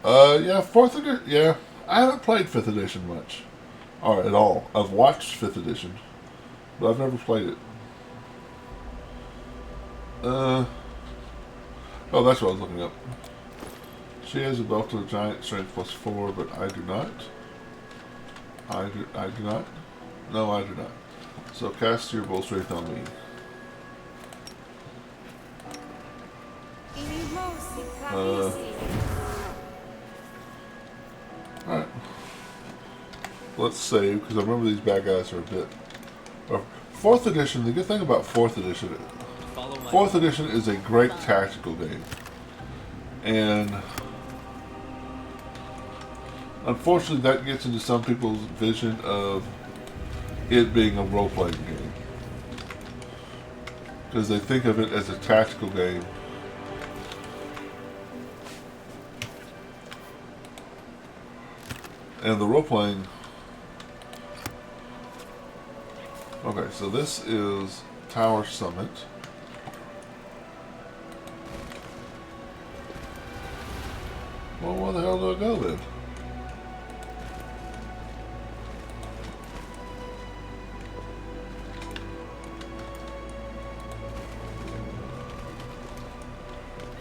Yeah, 4th edition. Yeah, I haven't played 5th edition much, or at all. I've watched 5th edition, but I've never played it. Oh, that's what I was looking up. She has a belt of giant strength +4, but I do not. I do not. No, I do not. So cast your bull strength on me. Alright. Let's save, because I remember these bad guys are a bit... 4th edition, the good thing about 4th edition... 4th edition is a great tactical game. And... unfortunately, that gets into some people's vision of it being a role-playing game. Because they think of it as a tactical game. And the role-playing... Okay, so this is Tower Summit. Well, where the hell do I go then?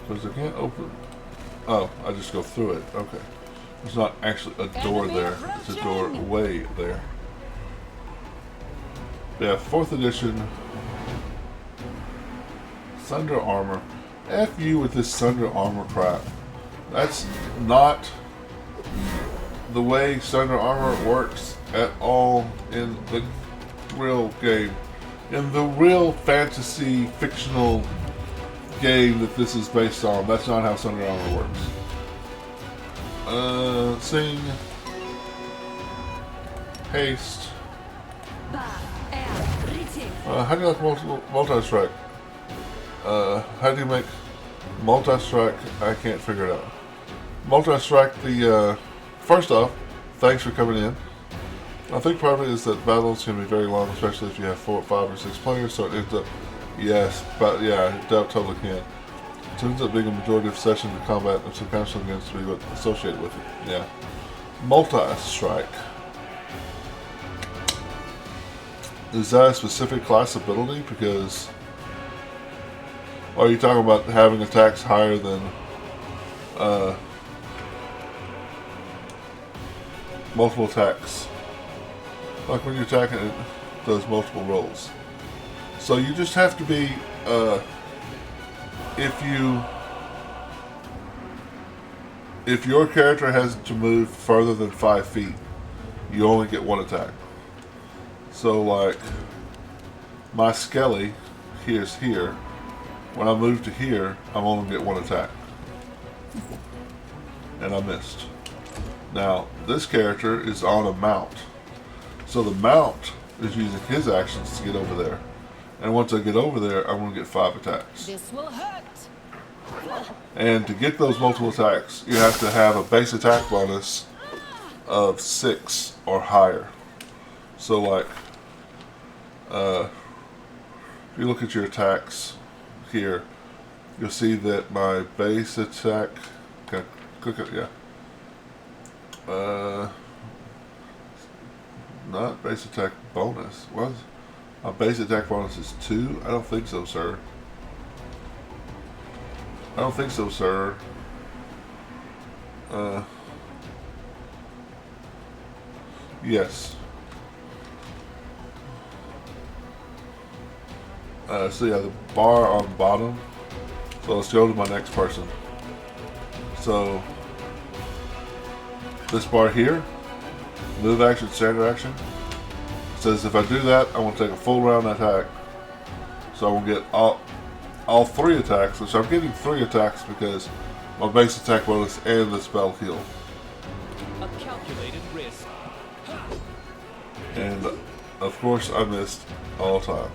Because I can't open... Oh, I just go through it. Okay. There's not actually a door there. It's a doorway there. Yeah, 4th edition. Thunder Armor. F you with this Thunder Armor crap. That's not the way Thunder Armor works at all in the real game. In the real fantasy, fictional game that this is based on, that's not how Thunder Armor works. Sing. Haste. How do you like multi-strike? How do you make multi-strike? I can't figure it out. Multi-strike, first off, thanks for coming in. I think part of it is that battles can be very long, especially if you have 4, 5, or 6 players, so it ends up, yes, but yeah, it totally can. It ends up being a majority of sessions of combat and some kind of something to be associated with it, yeah. Multi-strike. Is that a specific class ability? Because... are you talking about having attacks higher than... multiple attacks? Like when you're attacking, it does multiple rolls. So you just have to be... If your character has to move further than 5 feet, you only get 1 attack. So like, my Skelly here's here. When I move to here, I'm only get 1 attack. And I missed. Now, this character is on a mount. So the mount is using his actions to get over there. And once I get over there, I'm going to get 5 attacks. This will hurt. And to get those multiple attacks, you have to have a base attack bonus of 6 or higher. So like, if you look at your attacks here, you'll see that my base attack, okay, click it, yeah. Not base attack bonus. What? My base attack bonus is 2? I don't think so, sir. I don't think so, sir. Yes. So yeah, the bar on the bottom. So let's go to my next person. So this bar here, move action, standard action, says if I do that, I want to take a full round attack. So I will get all 3 attacks, which I'm getting 3 attacks because my base attack bonus and the spell heal. A calculated risk. And of course I missed all time.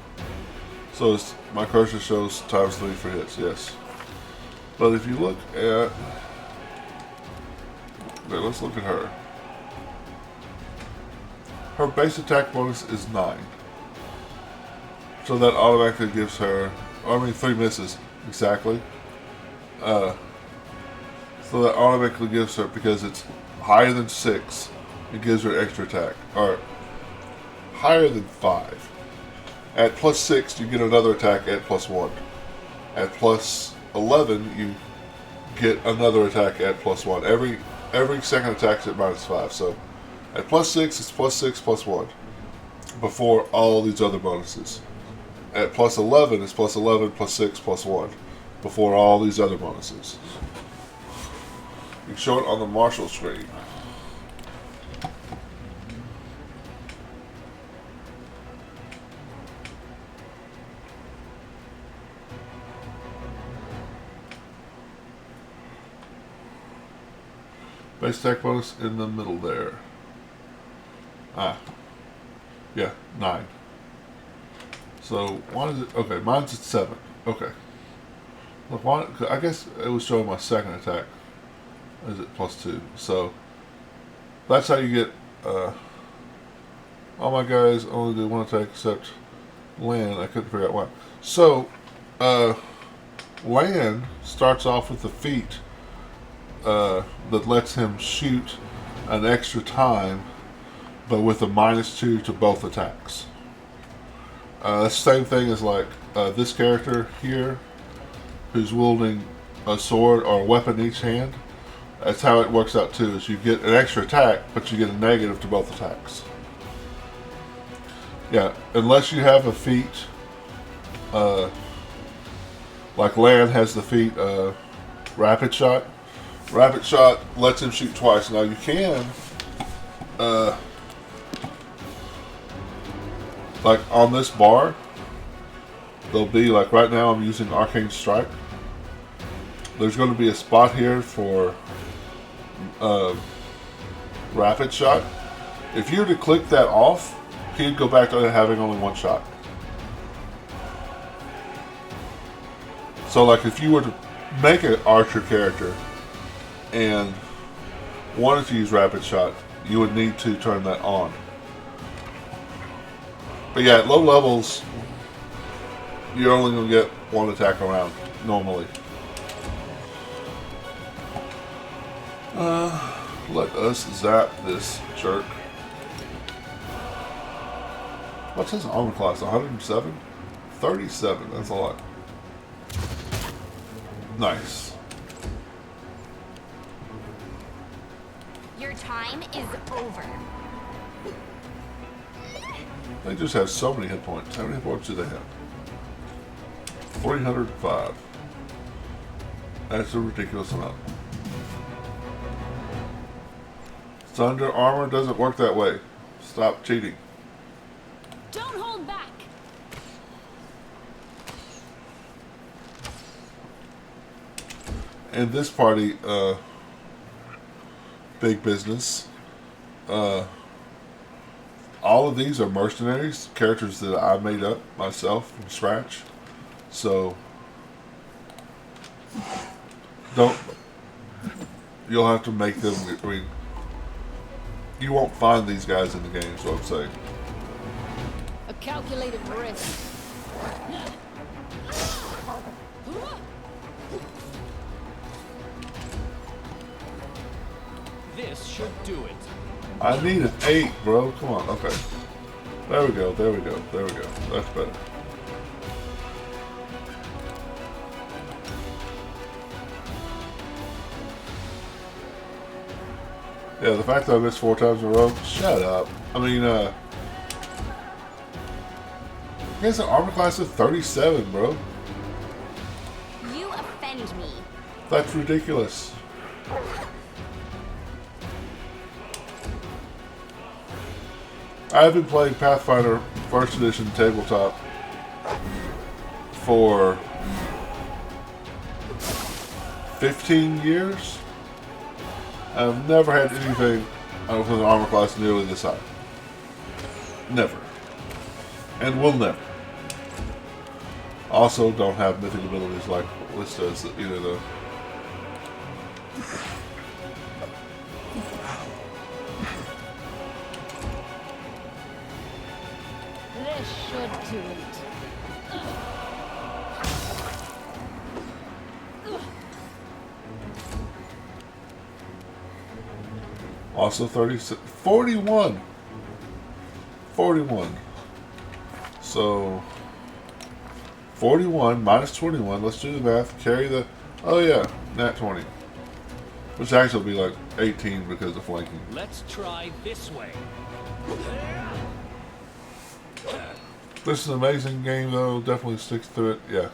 So my cursor shows ×3 for hits, yes. But if you look at... okay, let's look at her. Her base attack bonus is 9. So that automatically gives her... 3 misses, exactly. So that automatically gives her, because it's higher than 6, it gives her extra attack. Or higher than 5. At +6, you get another attack at +1. At plus 11, you get another attack at plus 1. Every second attack is at minus 5. So at plus 6, it's plus 6 plus 1 before all these other bonuses. At plus 11, it's plus 11 plus 6 plus 1 before all these other bonuses. You can show it on the Marshall screen. Base attack bonus in the middle there. Yeah, 9. So, why is it? Okay, mine's at 7. Okay. Look, why? I guess it was showing my second attack. Is it plus 2? So, that's how you get, all my guys only do 1 attack except land. I couldn't figure out why. So, land starts off with a feat that lets him shoot an extra time, but with a -2 to both attacks. The same thing as like this character here, who's wielding a sword or a weapon in each hand. That's how it works out too, is you get an extra attack, but you get a negative to both attacks. Yeah, unless you have a feat, like Lan has the feat Rapid Shot. Rapid Shot lets him shoot twice. Now you can, like on this bar, there'll be, like right now I'm using Arcane Strike. There's going to be a spot here for Rapid Shot. If you were to click that off, he'd go back to having only 1 shot. So like if you were to make an archer character and wanted to use Rapid Shot, you would need to turn that on. But yeah, at low levels, you're only going to get 1 attack around, normally. Let us zap this jerk. What's his armor class? 107? 37, that's a lot. Nice. Your time is over. They just have so many hit points. How many hit points do they have? 305. That's a ridiculous amount. Thunder armor doesn't work that way. Stop cheating. Don't hold back. And this party, big business. All of these are mercenaries, characters that I made up myself from scratch. So, you'll have to make them, I mean, you won't find these guys in the game, is what I'm saying. A calculated risk. This should do it. I need an 8, bro. Come on. Okay. There we go. There we go. There we go. That's better. Yeah, the fact that I missed 4 times in a row. Shut up. I mean, he has an armor class of 37, bro. You offend me. That's ridiculous. I've been playing Pathfinder 1st Edition tabletop for 15 years. I've never had anything with an armor class nearly this high. Never. And will never. Also, don't have mythic abilities like this does either, though. This should do it. Also 36, 41. 41. So 41 minus 21. Let's do the math. Carry the... Oh, yeah. Nat 20. Which actually will be like 18 because of flanking. Let's try this way. This is an amazing game, though. Definitely sticks through it. Yeah.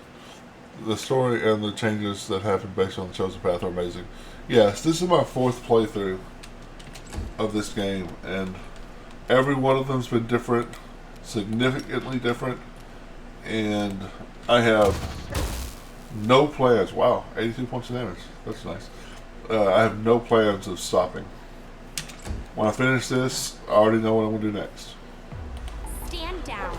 The story and the changes that happen based on the chosen path are amazing. Yes, this is my 4th playthrough of this game, and every one of them's been different, significantly different, and I have no plans. Wow, 82 points of damage. That's nice. I have no plans of stopping. When I finish this, I already know what I'm going to do next. Stand down.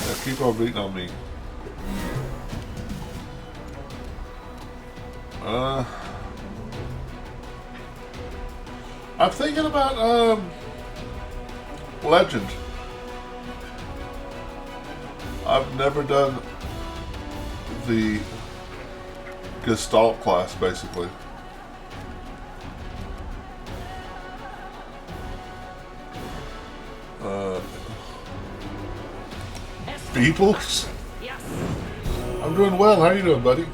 Yeah, keep on beating on me. I'm thinking about Legend. I've never done the Gestalt class, basically. Peoples? Yes. I'm doing well. How you doing, buddy?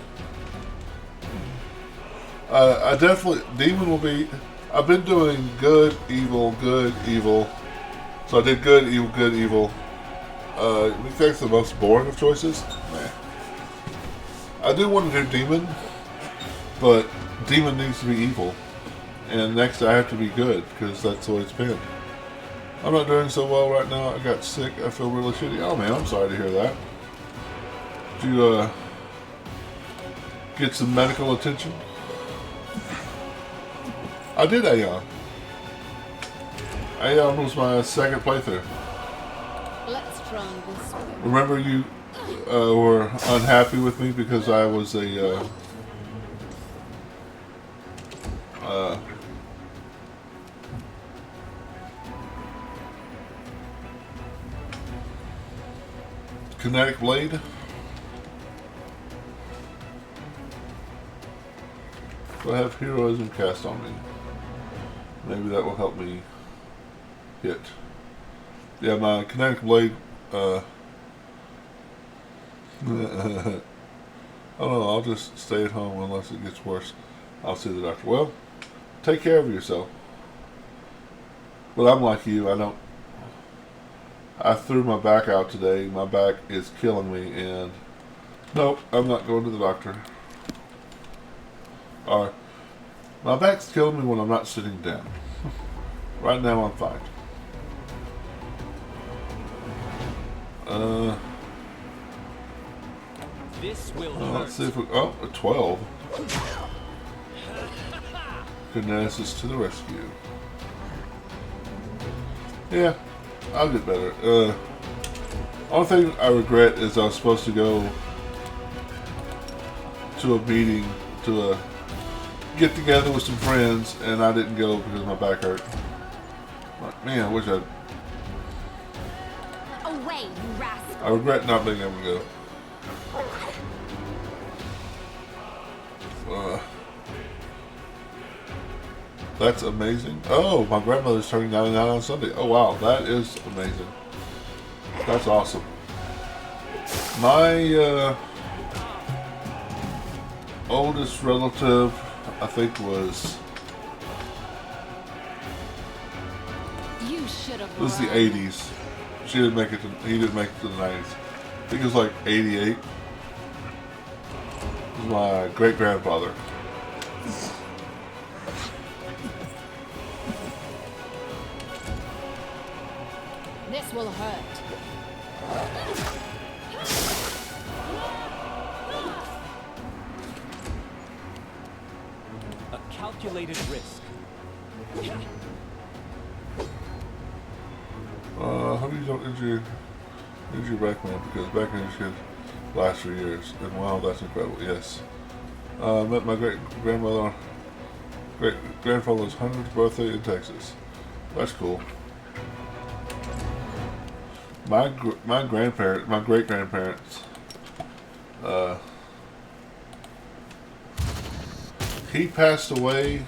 I definitely... Demon will be... I've been doing good, evil, good, evil. So I did good, evil, good, evil. You think that's the most boring of choices? Nah. I do want to do demon, but demon needs to be evil. And next I have to be good, because that's the way it's been. I'm not doing so well right now. I got sick. I feel really shitty. Oh man, I'm sorry to hear that. Did you get some medical attention? I did Aeon. Aeon was my 2nd playthrough. Let's try this way. Remember you were unhappy with me because I was a kinetic blade. So I have heroism cast on me. Maybe that will help me hit. Yeah, my kinetic blade. I don't know. I'll just stay at home unless it gets worse. I'll see the doctor. Well, take care of yourself. But I'm like you. I threw my back out today. My back is killing me, and nope, I'm not going to the doctor. Alright. My back's killing me when I'm not sitting down. Right now I'm fine. This will Let's see hurt. if we... Oh, a 12. Goodness is to the rescue. Yeah, I'll get better. Only thing I regret is I was supposed to go to a meeting, to a get together with some friends, and I didn't go because my back hurt. Like, man, I wish I'd... Away, you rascal. I regret not being able to go. That's amazing. Oh, my grandmother's turning 99 on Sunday. Oh, wow. That is amazing. That's awesome. My oldest relative, I think, was... You should have. It was the 80s. She didn't make it to... He didn't make it to the 90s. I think it was like 88. It was my great-grandfather. This will hurt. A calculated risk. How do you don't injure your back, man? Because back injuries can last for years. And wow, that's incredible. Yes. Met my great-grandfather's 100th birthday in Texas. That's cool. My great-grandparents, he passed away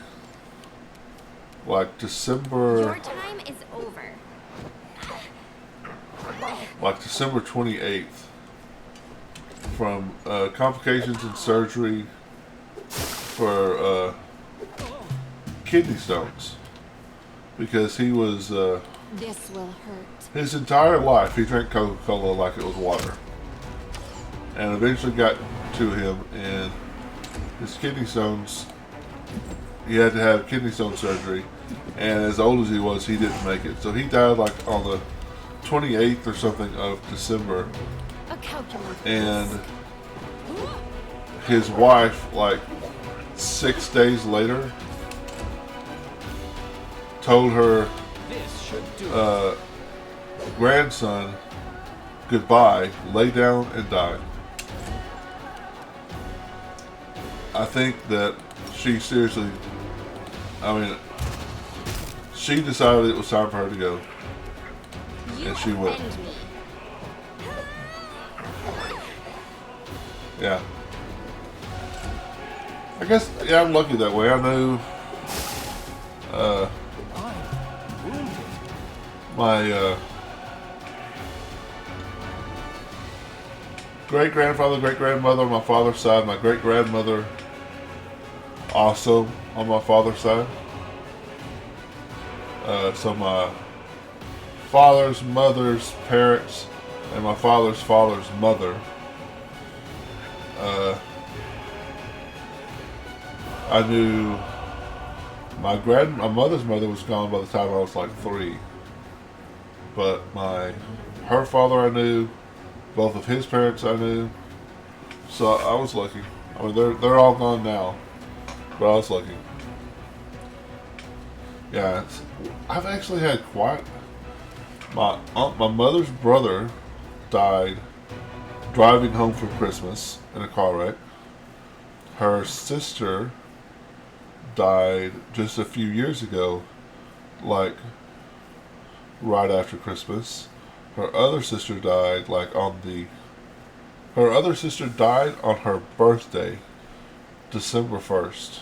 like December, Your time is over. like December 28th, from complications and surgery for kidney stones, because he was This will hurt. his entire life he drank Coca-Cola like it was water, and eventually got to him, and his kidney stones. He had to have kidney stone surgery, and as old as he was, he didn't make it. So he died like on the 28th or something of December, A calculator. and his wife, like 6 days later, told her This should do it. grandson goodbye, lay down and died. I think that she seriously, she decided it was time for her to go, You and she went. offend me. Yeah. I guess, yeah, I'm lucky that way. I knew my great-grandfather, great-grandmother on my father's side, my great-grandmother also on my father's side. So my father's mother's parents and my father's mother, I knew my mother's mother was gone by the time I was like 3. But her father I knew, both of his parents I knew. So I was lucky. I mean, they're all gone now, but I was lucky. Yeah, I've actually had quite. My mother's brother died driving home from Christmas in a car wreck. Her sister died just a few years ago, like right after Christmas. Her other sister died her other sister died on her birthday, December 1st.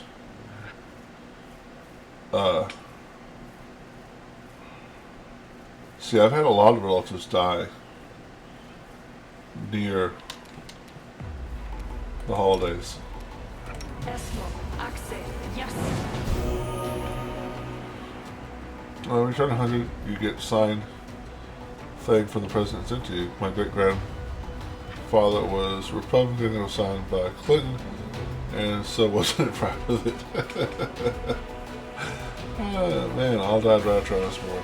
See, I've had a lot of relatives die near the holidays. When you turn 100, you get signed thing from the president sent to you. My great-grandfather was Republican and was signed by Clinton, and so wasn't proud of it. Man, all died right after us war.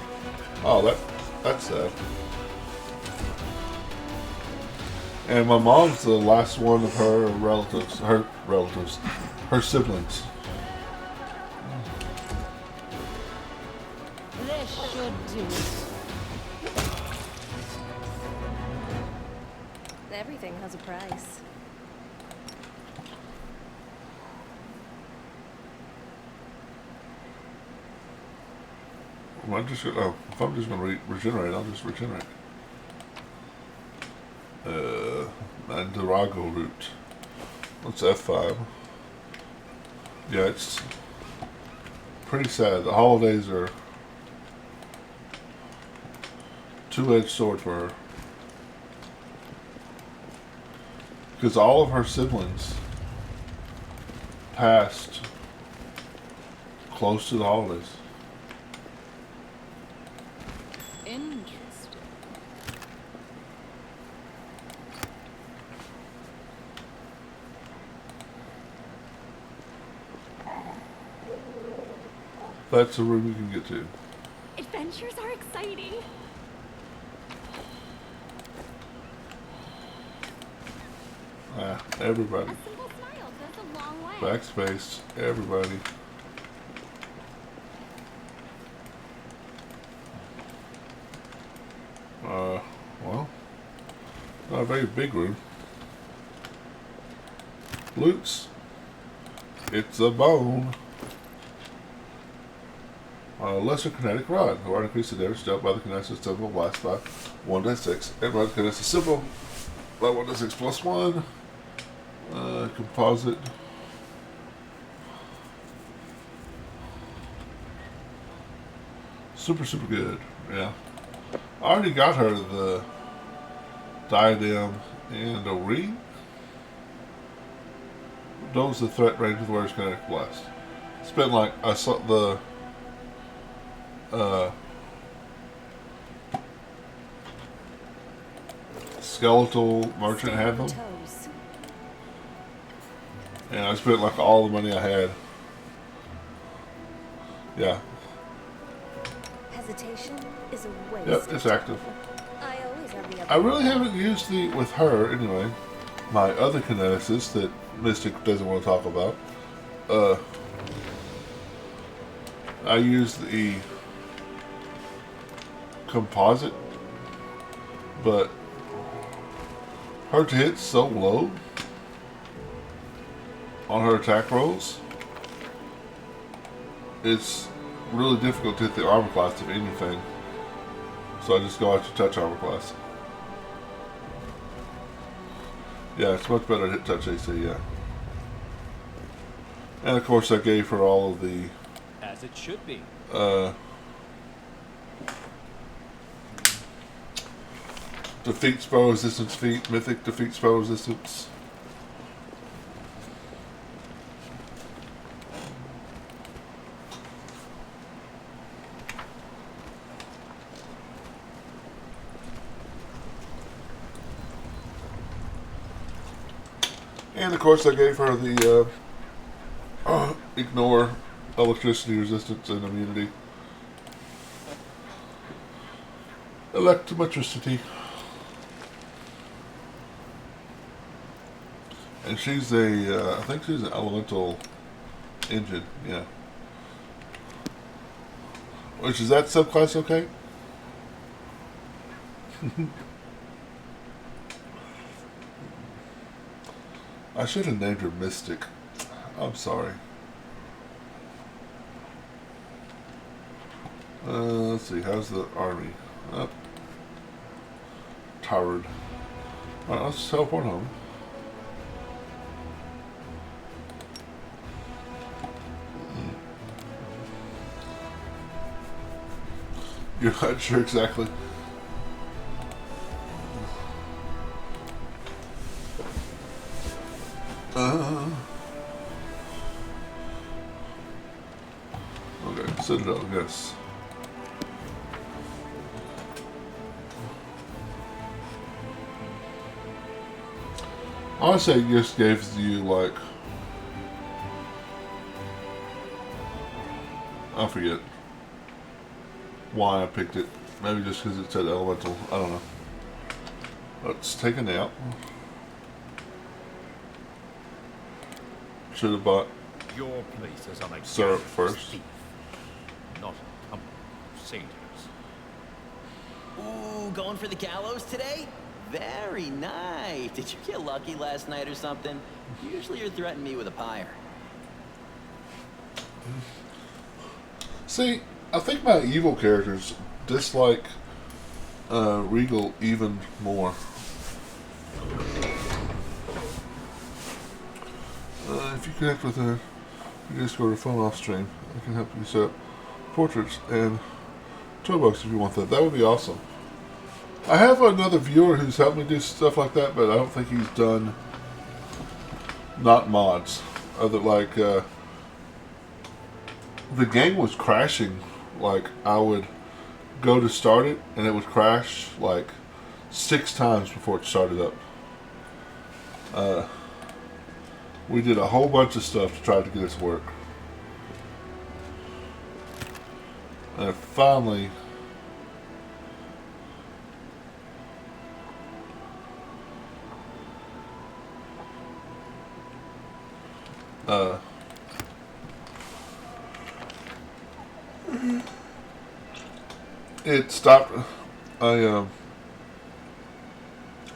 Oh, that's sad. And my mom's the last one of her siblings. This should do it. Everything has a price. If I'm just gonna regenerate, I'll just regenerate. Mandarago route. That's F5. Yeah, it's pretty sad. The holidays are two-edged sword for her. Because all of her siblings passed close to the holidays. Interesting. That's a room you can get to. Adventures are exciting. Everybody. A simple smile goes a long way. Backspace. Everybody. Well, not a very big room. Loots. It's a bone. Lesser kinetic rod. The rod increases the damage dealt by the kinetic system will blast by 1d6. And rod kinetic is simple. By 1d6 plus 1. Composite. Super, super good. Yeah. I already got her the diadem and a ring. Doubles the threat range with wearer's kinetic blast. Spent like I saw the skeletal merchant Stay had on them, toes. and I spent like all the money I had. Yeah. Hesitation is a waste. Yep, it's active. I always have the other. I really haven't used the with her anyway. My other kineticist that Mystic doesn't want to talk about. I used the composite, but her to hit so low on her attack rolls, it's really difficult to hit the armor class of anything. So I just go out to touch armor class. Yeah, it's much better to hit touch AC, yeah. And of course I gave her all of the As it should be. defeat spell resistance feat, mythic defeat spell resistance. And of course I gave her the ignore electricity resistance and immunity. Electrometricity. And she's I think she's an elemental engine, yeah. Which is that subclass okay? I should have named her Mystic. I'm sorry. Let's see, how's the army? Tired. Alright, let's teleport home. You're not sure exactly. Okay, Citadel, yes. I would say it just gives you like, I forget why I picked it. Maybe just because it said elemental. I don't know. Let's take a nap. Should have bought Your place is on a syrup gallows first. thief, not a satyrs. Ooh, going for the gallows today? Very nice. Did you get lucky last night or something? Usually you're threatening me with a pyre. See, I think my evil characters dislike Regal even more. If you connect with her, you just go to phone off stream. I can help you set up portraits and toolbox if you want that. That would be awesome. I have another viewer who's helped me do stuff like that, but I don't think he's done not mods. Other like the game was crashing. Like I would go to start it and it would crash like 6 times before it started up. We did a whole bunch of stuff to try to get it to work. And finally, it stopped.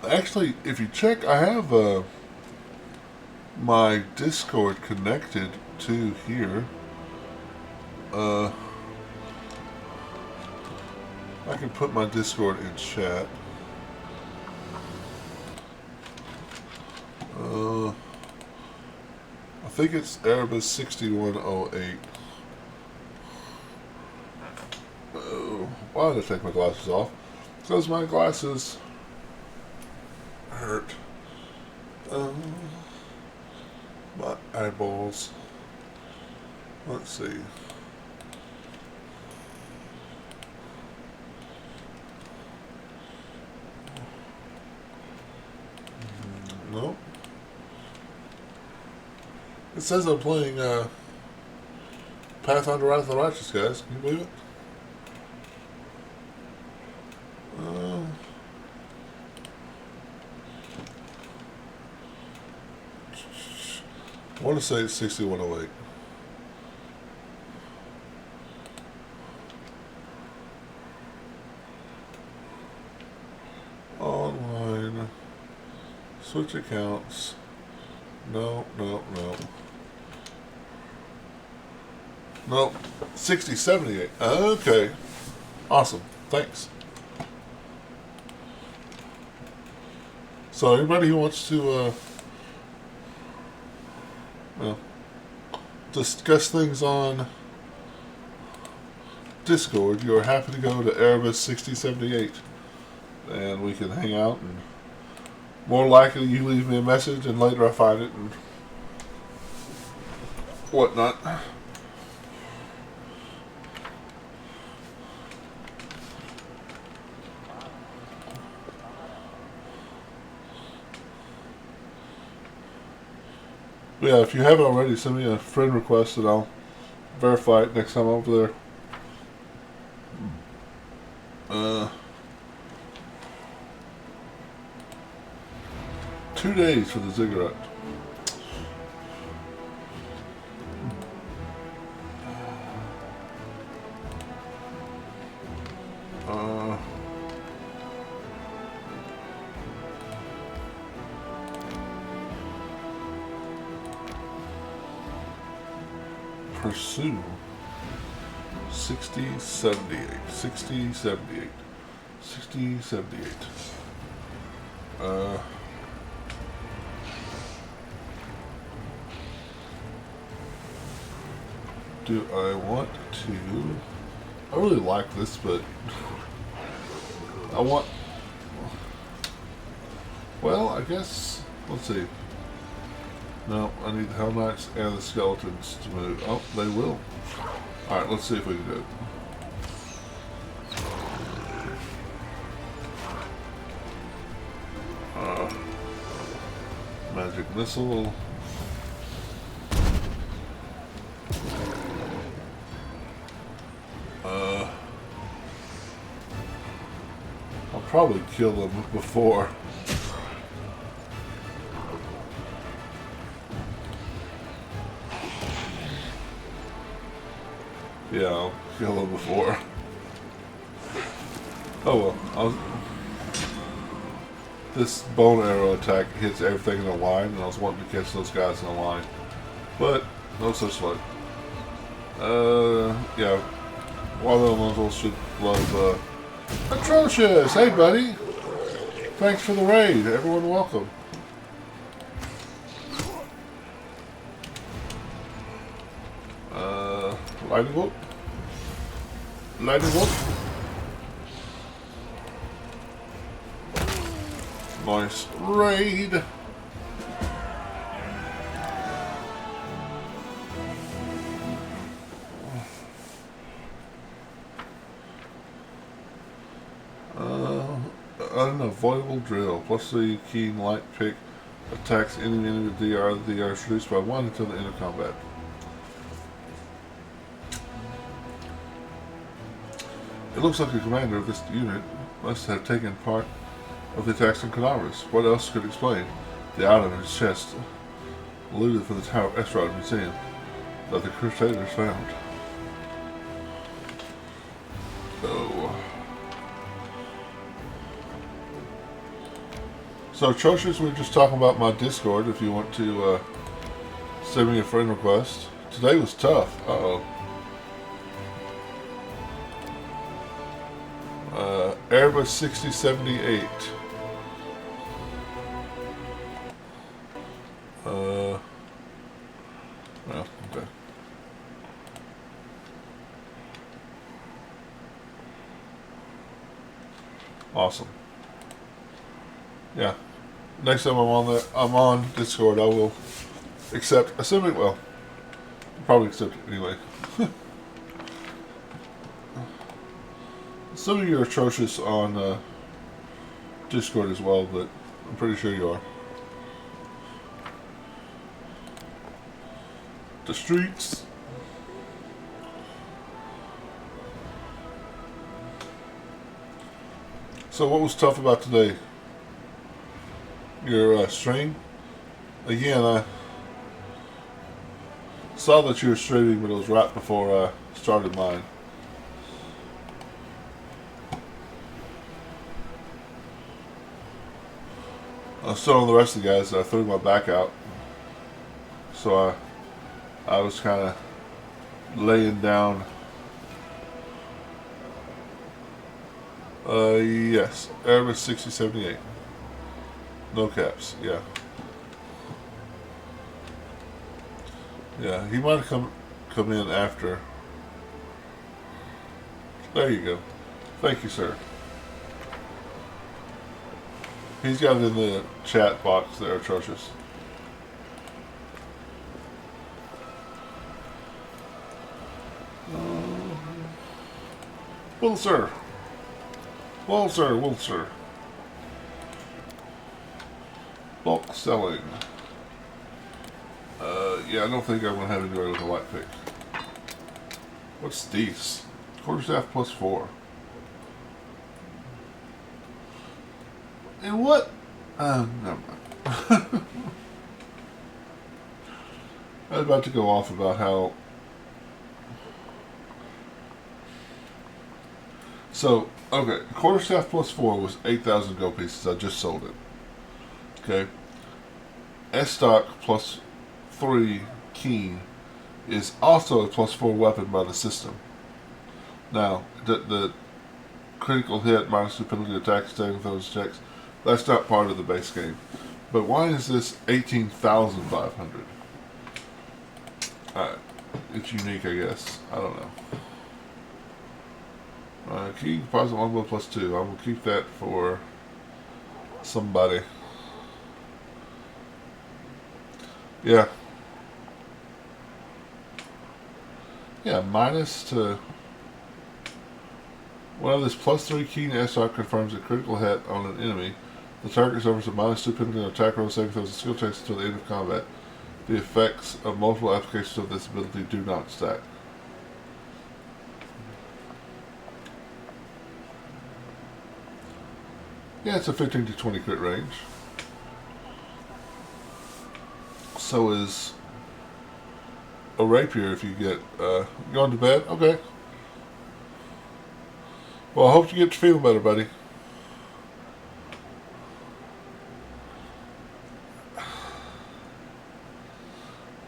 Actually, if you check, I have my Discord connected to here. I can put my Discord in chat. I think it's Erebus 6108. Why did I take my glasses off? Because my glasses hurt. My eyeballs. Let's see. Nope. It says I'm playing Pathfinder Wrath of the Righteous, guys. Can you believe it? I want to say it's 6108. Online. Switch accounts. No. Nope. 6078. Okay. Awesome. Thanks. So anybody who wants to discuss things on Discord, you're happy to go to Erebus 6078 and we can hang out, and more likely you leave me a message and later I find it and whatnot. Yeah, if you haven't already, send me a friend request and I'll verify it next time I'm over there. 2 days for the ziggurat. Pursue 6078. 6078. 6078. Do I want to? I really like this, but I want. Well, I guess. Let's see. No, I need the Hell Knights and the Skeletons to move. Oh, they will. Alright, let's see if we can do it. Magic Missile. I'll probably kill them before. Yeah, I'll kill him before. Oh well, this bone arrow attack hits everything in a line, and I was wanting to catch those guys in a line. But, no such luck. Yeah. Wild Elementals should love, Atrocious! Hey buddy! Thanks for the raid. Everyone welcome. Lightning bolt. Lightning bolt. Nice raid. Unavoidable drill. Plus the keen light pick attacks any enemy with DR. The DR is reduced by 1 until the end of combat. It looks like the commander of this unit must have taken part of the attacks on cadavers. What else could explain the item in his chest, looted from the Tower of Estrad Museum, that the Crusaders found? Oh. So, Atrocious, we were just talking about my Discord, if you want to send me a friend request. Today was tough. Uh-oh. Airbus 6078. Well, okay. Awesome. Yeah. Next time I'm on Discord, I will accept, assuming, well, probably accept it anyway. Assuming you're atrocious on Discord as well, but I'm pretty sure you are. The streets. So what was tough about today? Your stream? Again, I saw that you were streaming, but it was right before I started mine. I was telling the rest of the guys that I threw my back out. So I was kind of laying down. Yes. Airbus 6078. No caps, yeah. Yeah, he might have come in after. There you go. Thank you, sir. He's got it in the chat box there, atrocious. Well, sir. Well, sir, well, sir. Bulk selling. Yeah, I don't think I'm going to have anybody with a light pick. What's these? Quarterstaff plus 4. And what? Never mind. I was about to go off about how... So, okay, quarterstaff plus 4 was 8,000 gold pieces. I just sold it. Okay. S-stock plus 3 keen is also a plus 4 weapon by the system. Now, the critical hit minus 2 penalty attack saving those checks, that's not part of the base game. But why is this 18,500? It's unique, I guess. I don't know. Key deposit longbow plus 2. I will keep that for somebody. Yeah. Yeah, minus to... Well, this plus 3 keen S-stock confirms a critical hit on an enemy. The target suffers a minus 2 penalty on attack roll, saving throws, and skill checks until the end of combat. The effects of multiple applications of this ability do not stack. Yeah, it's a 15 to 20 crit range. So is a rapier if you get going to bed. Okay. Well, I hope you get to feel better, buddy.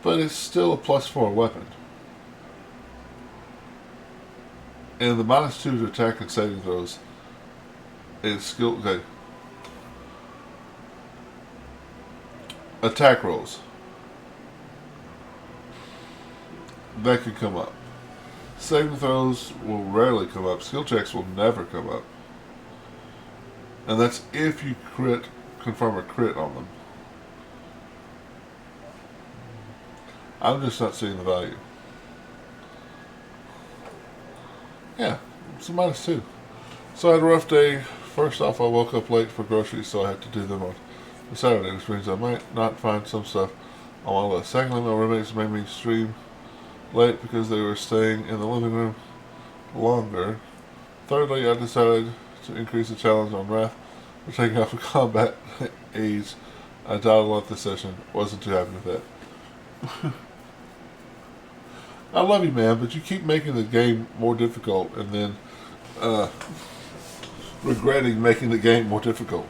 But it's still a plus 4 weapon. And the minus 2 to attack and saving throws is skill. Okay. Attack rolls. That could come up. Saving throws will rarely come up. Skill checks will never come up. And that's if you confirm a crit on them. I'm just not seeing the value. Yeah, it's a minus 2. So I had a rough day. First off, I woke up late for groceries, so I had to do them on Saturday, which means I might not find some stuff on my list. Secondly, my roommates made me stream late because they were staying in the living room longer. Thirdly, I decided to increase the challenge on Wrath for taking off a combat age. I doubt a lot this session. Wasn't too happy with that. I love you, man, but you keep making the game more difficult and then regretting making the game more difficult.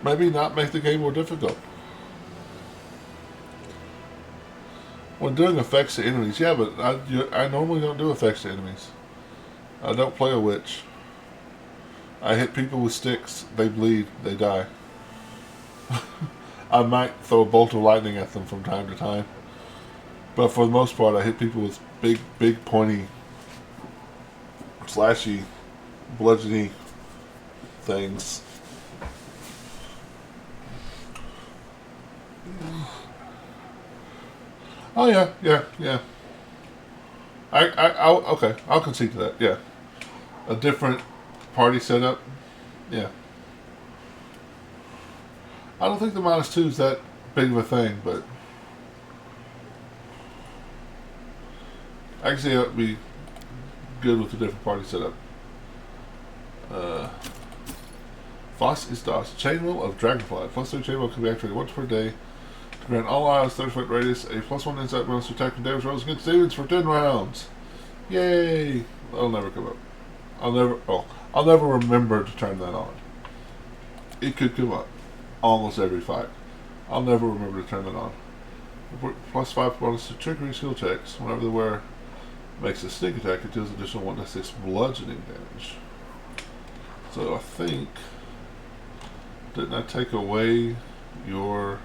Maybe not make the game more difficult. When doing effects to enemies, yeah, but I normally don't do effects to enemies. I don't play a witch. I hit people with sticks, they bleed, they die. I might throw a bolt of lightning at them from time to time. But for the most part, I hit people with big, pointy slashy, bludgeony things. Oh yeah. Okay, I'll concede to that. Yeah, a different party setup. Yeah, I don't think the -2 is that big of a thing, but actually it would be good with a different party setup. Foss is DOS. Chainwheel of Dragonfly. +3 chainwheel can be activated once per day to grant all allies 30-foot radius a +1 insight bonus to attack and damage rolls against demons for 10 rounds. Yay! That'll never come up. I'll never remember to turn that on. It could come up almost every fight. I'll never remember to turn that on. +5 bonus to trickery skill checks. Whenever the wearer makes a sneak attack, it deals additional 1d6 bludgeoning damage. So I think, didn't I take away your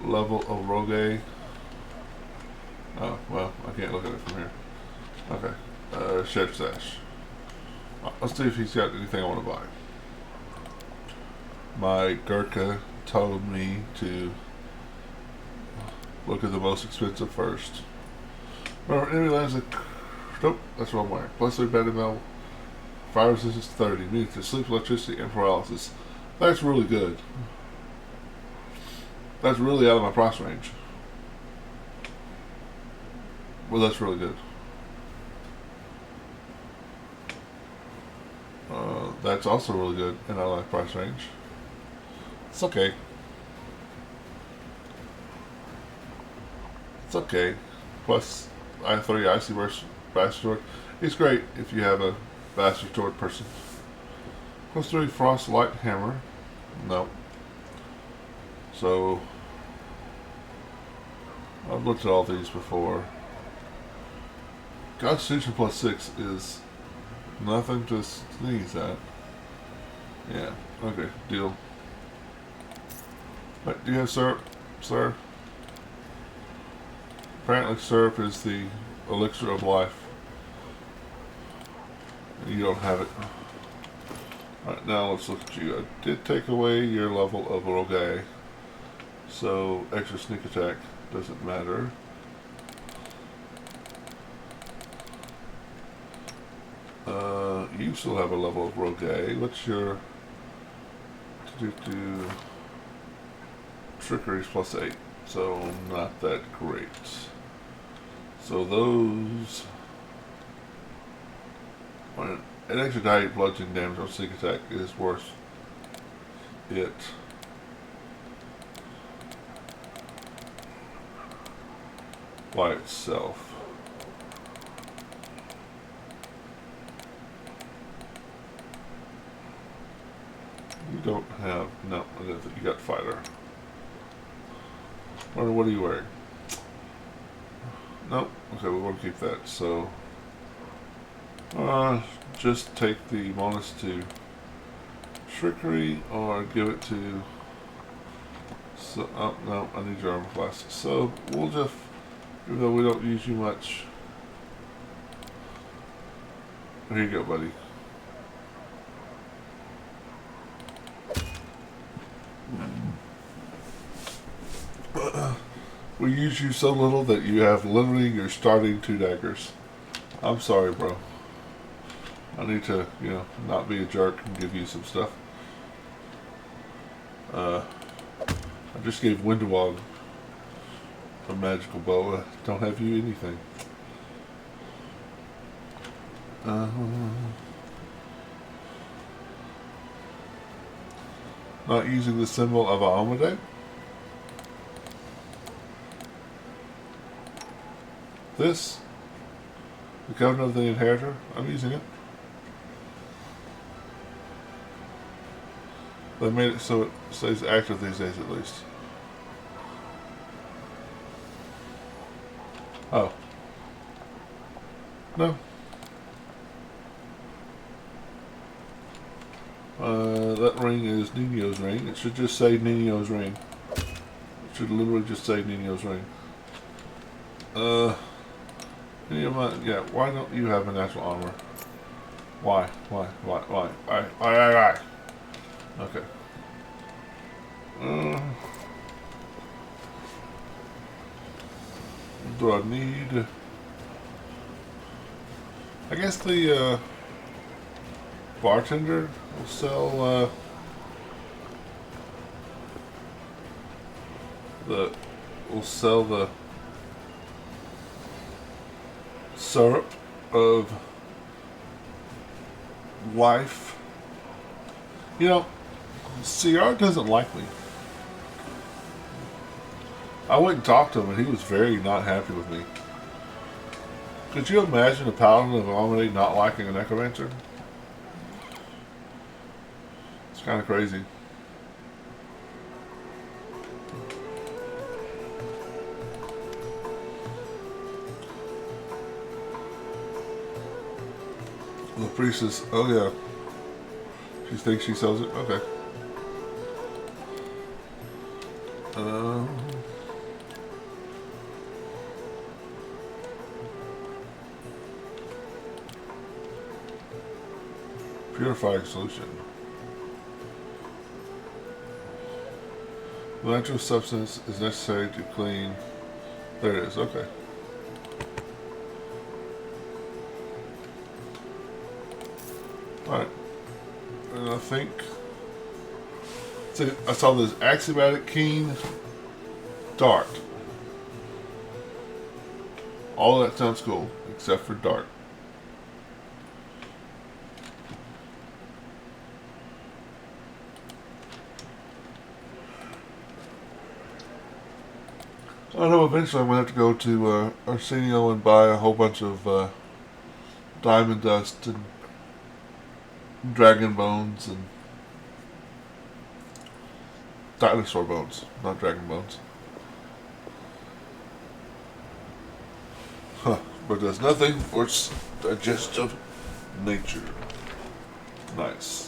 level of rogue? Oh, well, I can't look at it from here. Okay, Chef Sash. Let's see if he's got anything I want to buy. My Gurkha told me to look at the most expensive first. Remember, enemy lands a... Nope, that's what I'm wearing. +3 battle metal. Fire resistance 30. Means to sleep, electricity, and paralysis. That's really good. That's really out of my price range. Well, that's really good. That's also really good and out of my price range. It's okay. It's okay. Plus, I have 3 Icy Burst Bastard Sword. It's great if you have a Bastard Sword person. +3 Frost Light Hammer. No. So, I've looked at all these before. Constitution +6 is nothing to sneeze at. Yeah, okay, deal. But do you have syrup, sir? Apparently syrup is the elixir of life. You don't have it. Alright, now let's look at you. I did take away your level of rogue, so extra sneak attack doesn't matter. You still have a level of rogue. What's your trickery is +8, so not that great. So those an extra die bludgeoning damage on sneak attack is worth it. By itself. You don't have, no, you got fighter. Or what are you wearing? Nope, okay, we want to keep that, so just take the bonus to trickery or give it to, so, oh no, I need your armor class. So we'll just, even though we don't use you much, here you go, buddy. We use you so little that you have literally your starting 2 daggers. I'm sorry, bro. I need to, not be a jerk and give you some stuff. I just gave Windwog a magical bow. I don't have you anything. Not using the symbol of Aomade. This, the Covenant of the Inheritor, I'm using it. They made it so it stays active these days at least. Oh. No. That ring is Nino's ring. It should just say Nino's ring. It should literally just say Nino's ring. Yeah, why don't you have a natural armor? Why? Okay. Do I need... I guess the bartender will sell the syrup of life. You know, CR doesn't like me. I went and talked to him, and he was very not happy with me. Could you imagine a paladin of Almany not liking a necromancer? It's kind of crazy. The priestess, oh yeah. She thinks she sells it? Okay. Purifying solution. The natural substance is necessary to clean. There it is, okay. Alright. And I think... So I saw this axiomatic keen dart. All of that sounds cool, except for dart. I know eventually I'm going to have to go to Arsenio and buy a whole bunch of diamond dust and dragon bones and dinosaur bones, not dragon bones. Huh, but there's nothing for digestive nature. Nice.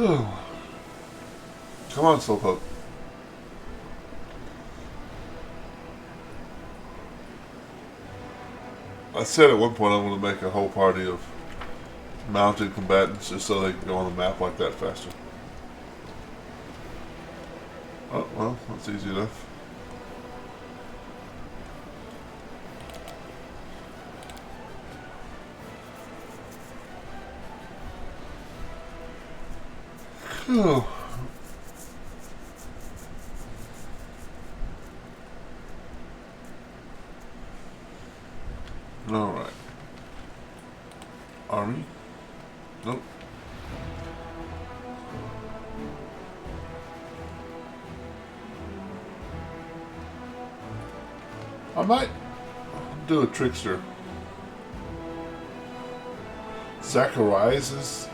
Oh. Come on, Slowpoke. I said at one point I want to make a whole party of mounted combatants just so they can go on the map like that faster. Oh, well, that's easy enough. Oh. Alright. Army? Nope. I might do a trickster. Zacharias is...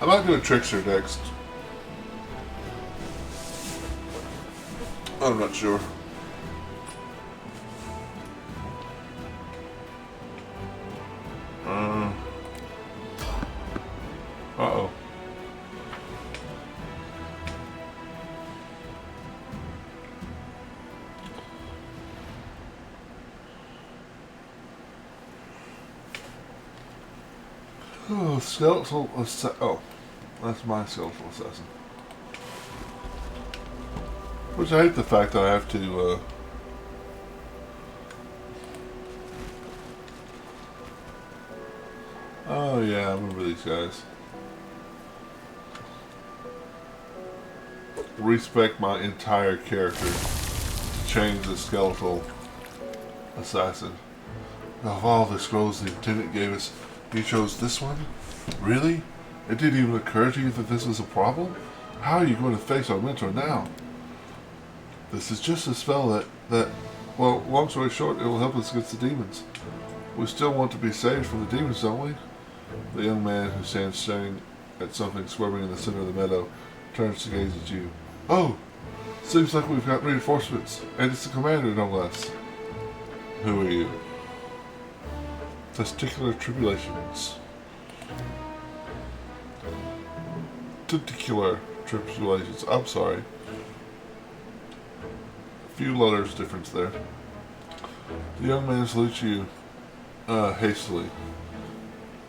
I might do a trickster next. I'm not sure. Uh-oh. Oh, skeletal assassin. Oh, that's my skeletal assassin. Which I hate the fact that I have to, Oh yeah, I remember these guys. Respect my entire character to change the skeletal assassin. Of all the scrolls the lieutenant gave us, you chose this one? Really? It didn't even occur to you that this was a problem? How are you going to face our mentor now? This is just a spell that, well, long story short, it will help us against the demons. We still want to be saved from the demons, don't we? The young man who stands staring at something swerving in the center of the meadow turns to gaze at you. Oh, seems like we've got reinforcements, and it's the commander, no less. Who are you? Testicular tribulations. Testicular tribulations. I'm sorry. Few letters difference there. The young man salutes you hastily.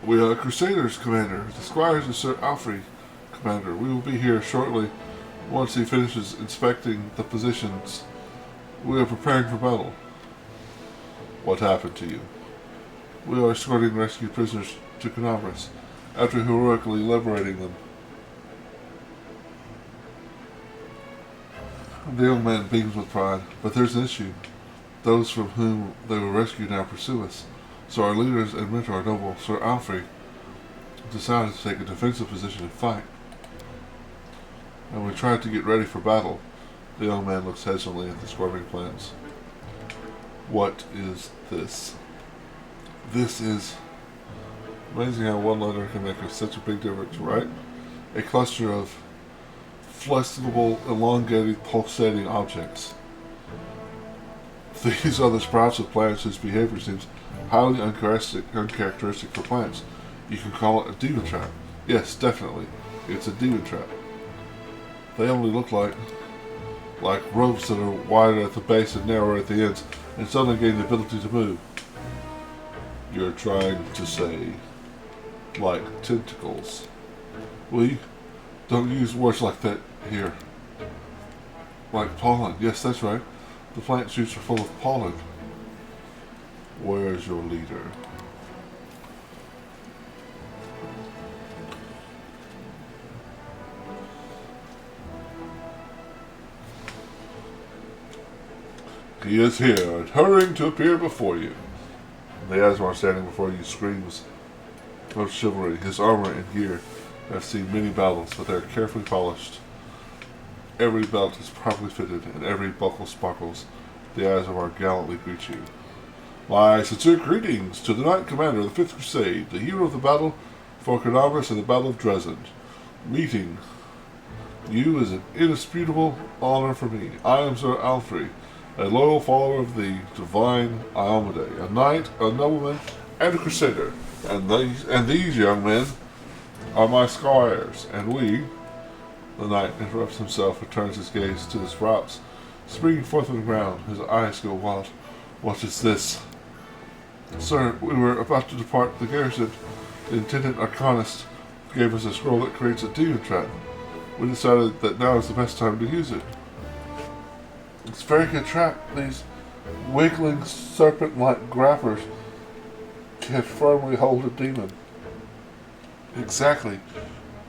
We are Crusaders, Commander. The squires of Sir Alfred, Commander. We will be here shortly once he finishes inspecting the positions. We are preparing for battle. What happened to you? We are escorting rescued prisoners to Canabras after heroically liberating them. The young man beams with pride, but there's an issue. Those from whom they were rescued now pursue us. So our leaders and mentor, noble Sir Alfred, decided to take a defensive position and fight. And we tried to get ready for battle. The young man looks hesitantly at the squirming plants. What is this? This is amazing how one letter can make such a big difference, right? A cluster of flexible, elongated, pulsating objects. These are the sprouts of plants whose behavior seems highly uncharacteristic for plants. You can call it a demon trap. Yes, definitely. It's a demon trap. They only look like ropes that are wider at the base and narrower at the ends, and suddenly gain the ability to move. You're trying to say, like tentacles. We don't use words like that here. Like pollen. Yes, that's right. The plant shoots are full of pollen. Where's your leader? He is here, and hurrying to appear before you. The Asmar standing before you screams of chivalry. His armor and gear have seen many battles, but they are carefully polished. Every belt is properly fitted, and every buckle sparkles. The Asmar gallantly greet you. My sincere greetings to the Knight Commander of the 5th Crusade, the hero of the battle for Canabras and the Battle of Dresden. Meeting you is an indisputable honor for me. I am Sir Alfred, a loyal follower of the divine Iomade, a knight, a nobleman, and a crusader. And these young men are my squires, and we... The knight interrupts himself and turns his gaze to the sprouts, springing forth from the ground. His eyes go wild. What is this? Sir, we were about to depart the garrison. The intendant arcanist gave us a scroll that creates a demon trap. We decided that now is the best time to use it. It's a very good trap. These wiggling serpent-like grappers can firmly hold a demon. Exactly.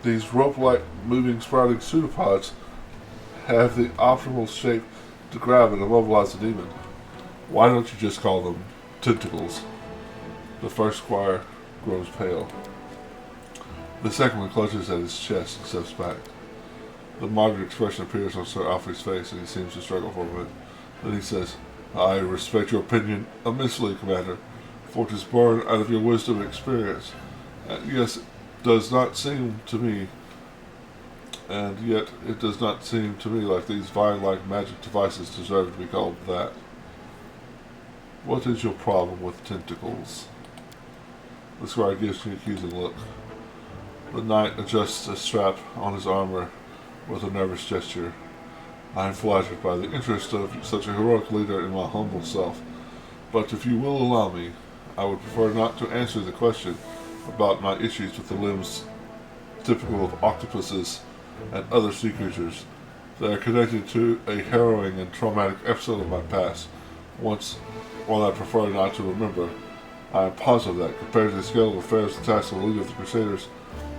These rope-like moving sprouting pseudopods have the optimal shape to grab and immobilize the demon. Why don't you just call them tentacles? The first squire grows pale. The second one clutches at his chest and steps back. The moderate expression appears on Sir Alfred's face, and he seems to struggle for a moment. Then he says, I respect your opinion immensely, Commander, for it is born out of your wisdom and experience. Yes, it does not seem to me, and yet it does not seem to me like these vine-like magic devices deserve to be called that. What is your problem with tentacles? The squire gives me an accusing look. The knight adjusts a strap on his armor with a nervous gesture. I am flattered by the interest of such a heroic leader in my humble self, but if you will allow me, I would prefer not to answer the question about my issues with the limbs typical of octopuses and other sea creatures. They are connected to a harrowing and traumatic episode of my past, one I prefer not to remember. I am positive that, compared to the scale of affairs, the task of the leader of the Crusaders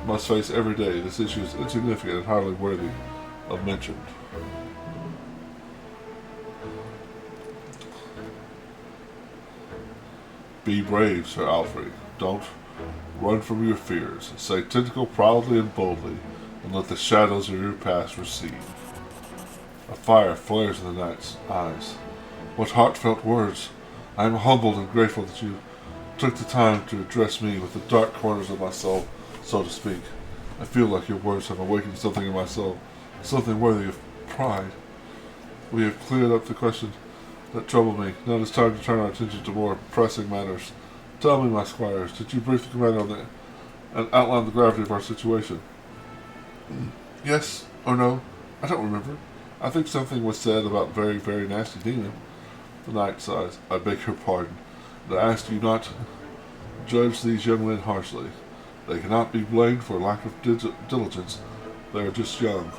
must face every day, this issue is insignificant and hardly worthy of mention. Be brave, Sir Alfred. Don't run from your fears. Say tentacle proudly and boldly, and let the shadows of your past recede. A fire flares in the knight's eyes. What heartfelt words! I am humbled and grateful that you took the time to address me with the dark corners of my soul, so to speak. I feel like your words have awakened something in my soul something worthy of pride. We have cleared up the question that troubled me. Now it is time to turn our attention to more pressing matters. Tell me, my squires, did you brief the commander on and outline the gravity of our situation? Yes or no? I don't remember. I think something was said about very, very nasty demon. The knight sighs. I beg your pardon. And I ask you not to judge these young men harshly. They cannot be blamed for lack of diligence. They are just young.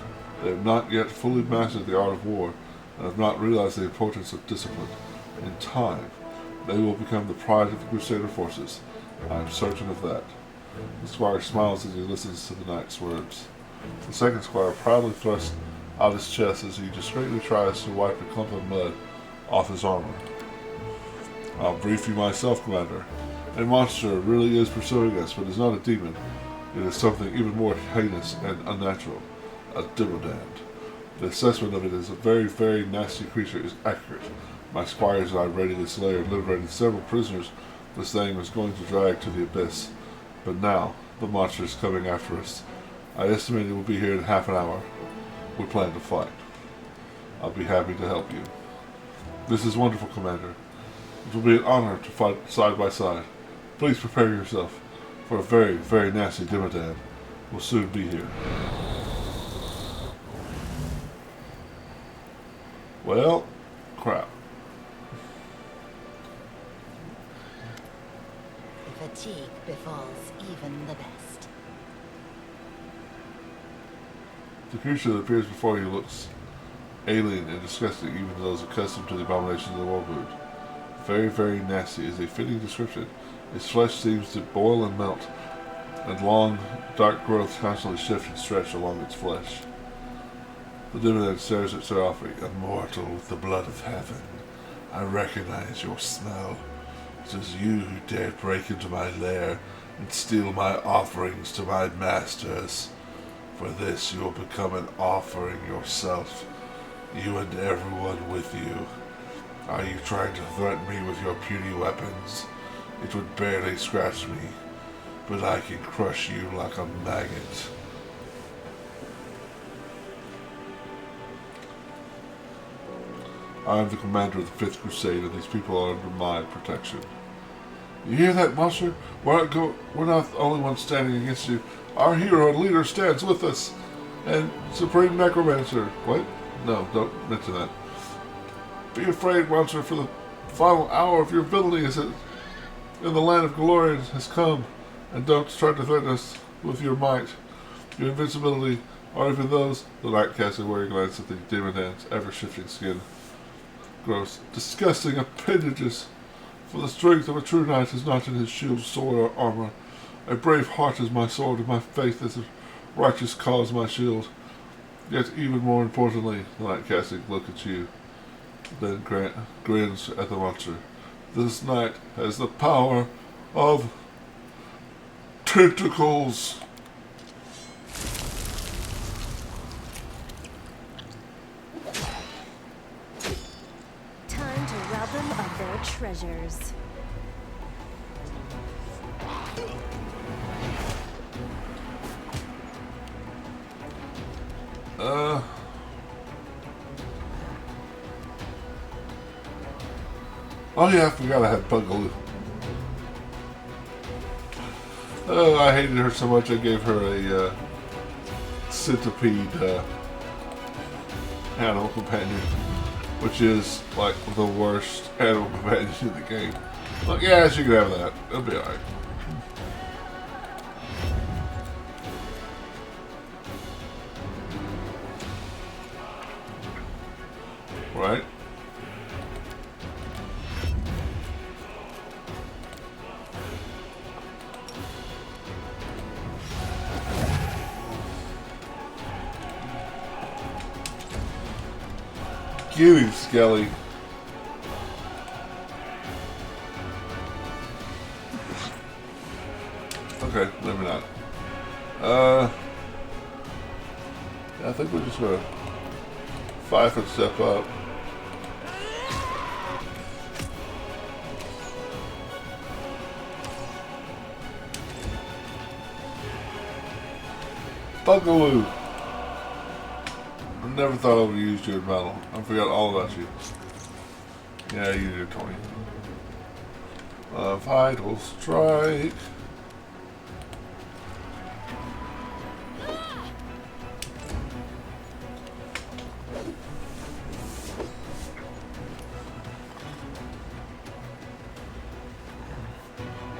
They have not yet fully mastered the art of war, and have not realized the importance of discipline. In time, they will become the pride of the Crusader forces. I am certain of that. The squire smiles as he listens to the knight's words. The second squire proudly thrusts out his chest as he discreetly tries to wipe a clump of mud off his armor. I'll brief you myself, Commander. A monster really is pursuing us, but is not a demon. It is something even more heinous and unnatural. A dimodand. The assessment of it as a very, very nasty creature is accurate. My squires and I raided its lair and liberated several prisoners this thing was going to drag to the abyss. But now, the monster is coming after us. I estimate it will be here in half an hour. We plan to fight. I'll be happy to help you. This is wonderful, Commander. It will be an honor to fight side by side. Please prepare yourself, for a very, very nasty dimodand will soon be here. Well, crap. Fatigue befalls even the best. The creature that appears before you looks alien and disgusting even to those accustomed to the abominations of the Warboot. Very, very nasty is a fitting description. Its flesh seems to boil and melt, and long, dark growths constantly shift and stretch along its flesh. The dimodand stares at Seraphi. Immortal with the blood of heaven, I recognize your smell. It is you who dared break into my lair and steal my offerings to my masters. For this you will become an offering yourself, you and everyone with you. Are you trying to threaten me with your puny weapons? It would barely scratch me, but I can crush you like a maggot. I am the commander of the 5th Crusade, and these people are under my protection. You hear that, monster? We're not the only ones standing against you. Our hero and leader stands with us. And Supreme Necromancer. What? No, don't mention that. Be afraid, monster, for the final hour of your villainy is in the land of Galorian has come. And don't try to threaten us with your might. Your invincibility, or even those, the knight casts a wary glance at the demodand's ever-shifting skin. Gross, disgusting appendages. For the strength of a true knight is not in his shield, sword, or armor. A brave heart is my sword, and my faith is a righteous cause my shield. Yet even more importantly, the knight casts a look at you, then grins at the monster. This knight has the power of tentacles. Time to rob them of their treasures. Oh yeah, I forgot I had Bugaloo. Oh, I hated her so much I gave her a centipede animal companion, which is like the worst animal companion in the game. Like, yeah, she can have that. It'll be alright. Right? Get him, Skelly. Okay, maybe not. I think we're just gonna 5-foot step up. Bugaloo. I never thought I would use you in battle. I forgot all about you. Yeah, you did, Tony. Vital strike.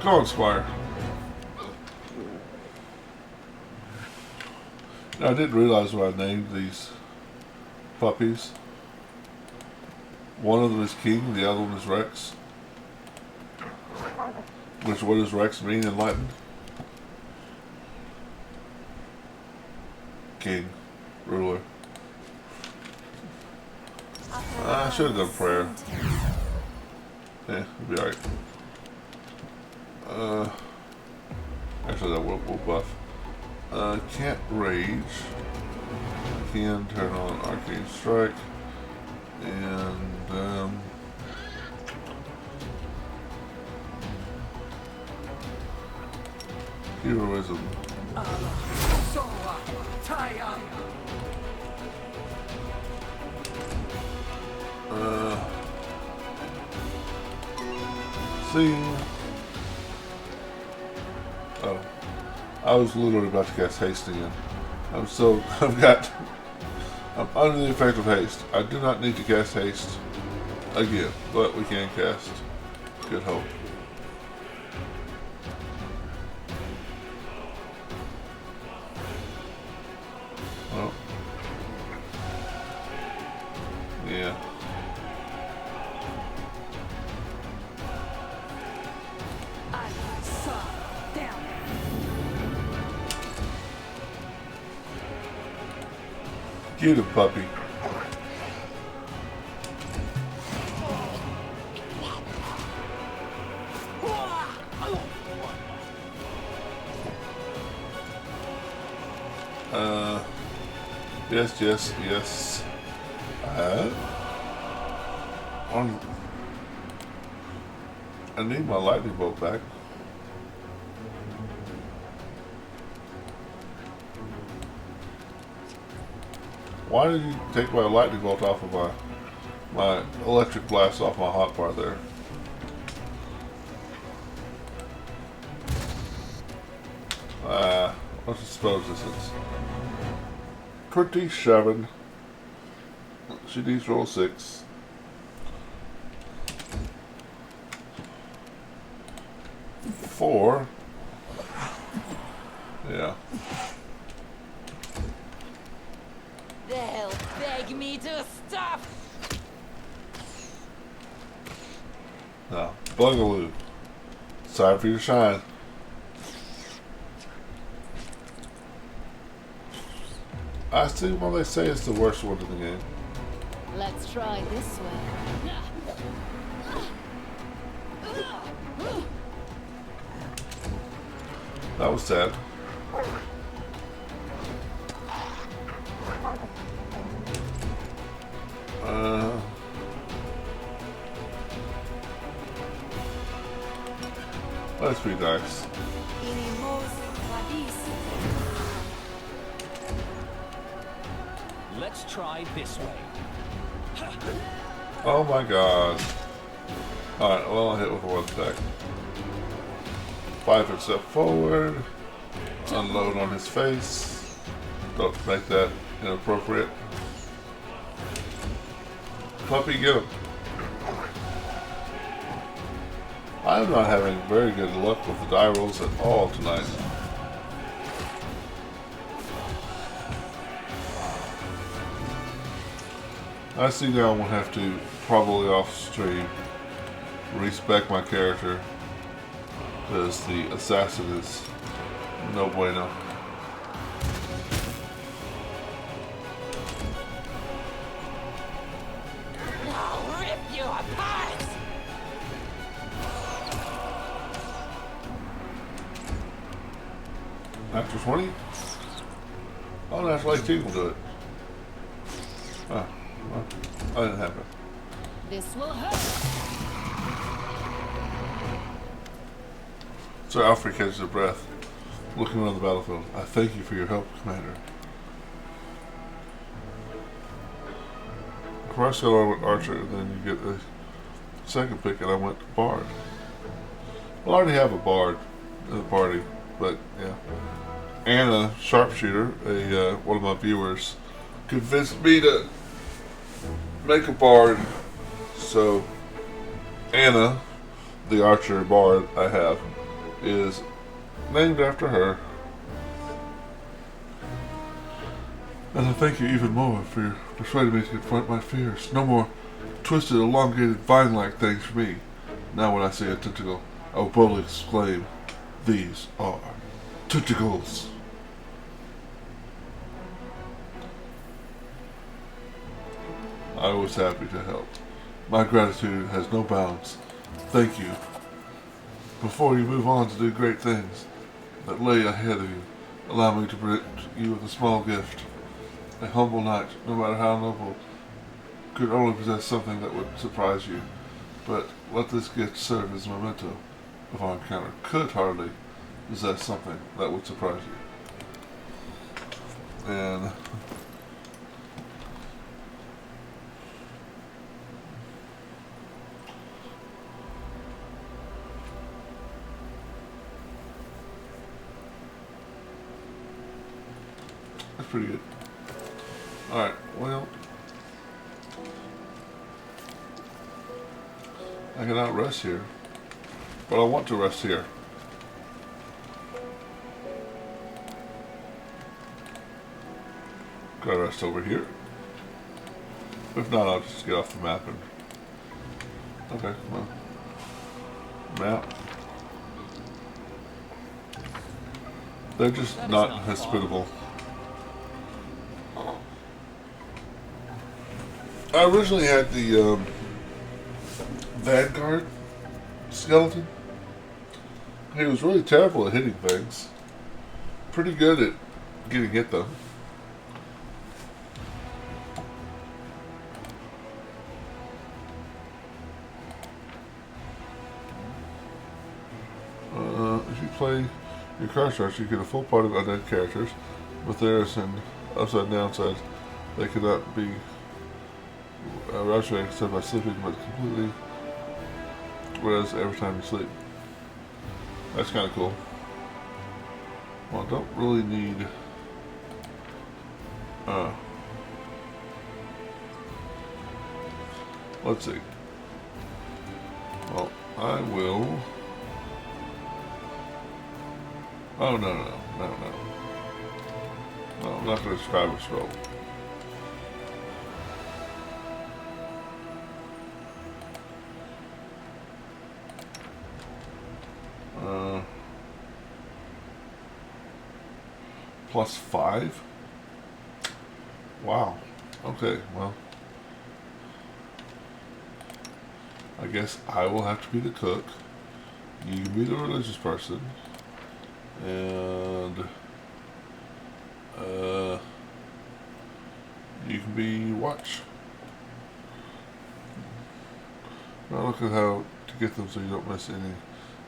Come on, Squire. Now, I didn't realize what I named these puppies. One of them is King, the other one is Rex. Which, what does Rex mean in Latin? King. Ruler. I should have done prayer. Yeah, it'll be alright. Actually, that will buff. Can't rage. Can turn on arcane strike. And heroism. See. Oh, I was literally about to cast haste again. I'm under the effect of haste. I do not need to cast haste again, but we can cast Good Hope. Oh. Yeah. Get him, puppy. Yes. I need my lightning bolt back. Why did you take my lightning bolt off of my electric blast off my hotbar there? Let's suppose this is 27. She needs to roll 6. Four. Yeah. They'll beg me to stop. Now, Bugaloo. It's time for you to shine. I see why they say it's the worst one in the game. Let's try this way. That was sad. Let's be nice. Let's try this way. Oh my god. Alright, well, I hit with one attack. 5 foot step forward. Unload on his face. Don't make that inappropriate. Puppy, get him. I'm not having very good luck with the die rolls at all tonight. I see now I'm going to have to, probably off stream, respec my character, because the assassin is no bueno. I'll rip you apart! Natural 20? Oh, natural 18 will do it. Ah, well, I didn't have it. This will hurt. Sir Alfred catches a breath, looking around the battlefield. I thank you for your help, Commander. first got I went Archer, and then you get the second pick, and I went Bard. Well, I already have a Bard in the party, but yeah. Anna Sharpshooter, one of my viewers, convinced me to make a Bard. So Anna, the Archer Bard I have, is named after her. And I thank you even more for persuading me to confront my fears. No more twisted, elongated, vine-like things for me. Now when I see a tentacle, I will boldly exclaim, "These are tentacles." I was happy to help. My gratitude has no bounds. Thank you. Before you move on to do great things that lay ahead of you, allow me to present you with a small gift. A humble knight, no matter how noble, could only possess something that would surprise you. But let this gift serve as a memento of our encounter. Could hardly possess something that would surprise you. And that's pretty good. Alright, well, I cannot rest here, but I want to rest here. Could I rest over here? If not, I'll just get off the map and... Okay, well, map. They're just not hospitable. I originally had the Vanguard skeleton. He was really terrible at hitting things. Pretty good at getting hit though. If you play your card structure, you get a full party of undead characters with theirs and upside and downside. They cannot be rushing except by sleeping, but completely whereas every time you sleep. That's kind of cool. Well, I don't really need let's see. Well, I will. Oh, no. No, I'm not going to describe a scroll. +5? Wow. Okay, well. I guess I will have to be the cook. You can be the religious person. And you can be watch. Now look at how to get them so you don't miss any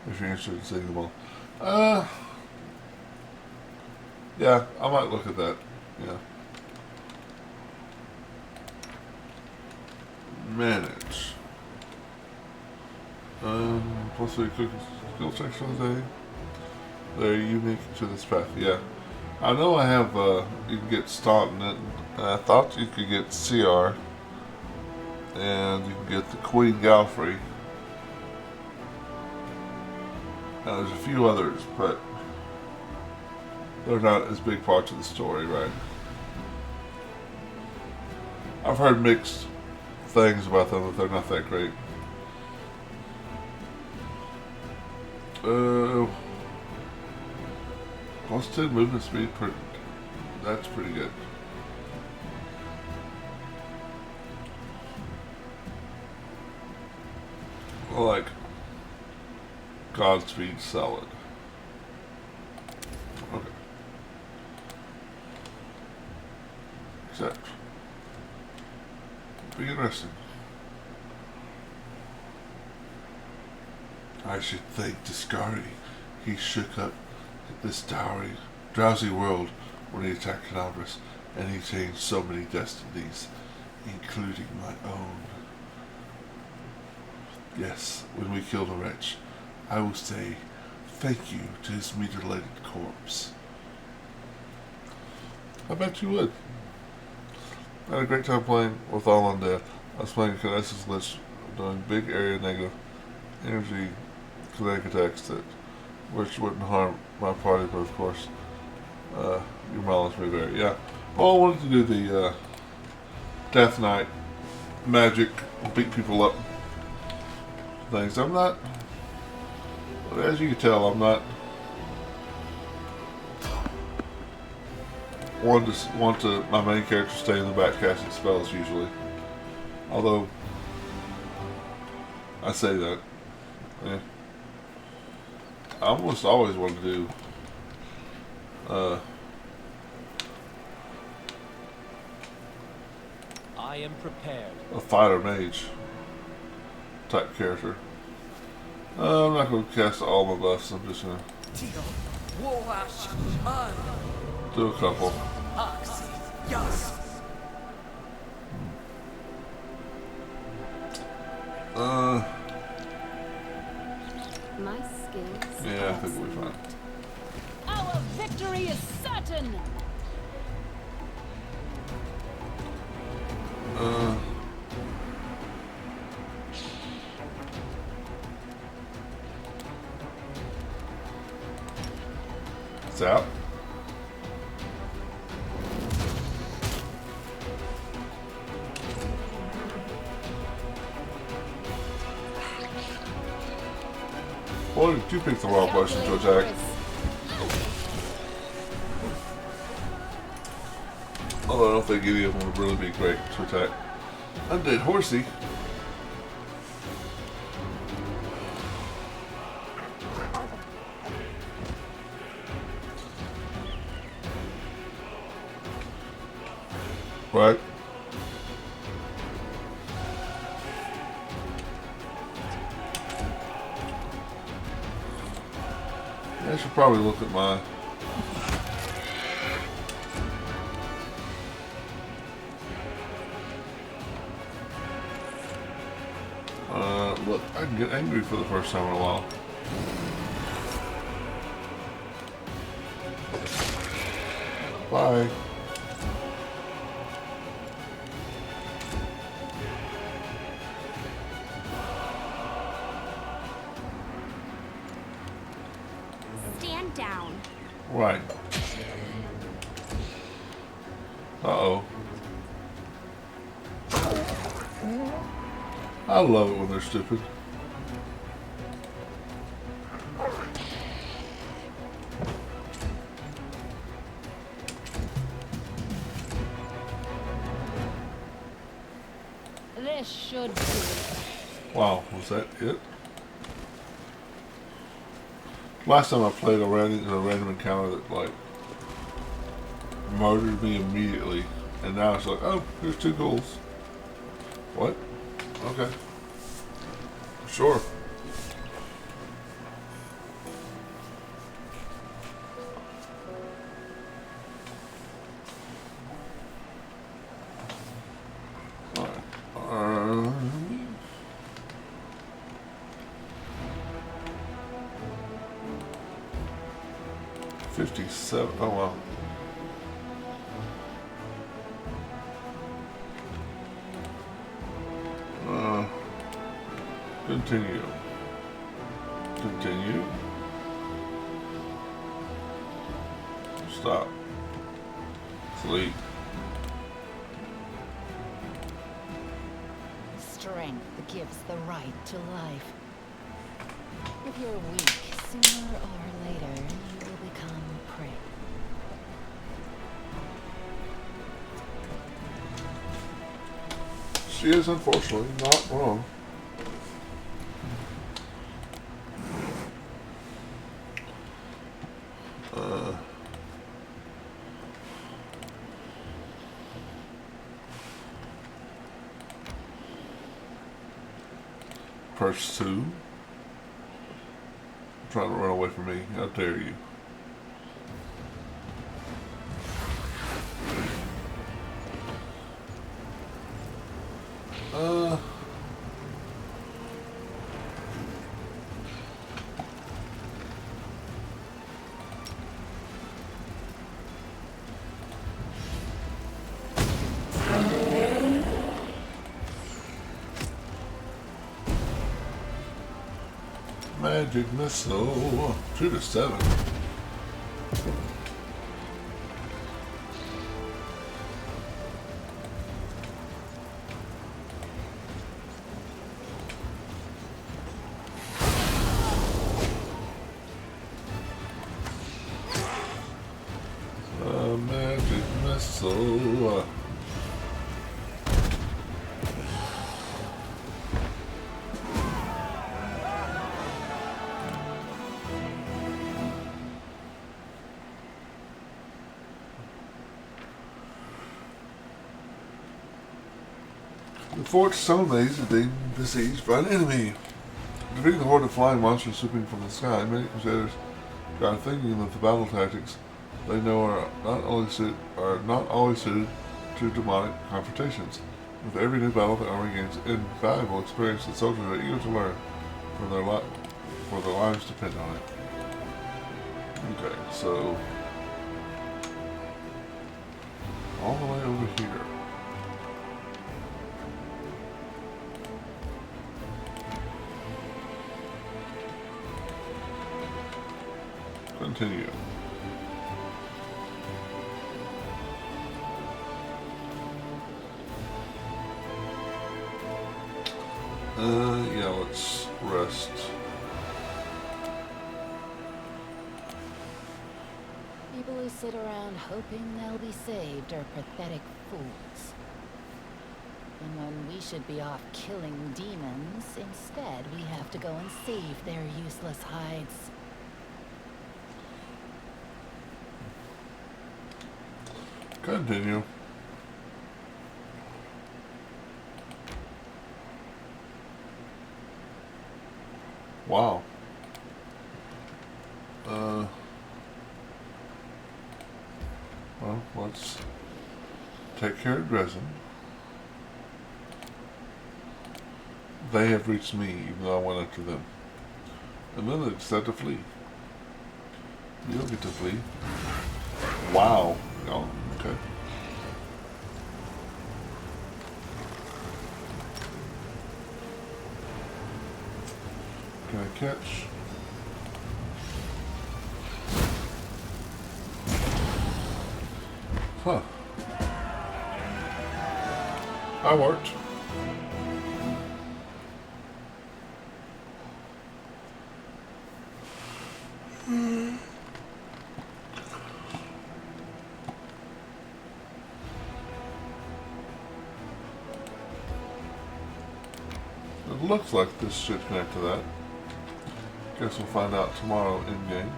if you're interested in seeing them all. Yeah, I might look at that. Yeah. Manage. Plus we cook skill checks for the day. They're unique to this path, yeah. I know I have, you can get Stott in it, and I thought you could get CR, and you can get the Queen Galfrey. And there's a few others, but they're not as big parts of the story, right? I've heard mixed things about them, that they're not that great. +10 movement speed per... That's pretty good. I like Godspeed solid. Okay. Except be interesting. I should thank Discari. He shook up this drowsy world when he attacked Canavras, and he changed so many destinies. including my own. Yes, when we kill the wretch, I will say thank you to his mutilated corpse. I bet you would. I had a great time playing with All Undead. I was playing a Kinesis Lich, doing big area negative energy kinetic attacks which wouldn't harm my party, but of course, your mileage may vary. Yeah. Well, I wanted to do the Death Knight magic, beat people up things. I'm not, as you can tell, I'm not want to my main character stay in the back casting spells usually. Although I say that, yeah, I almost always want to do I am prepared. a fighter mage type character. I'm not going to cast all my buffs. I'm just going to do a couple. My skills. Yeah, I think we'll be fine. Our victory is certain. It's out. Well, you picked the wrong question to attack. Although I don't think any of them would really be great to attack. Undead Horsey. Right. I should probably look at my look, I can get angry for the first time in a while. Bye. Stand down. Right. Uh-oh. I love it when they're stupid. This should do. Wow, was that it? Last time I played a random encounter that like murdered me immediately, and now it's like, oh, here's 2 goals. What? Okay. Sure. Alright. 57. Oh wow. Continue. Continue. Stop. Sleep. Strength gives the right to life. If you're weak, sooner or later, you will become prey. She is unfortunately not wrong. Pursue. Trying to run away from me. How dare you? Uh, Magic missile. 2 to 7. Magic missile. The fort's so amazing being besieged by an enemy. Defeating the horde of flying monsters swooping from the sky, many crusaders are thinking that the battle tactics they know are not always suited to demonic confrontations. With every new battle, the army gains invaluable experience that soldiers are eager to learn, for their lives depend on it. Okay, so all the way over here. Continue. Yeah, let's rest. People who sit around hoping they'll be saved are pathetic fools. And when we should be off killing demons, instead we have to go and save their useless hides. Continue. Wow. Well, let's take care of Dresden. They have reached me, even though I went after them. And then they decide to flee. You'll get to flee. Wow. Oh, okay. Can I catch? Huh. That worked. It looks like this should connect to that. Guess we'll find out tomorrow in game.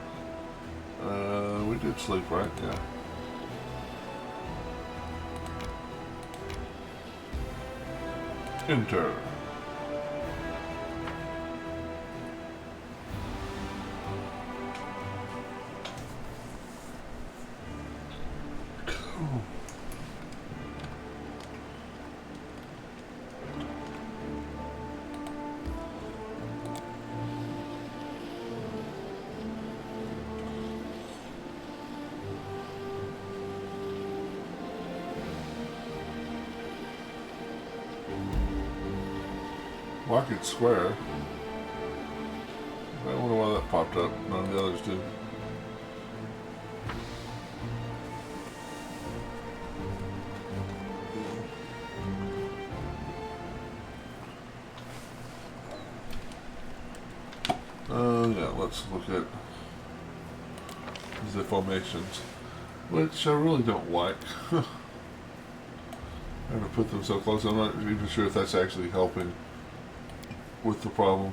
We did sleep, right? Yeah. Enter. Cool. Market Square. I wonder why that popped up. None of the others did. Yeah, let's look at the formations, which I really don't like. I'm going to put them so close, I'm not even sure if that's actually helping with the problem.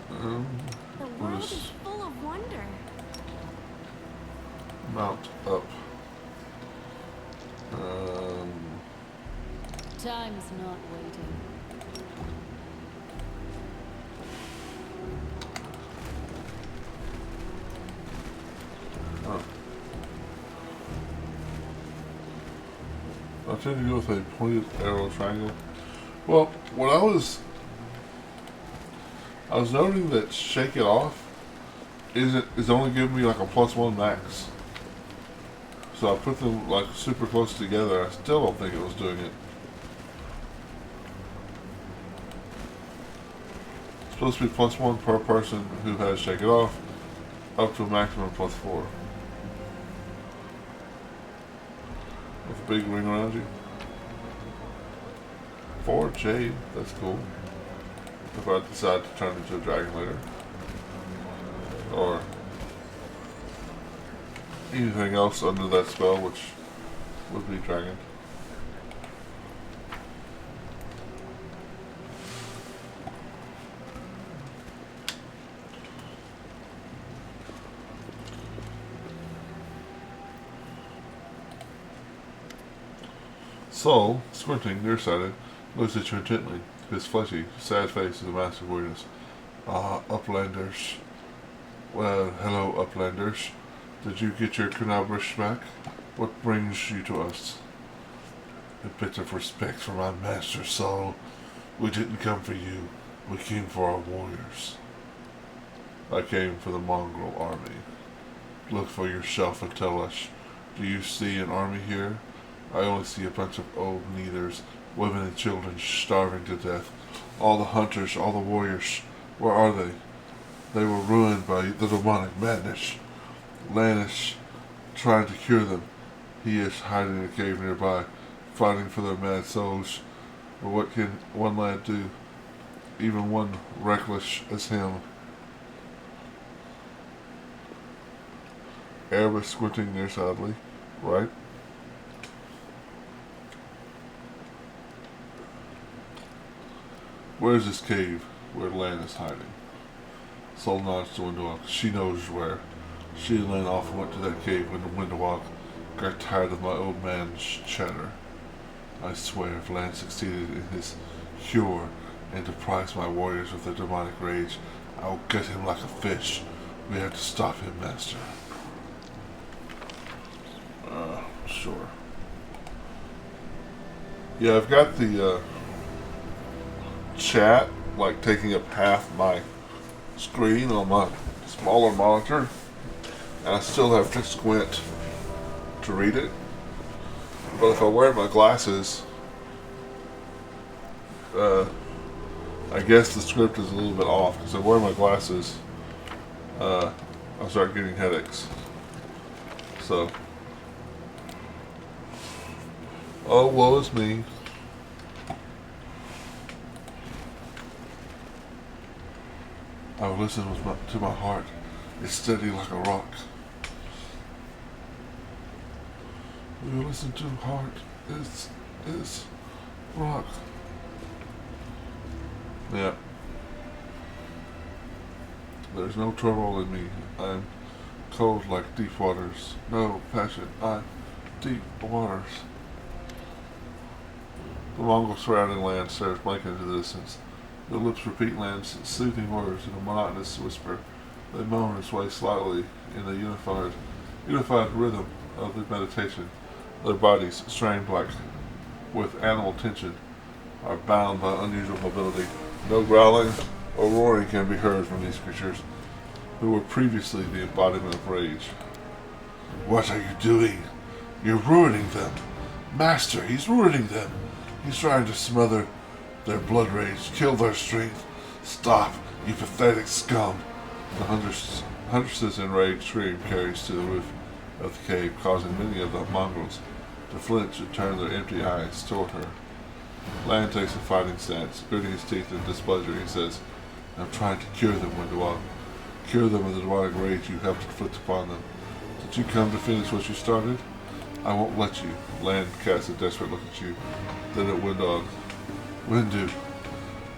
The world is full of wonder. Mount up. Time's not waiting. I tend to go with a pointed arrow triangle. Well, when I was noting that Shake It Off is only giving me like a +1 max. So I put them like super close together. I still don't think it was doing it. It's supposed to be +1 per person who has Shake It Off, up to a maximum +4. With a big ring around you. 4 Jade, that's cool. If I decide to turn into a dragon later. Or anything else under that spell, which would be dragon. Saul, squinting, nearsighted, looks at you intently. His fleshy, sad face is a mask of weakness. Ah, uplanders. Well, hello, uplanders. Did you get your Kunabrish back? What brings you to us? A bit of respect for my master, Saul. We didn't come for you. We came for our warriors. I came for the mongrel army. Look for yourself and tell us. Do you see an army here? I only see a bunch of old neithers, women and children starving to death. All the hunters, all the warriors, where are they? They were ruined by the demonic madness. Lannis trying to cure them. He is hiding in a cave nearby, fighting for their mad souls. But what can one lad do? Even one reckless as him. Erebus squinting nearsightedly. Right? Where's this cave where Lan is hiding? Sol nods to Windwalk. She knows where. She and Lan often went to that cave when the Windwalk got tired of my old man's chatter. I swear if Lan succeeded in his cure and deprives my warriors of their demonic rage, I'll gut him like a fish. We have to stop him, Master. Sure. Yeah, I've got the chat like taking up half my screen on my smaller monitor, and I still have to squint to read it. But if I wear my glasses, I guess the script is a little bit off, because I wear my glasses, I'll start getting headaches. So, oh, woe is me. I will listen to my heart. It's steady like a rock. We will listen to heart. It's rock. Yeah. There's no trouble in me. I'm cold like deep waters. No passion. I'm deep waters. The Mongol surrounding Lan stares blank into the distance. The lips repeat Lan's soothing words in a monotonous whisper. They moan and sway slightly in the unified rhythm of the meditation. Their bodies, strained like with animal tension, are bound by unusual mobility. No growling or roaring can be heard from these creatures, who were previously the embodiment of rage. What are you doing? You're ruining them. Master, he's ruining them. He's trying to smother their blood rage, kill their strength. Stop, you pathetic scum. The huntress's enraged scream carries to the roof of the cave, causing many of the mongrels to flinch and turn their empty eyes toward her. Lan takes a fighting stance, gritting his teeth in displeasure. He says, I'm trying to cure them, Windwalk. Cure them of the demonic rage you helped inflict upon them. Did you come to finish what you started? I won't let you. Lan casts a desperate look at you, then at Windog. Windu,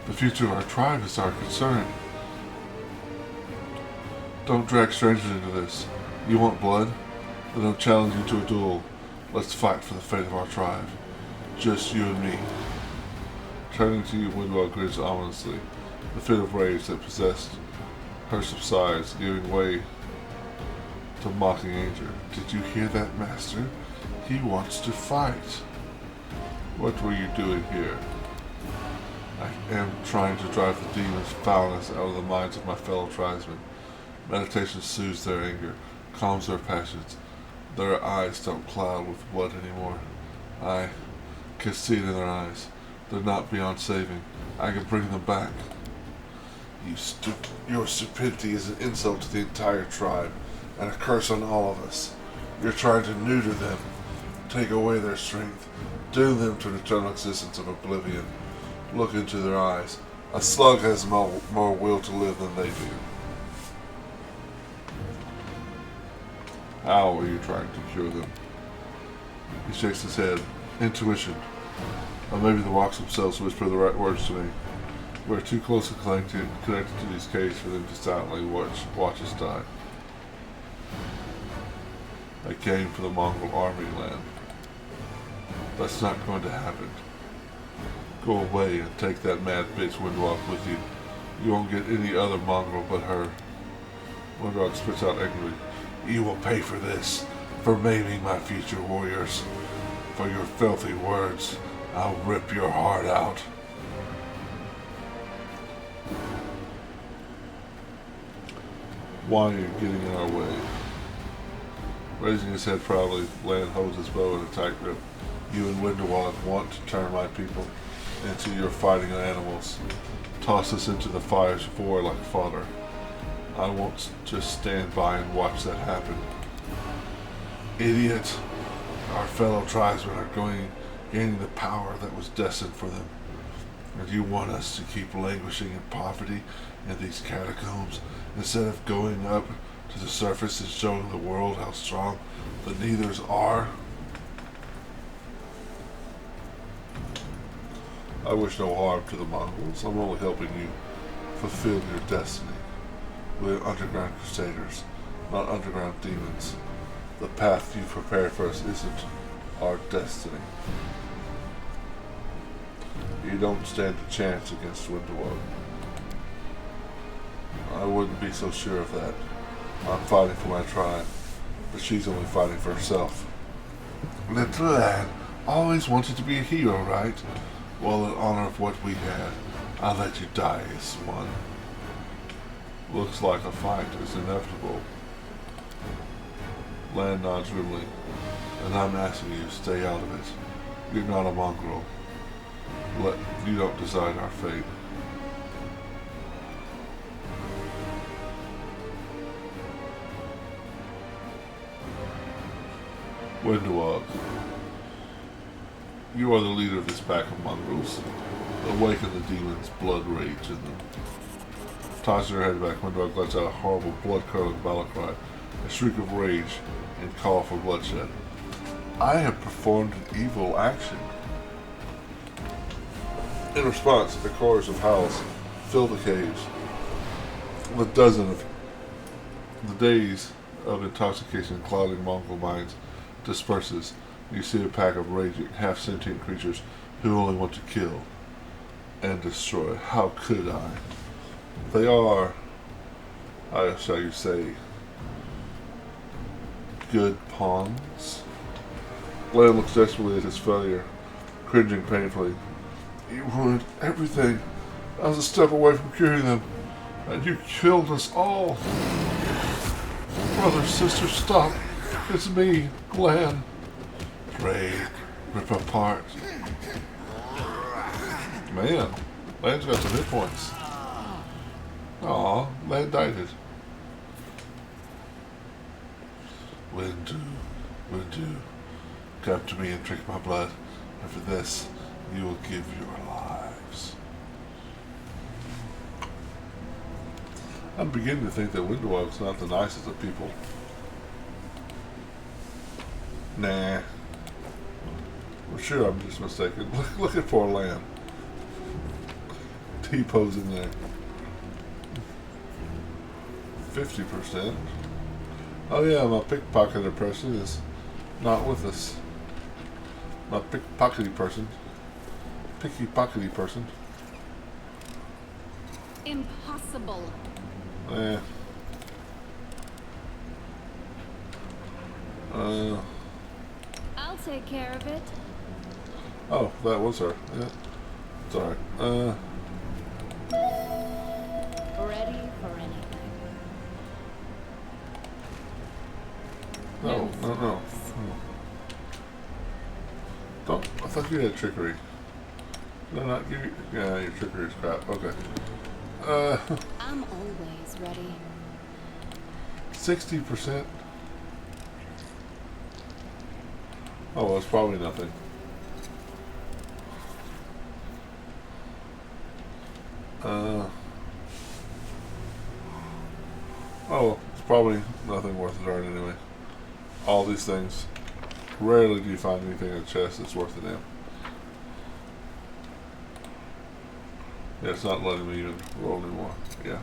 the future of our tribe is our concern. Don't drag strangers into this. You want blood? Then I'll challenge you to a duel. Let's fight for the fate of our tribe. Just you and me. Turning to you, Windwell grins ominously. The fit of rage that possessed her subsides, giving way to mocking anger. Did you hear that, Master? He wants to fight. What were you doing here? I am trying to drive the demon's foulness out of the minds of my fellow tribesmen. Meditation soothes their anger, calms their passions. Their eyes don't cloud with blood anymore. I can see it in their eyes. They're not beyond saving. I can bring them back. Your stupidity is an insult to the entire tribe, and a curse on all of us. You're trying to neuter them, take away their strength, doom them to an eternal existence of oblivion. Look into their eyes. A slug has more will to live than they do. How are you trying to cure them? He shakes his head. Intuition. Or maybe the rocks themselves whisper the right words to me. We're too closely connected to these caves for them to silently watch us die. I came for the Mongol army land. That's not going to happen. Go away and take that mad bitch Windwalk with you. You won't get any other Mongol but her. Windwalk spits out angrily. You will pay for this, for maiming my future warriors. For your filthy words, I'll rip your heart out. Why are you getting in our way? Raising his head proudly, Lan holds his bow in a tight grip. You and Windwalk want to turn my people into your fighting animals. Toss us into the fires of war like fodder. I won't just stand by and watch that happen. Idiot! Our fellow tribesmen are gaining the power that was destined for them. And you want us to keep languishing in poverty in these catacombs instead of going up to the surface and showing the world how strong the Neithers are? I wish no harm to the Mongols. I'm only helping you fulfill your destiny. We're underground crusaders, not underground demons. The path you've prepared for us isn't our destiny. You don't stand a chance against Windwalk. I wouldn't be so sure of that. I'm fighting for my tribe, but she's only fighting for herself. Little lad always wanted to be a hero, right? Well, in honor of what we had, I'll let you die as one. Looks like a fight is inevitable. Lan nods grimly, and I'm asking you to stay out of it. You're not a mongrel. You don't decide our fate. Windwalk, you are the leader of this pack of mongrels. Awaken the demon's blood rage in them. Tosses her head back, Windwalk lets out a horrible, blood-curdling battle cry, a shriek of rage, and call for bloodshed. I have performed an evil action. In response, the chorus of howls fill the caves. The dozen of the days of intoxication clouding Mongol minds disperses. You see a pack of raging, half-sentient creatures who only want to kill and destroy. How could I? They are, how shall you say, good pawns? Lan looks desperately at his failure, cringing painfully. You ruined everything. I was a step away from curing them, and you killed us all. Brother, sister, stop. It's me, Lan. Pray, rip apart. Man, Lan's got some hit points. Aw, Lan died it. Windu, come to me and drink my blood, and for this, you will give your lives. I'm beginning to think that Windwalk's not the nicest of people. Nah. I'm sure I'm just mistaken. Look at poor Lan. T-posing there. 50%. Oh yeah, my pickpocket impression is not with us. My pickpockety person. Picky-pockety person. Impossible. Eh. I'll take care of it. Oh, that was her. Yeah. It's alright. Ready for anything. No, no, no. Don't. I thought you had trickery. No, not you. Yeah, your trickery is crap. Okay. I'm always ready. 60%. Oh, well, it's probably nothing. Oh, it's probably nothing worth it right anyway. All these things. Rarely do you find anything in a chest that's worth a damn. Yeah, it's not letting me even roll anymore. Yeah.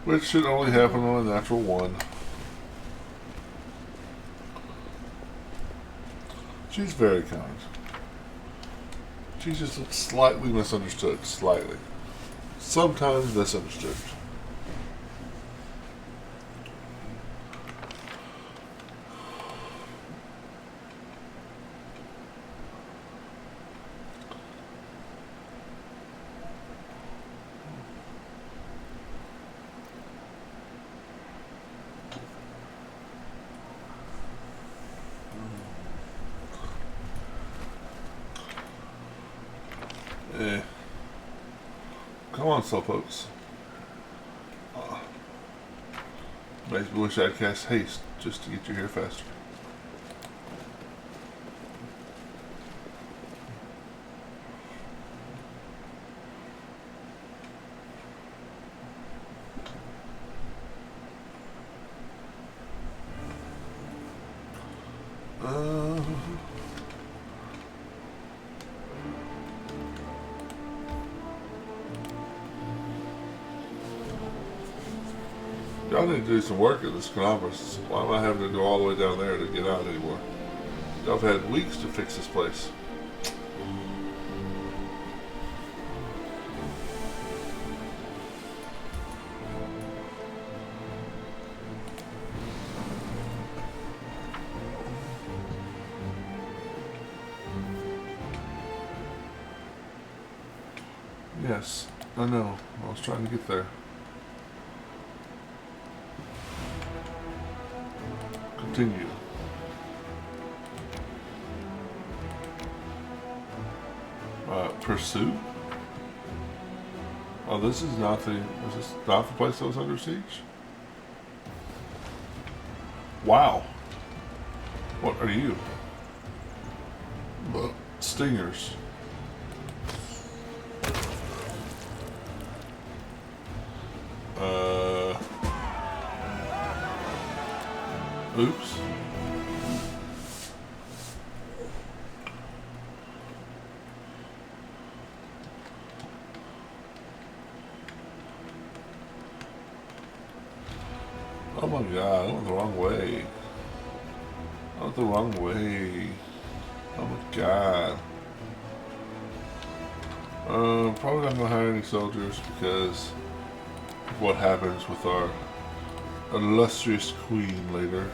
Which should only happen on a natural one. She's very kind. She's just slightly misunderstood. Slightly. Sometimes misunderstood. Eh. Come on, slowpokes. Makes me wish I'd cast haste just to get you here faster. Y'all need to do some work at this conference. Why am I having to go all the way down there to get out anymore? Y'all have had weeks to fix this place. Yes, I know. I was trying to get there. Continue. Pursue? Oh, this is not the place that was under siege? Wow. What are you? Stingers. Oops. Oh my god, I went the wrong way. I went the wrong way. Oh my god. Probably not gonna hire any soldiers because of what happens with our illustrious queen later.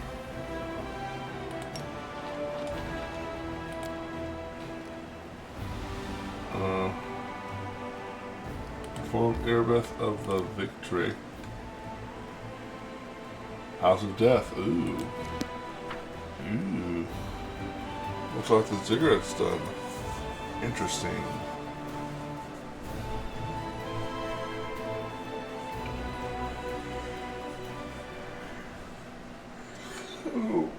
Perform Erebeth of the Victory. House of Death. Ooh. Ooh. Looks like the cigarette's done. Interesting. Ooh.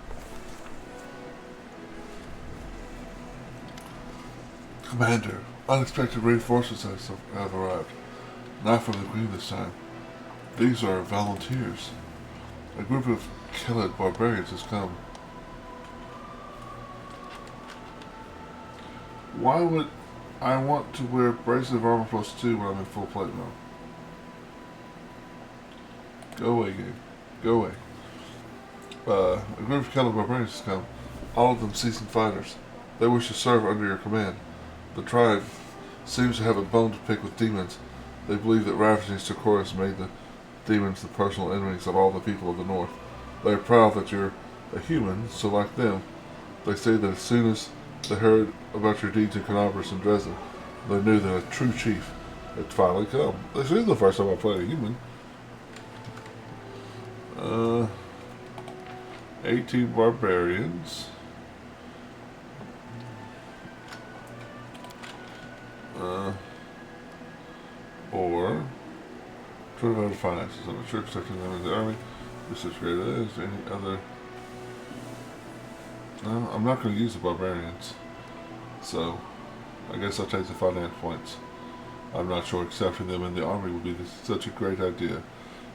Commander, unexpected reinforcements have arrived. Not from the Queen this time. These are volunteers. A group of Kelid barbarians has come. Why would I want to wear bracelet of armor +2 when I'm in full plate mode? Go away, game. Go away. A group of Kelid barbarians has come. All of them seasoned fighters. They wish to serve under your command. The tribe seems to have a bone to pick with demons. They believe that ravaging Socorus made the demons the personal enemies of all the people of the north. They are proud that you're a human, so like them, they say that as soon as They heard about your deeds in Canabras and Dresden. They knew that a true chief had finally come. This is the first time I played a human. 18 barbarians. Or 25 finances. I'm not sure protecting them in the army. This is great. Is there any other? No, I'm not going to use the barbarians. So, I guess I'll take the finance points. I'm not sure accepting them in the army would be such a great idea.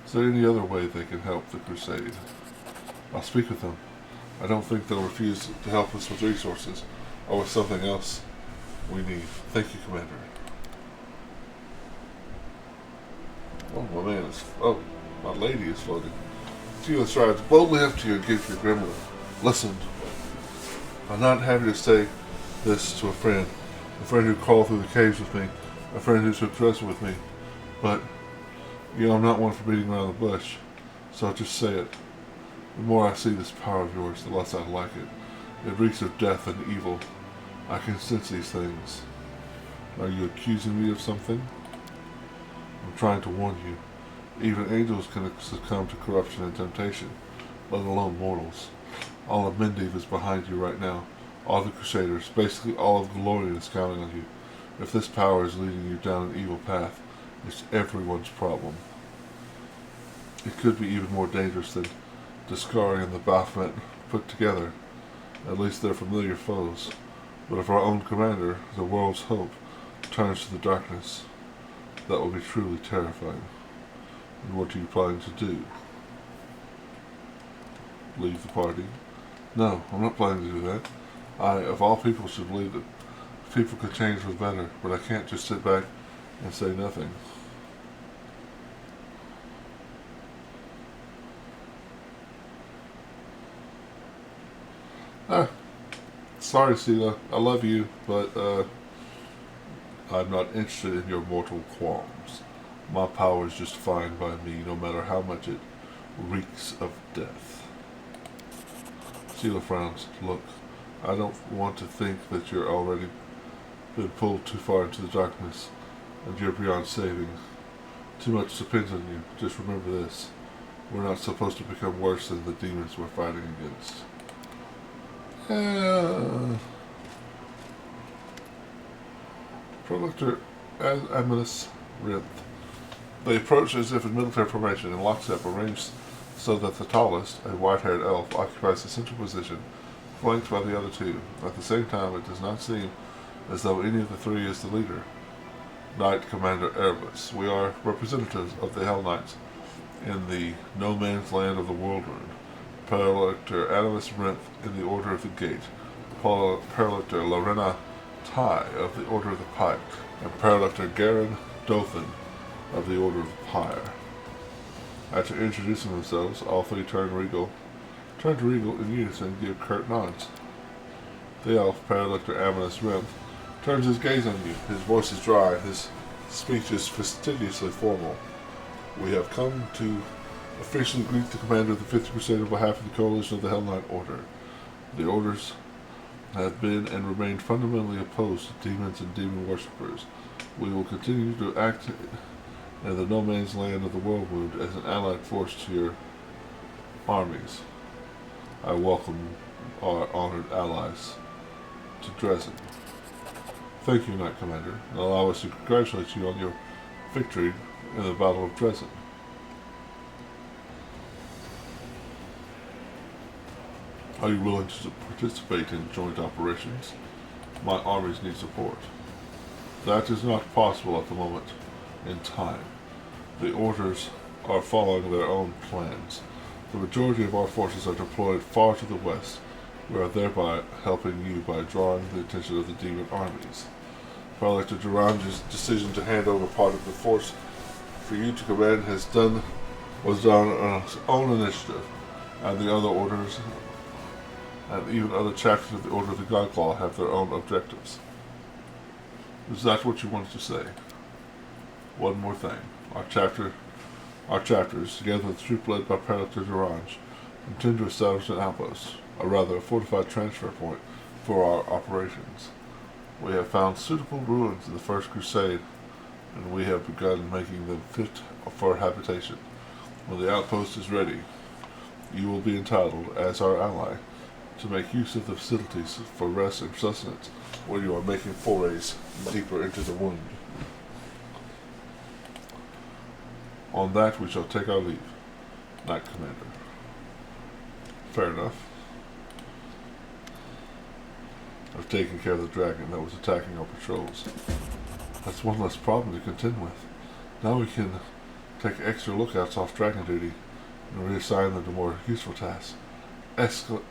Is there any other way they can help the crusade? I'll speak with them. I don't think they'll refuse to help us with resources or with something else we need. Thank you, Commander. Oh, my man is... Oh, my lady is floating. Sheila strides boldly up to you and gives you a gremlin. Listen, I'm not happy to say this to a friend who crawled through the caves with me, a friend who took wrestling with me, but, you know, I'm not one for beating around the bush, so I'll just say it. The more I see this power of yours, the less I like it. It reeks of death and evil. I can sense these things. Are you accusing me of something? I'm trying to warn you. Even angels can succumb to corruption and temptation, let alone mortals. All of Mendiv is behind you right now. All the Crusaders, basically all of Glorian is counting on you. If this power is leading you down an evil path, it's everyone's problem. It could be even more dangerous than Discari and the Baphomet put together. At least they're familiar foes. But if our own commander, the world's hope, turns to the darkness, that will be truly terrifying. And what are you planning to do? Leave the party? No, I'm not planning to do that. I, of all people, should believe that people could change for the better, but I can't just sit back and say nothing. Sorry, Sela. I love you, but I'm not interested in your mortal qualms. My power is just fine by me, no matter how much it reeks of death. Sela frowns. Look, I don't want to think that you're already been pulled too far into the darkness, and you're beyond saving. Too much depends on you. Just remember this. We're not supposed to become worse than the demons we're fighting against. Protector Amanus Rinth. They approach as if in military formation in lockstep, arranged so that the tallest, a white-haired elf, occupies the central position, flanked by the other two. At the same time, it does not seem as though any of the three is the leader. Knight Commander Erebus. We are representatives of the Hell Knights in the no man's land of the Worldrune. Paralector Animus Rinth in the Order of the Gate, Paralector Lorena Tai of the Order of the Pipe, and Paralector Garen Dothan of the Order of the Pyre. After introducing themselves, all three turn to Regal in unison and give curt nods. The elf, Paralector Animus Rinth, turns his gaze on you. His voice is dry, his speech is fastidiously formal. We have come to officially greet the commander of the 5th Crusade on behalf of the coalition of the Hell Knight Order. The orders have been and remain fundamentally opposed to demons and demon worshippers. We will continue to act in the no man's land of the Worldwound as an allied force to your armies. I welcome our honored allies to Dresden. Thank you, Knight Commander, and allow us to congratulate you on your victory in the Battle of Dresden. Are you willing to participate in joint operations? My armies need support. That is not possible at the moment in time. The orders are following their own plans. The majority of our forces are deployed far to the west. We are thereby helping you by drawing the attention of the demon armies. Paralector Durange's decision to hand over part of the force for you to command was done on his own initiative, and the other orders and even other chapters of the Order of the Godclaw have their own objectives. Is that what you wanted to say? One more thing. Our chapters, together with the troop led by Paralector Durange, intend to establish an outpost, or rather a fortified transfer point, for our operations. We have found suitable ruins in the First Crusade, and we have begun making them fit for habitation. When the outpost is ready, you will be entitled, as our ally, to make use of the facilities for rest and sustenance when you are making forays deeper into the wound. On that we shall take our leave, Knight Commander. Fair enough. I've taken care of the dragon that was attacking our patrols. That's one less problem to contend with. Now we can take extra lookouts off dragon duty and reassign them to more useful tasks. Excellent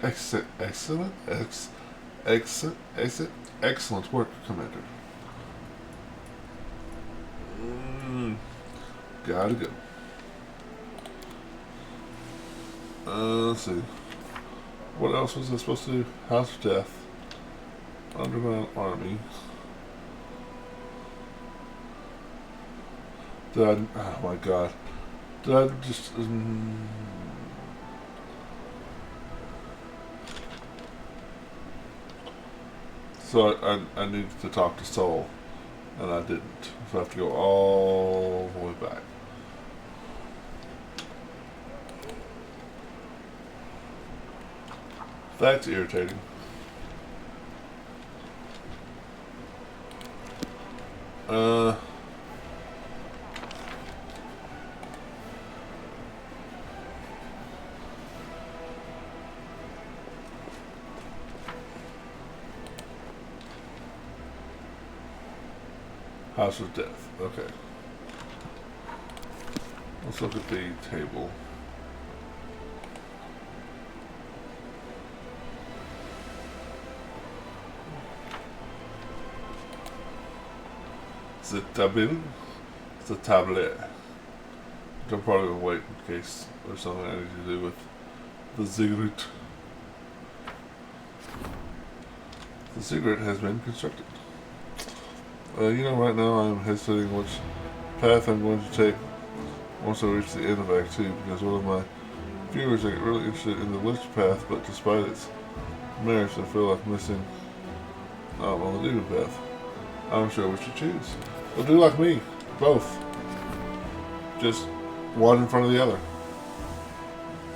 work, Commander. Gotta go. Let's see. What else was I supposed to do? House of Death. Underground Army. Did I, oh my god. Did I just... So I needed to talk to Soul, and I didn't. So I have to go all the way back. That's irritating. House of Death. Okay. Let's look at the table. The table. The tablet. Which I'm probably going to wait in case there's something I need to do with the ziggurat. The ziggurat has been constructed. You know, right now I'm hesitating which path I'm going to take once I reach the end of Act 2, because one of my viewers are really interested in the Lich path, but despite its merits, I feel like missing out on the Demon path. I'm sure which to choose. Well, do like me. Both. Just one in front of the other.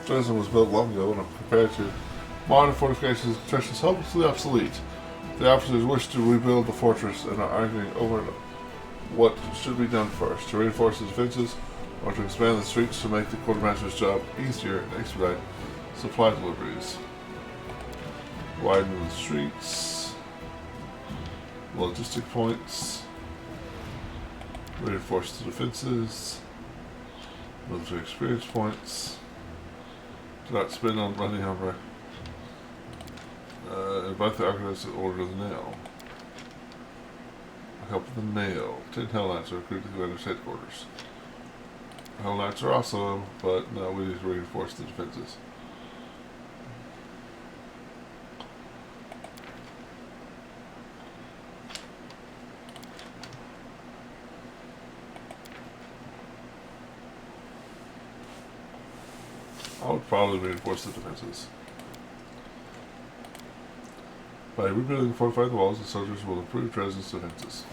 Dresden was built long ago, and compared to modern fortifications, Dresden is hopelessly obsolete. The officers wish to rebuild the fortress and are arguing over what should be done first, to reinforce the defenses or to expand the streets to make the quartermaster's job easier and expedite supply deliveries. Widen the streets, logistic points, reinforce the defenses, military experience points, do not spend on running over. Invite the architects to order the nail. Help with the nail. 10 Hell Knights are recruited to the commander's headquarters. Hell Knights are awesome, but no, we need to reinforce the defenses. I would probably reinforce the defenses. By rebuilding and fortifying the walls, the soldiers will improve Dresden's defenses.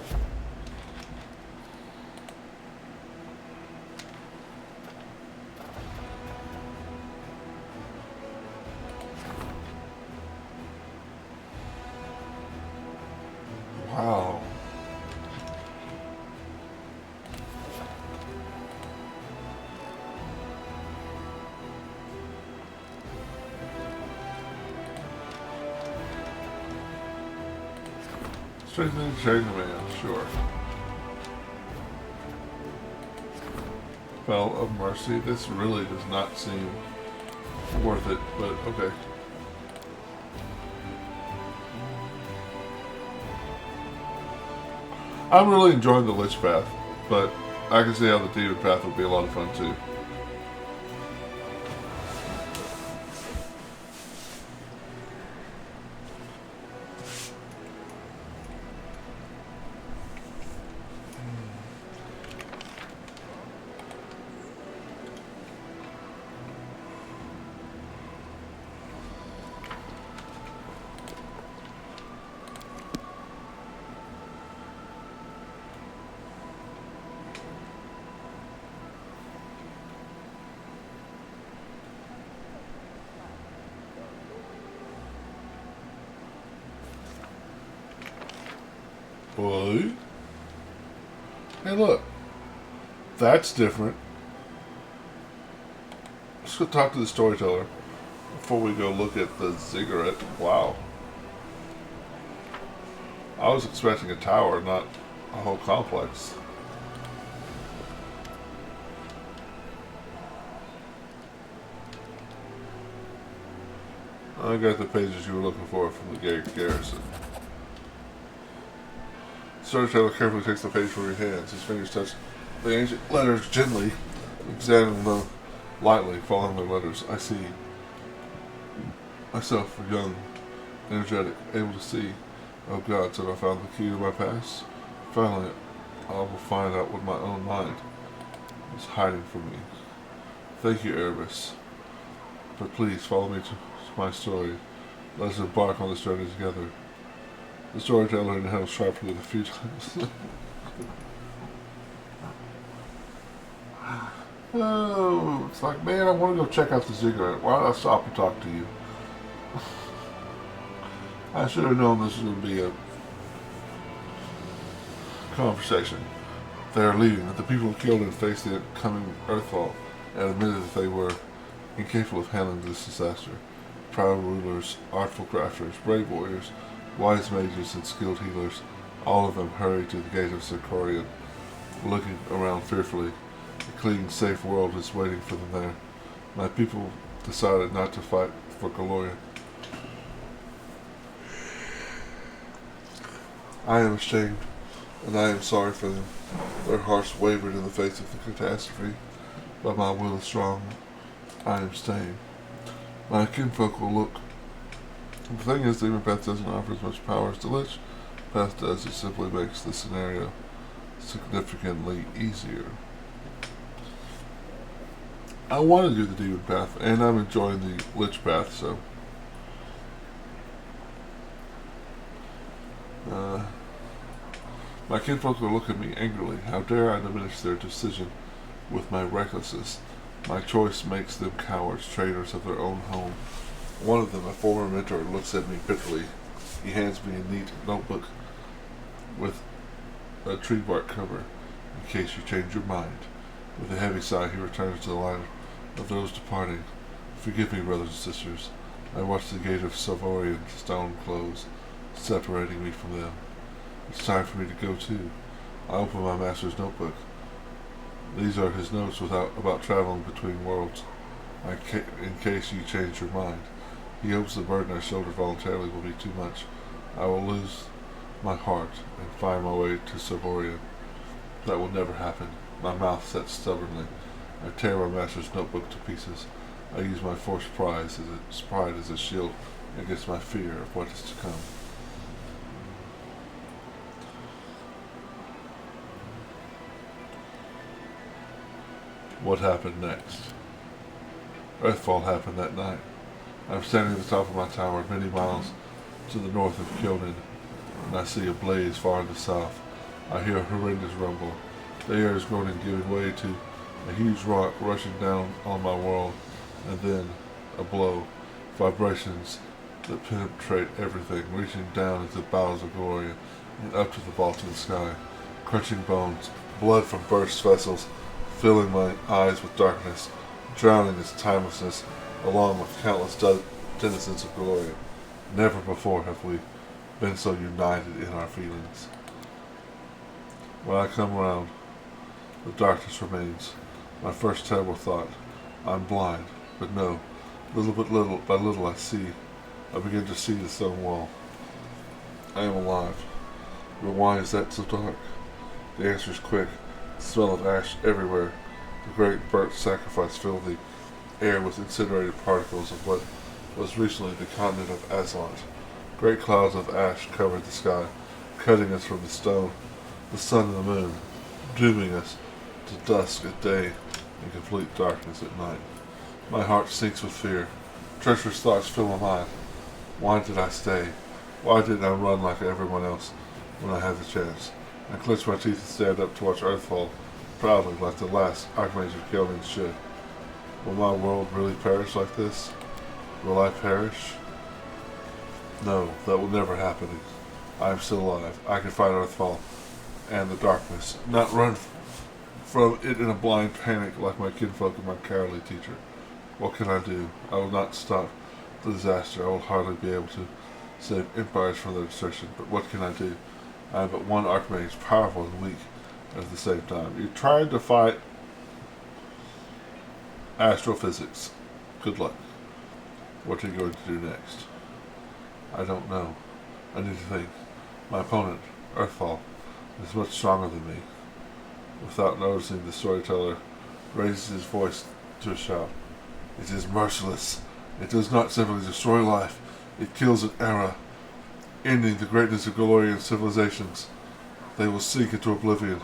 Wow. Strengthening the chain command, sure. Spell of Mercy, this really does not seem worth it, but okay. I'm really enjoying the Lich path, but I can see how the Demon path would be a lot of fun too. What? Hey, look. That's different. Let's go talk to the storyteller before we go look at the ziggurat. Wow. I was expecting a tower, not a whole complex. I got the pages you were looking for from the garrison. Storyteller carefully takes the page from your hands. His fingers touch the ancient letters gently, examining them lightly, following the letters. I see myself, young, energetic, able to see. Oh God, said I found the key to my past. Finally, I will find out what my own mind is hiding from me. Thank you, Erebus. But please, follow me to my story. Let us embark on this journey together. The storyteller inhaled sharply a few times. Oh, it's like, man, I want to go check out the ziggurat. Why did I stop and talk to you? I should have known this was going to be a conversation. They are leaving, that the people killed and faced the coming earthfall, and admitted that they were incapable of handling this disaster. Proud rulers, artful crafters, brave warriors, wise mages, and skilled healers, all of them hurried to the gate of Sicorian, looking around fearfully. A clean, safe world is waiting for them there. My people decided not to fight for Galoria. I am ashamed, and I am sorry for them. Their hearts wavered in the face of the catastrophe, but my will is strong. I am staying. My kinfolk will look. The thing is, Demon Path doesn't offer as much power as the Lich Path does. It simply makes the scenario significantly easier. I want to do the Demon Path, and I'm enjoying the Lich Path, so. My kinfolk will look at me angrily. How dare I diminish their decision with my recklessness? My choice makes them cowards, traitors of their own home. One of them, a former mentor, looks at me bitterly. He hands me a neat notebook with a tree bark cover, in case you change your mind. With a heavy sigh, he returns to the line of those departing. Forgive me, brothers and sisters. I watch the gate of Savorian stone close, separating me from them. It's time for me to go too. I open my master's notebook. These are his notes about traveling between worlds. In case you change your mind. He hopes the burden I shoulder voluntarily will be too much. I will lose my heart and find my way to Savorian. That will never happen. My mouth sets stubbornly. I tear my master's notebook to pieces. I use my forced pride as a shield against my fear of what is to come. What happened next? Earthfall happened that night. I'm standing at the top of my tower, many miles to the north of Kyonin, and I see a blaze far in the south. I hear a horrendous rumble. The air is groaning, giving way to a huge rock rushing down on my world, and then a blow. Vibrations that penetrate everything, reaching down into the bowels of Gloria and up to the vault of the sky. Crunching bones, blood from burst vessels, filling my eyes with darkness, drowning its timelessness, along with countless denizens of Gloria. Never before have we been so united in our feelings. When I come around, the darkness remains. My first terrible thought, I'm blind, but no. Little by little I begin to see the stone wall. I am alive. But why is that so dark? The answer is quick. The smell of ash everywhere. The great burnt sacrifice filled the air with incinerated particles of what was recently the continent of Aslant. Great clouds of ash covered the sky, cutting us from the stone, the sun and the moon, dooming us to dusk at day and complete darkness at night. My heart sinks with fear. Treacherous thoughts fill my mind. Why did I stay? Why didn't I run like everyone else when I had the chance? I clench my teeth and stand up to watch Earthfall, proudly like the last Archmage of Kyonin should. Will my world really perish like this? Will I perish? No, that will never happen. I am still alive. I can fight Earthfall and the darkness, not run from it in a blind panic like my kinfolk and my cowardly teacher. What can I do? I will not stop the disaster. I will hardly be able to save empires from their destruction, but what can I do? I am but one archmage, powerful and weak at the same time. You tried to fight astrophysics. Good luck. What are you going to do next? I don't know. I need to think. My opponent, Earthfall, is much stronger than me. Without noticing, the storyteller raises his voice to a shout. It is merciless. It does not simply destroy life. It kills an era, ending the greatness of Galorian civilizations. They will sink into oblivion,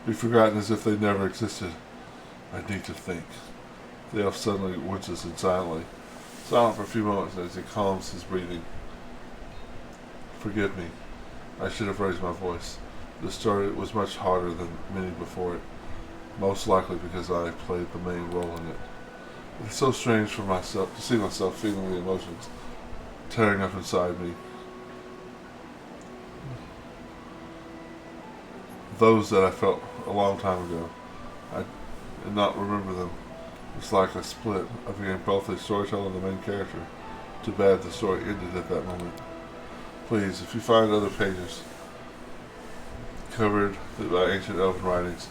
be forgotten as if they never existed. I need to think. The elf suddenly winces and silent for a few moments as he calms his breathing. Forgive me. I should have raised my voice. The story was much harder than many before it, most likely because I played the main role in it. It's so strange for myself to see myself feeling the emotions tearing up inside me. Those that I felt a long time ago. I did not remember them. It's like a split. I became both the storyteller and the main character. Too bad the story ended at that moment. Please, if you find other pages covered by ancient elven writings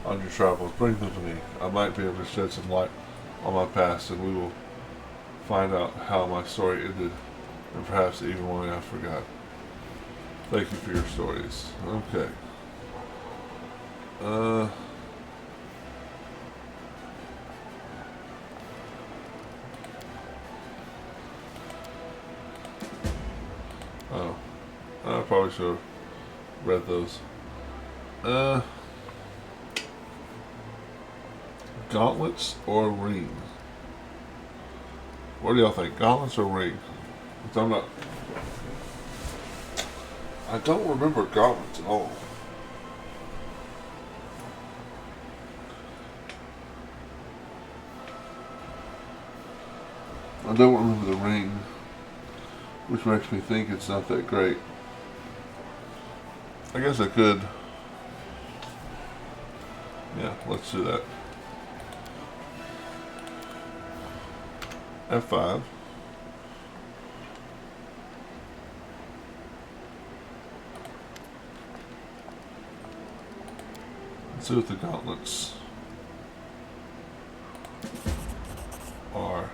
on your travels, bring them to me. I might be able to shed some light on my past, and we will find out how my story ended, and perhaps even why I forgot. Thank you for your stories. Okay. Oh. I probably should have read those. Gauntlets or ring? What do y'all think? Gauntlets or ring? I don't remember gauntlets at all. I don't remember the ring, which makes me think it's not that great. I guess I could. Yeah, let's do that. F5. Let's see what the gauntlets are.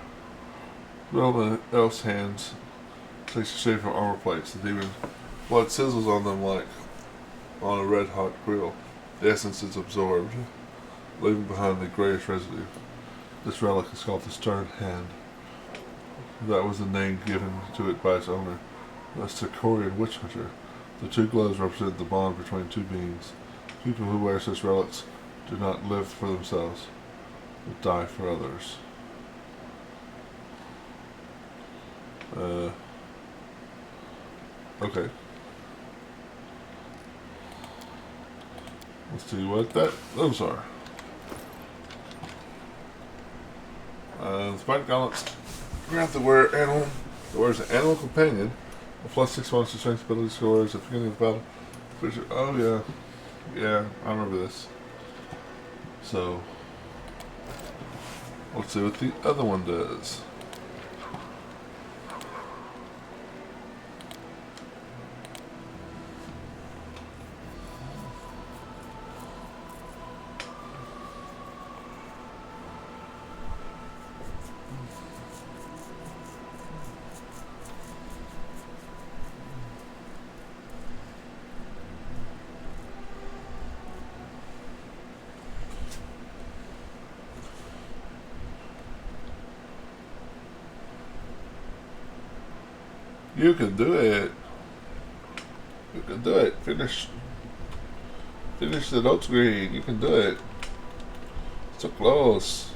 Well, the elf's hands takes the shape of armor plates. The demon blood sizzles on them like on a red hot grill. The essence is absorbed, leaving behind the grayish residue. This relic is called the Stern Hand. That was the name given to it by its owner, the Sicorian witch hunter. The two gloves represent the bond between two beings. People who wear such relics do not live for themselves, but die for others. Okay. Let's see what those are. The Spike Gauntlets grant the wearer animal. The wearer's an animal companion. A +6 monster strength ability scores at the beginning of the battle. Oh yeah. Yeah, I remember this. So let's see what the other one does. You can do it. You can do it. Finish the note screen. You can do it. So close.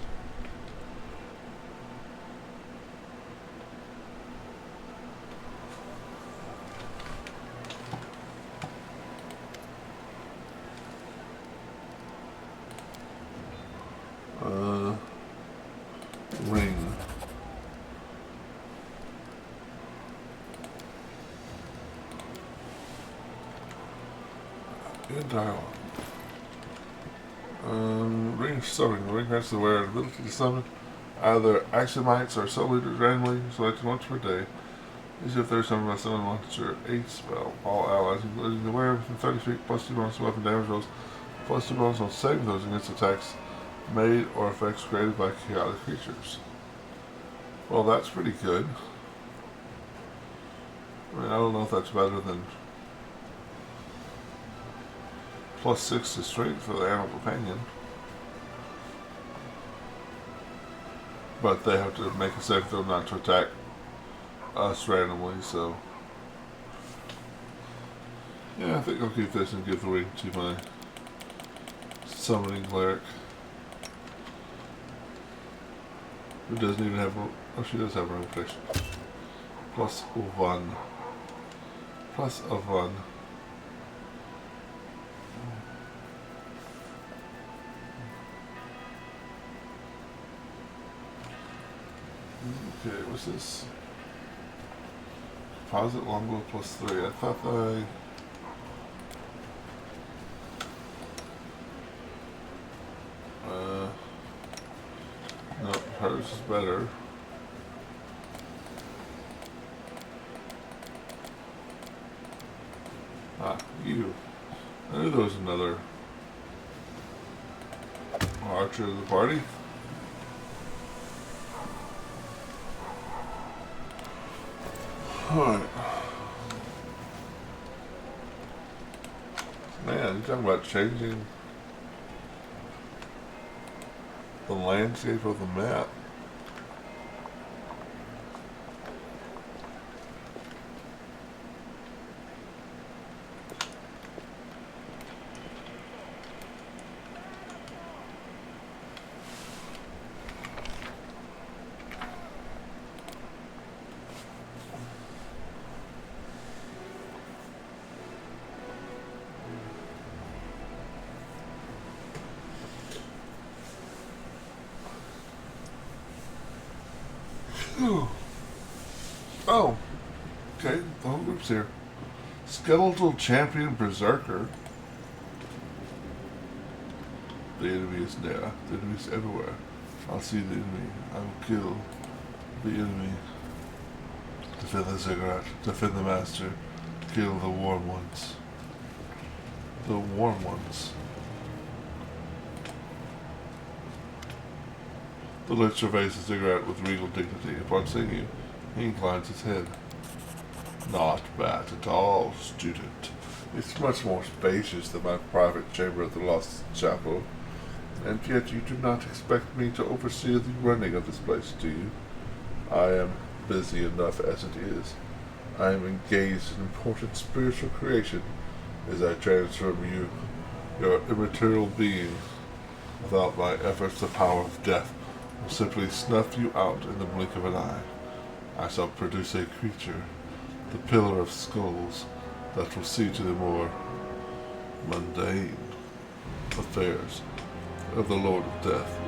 Ring. In dialogue. Ring of summoning. The ring grants the wearer the ability to summon either axiomites or soul leaders randomly selected once per day. As if they're summoned by someone monster 8 spell. All allies, including the wearer within 30 feet, plus 2 bonus to weapon damage rolls, plus 2 bonus on saving those against attacks made or effects created by chaotic creatures. Well, that's pretty good. I mean, I don't know if that's better than plus 6 to strength for the animal companion. But they have to make a save throw not to attack us randomly, so yeah, I think I'll keep this and give the ring to my summoning cleric, who doesn't even have, oh, she does have room protection. Plus 1. Plus 1. Okay, what's this? Deposit longbow plus 3. I thought that no, hers is better. Ah, you. I knew there was another archer of the party. Alright. Man, you're talking about changing the landscape of the map. Oh, okay, the whole group's here. Skeletal Champion Berserker. The enemy is near. The enemy is everywhere. I'll see the enemy. I will kill the enemy. Defend the ziggurat. Defend the master. Kill the warm ones. The warm ones. The Lich surveys the ziggurat with regal dignity. Upon seeing you, he inclines his head. Not bad at all, student. It's much more spacious than my private chamber at the Lost Chapel. And yet you do not expect me to oversee the running of this place, do you? I am busy enough as it is. I am engaged in important spiritual creation as I transform you, your immaterial being. Without my efforts, the power of death will simply snuff you out in the blink of an eye. I shall produce a creature, the Pillar of Skulls, that will see to the more mundane affairs of the Lord of Death.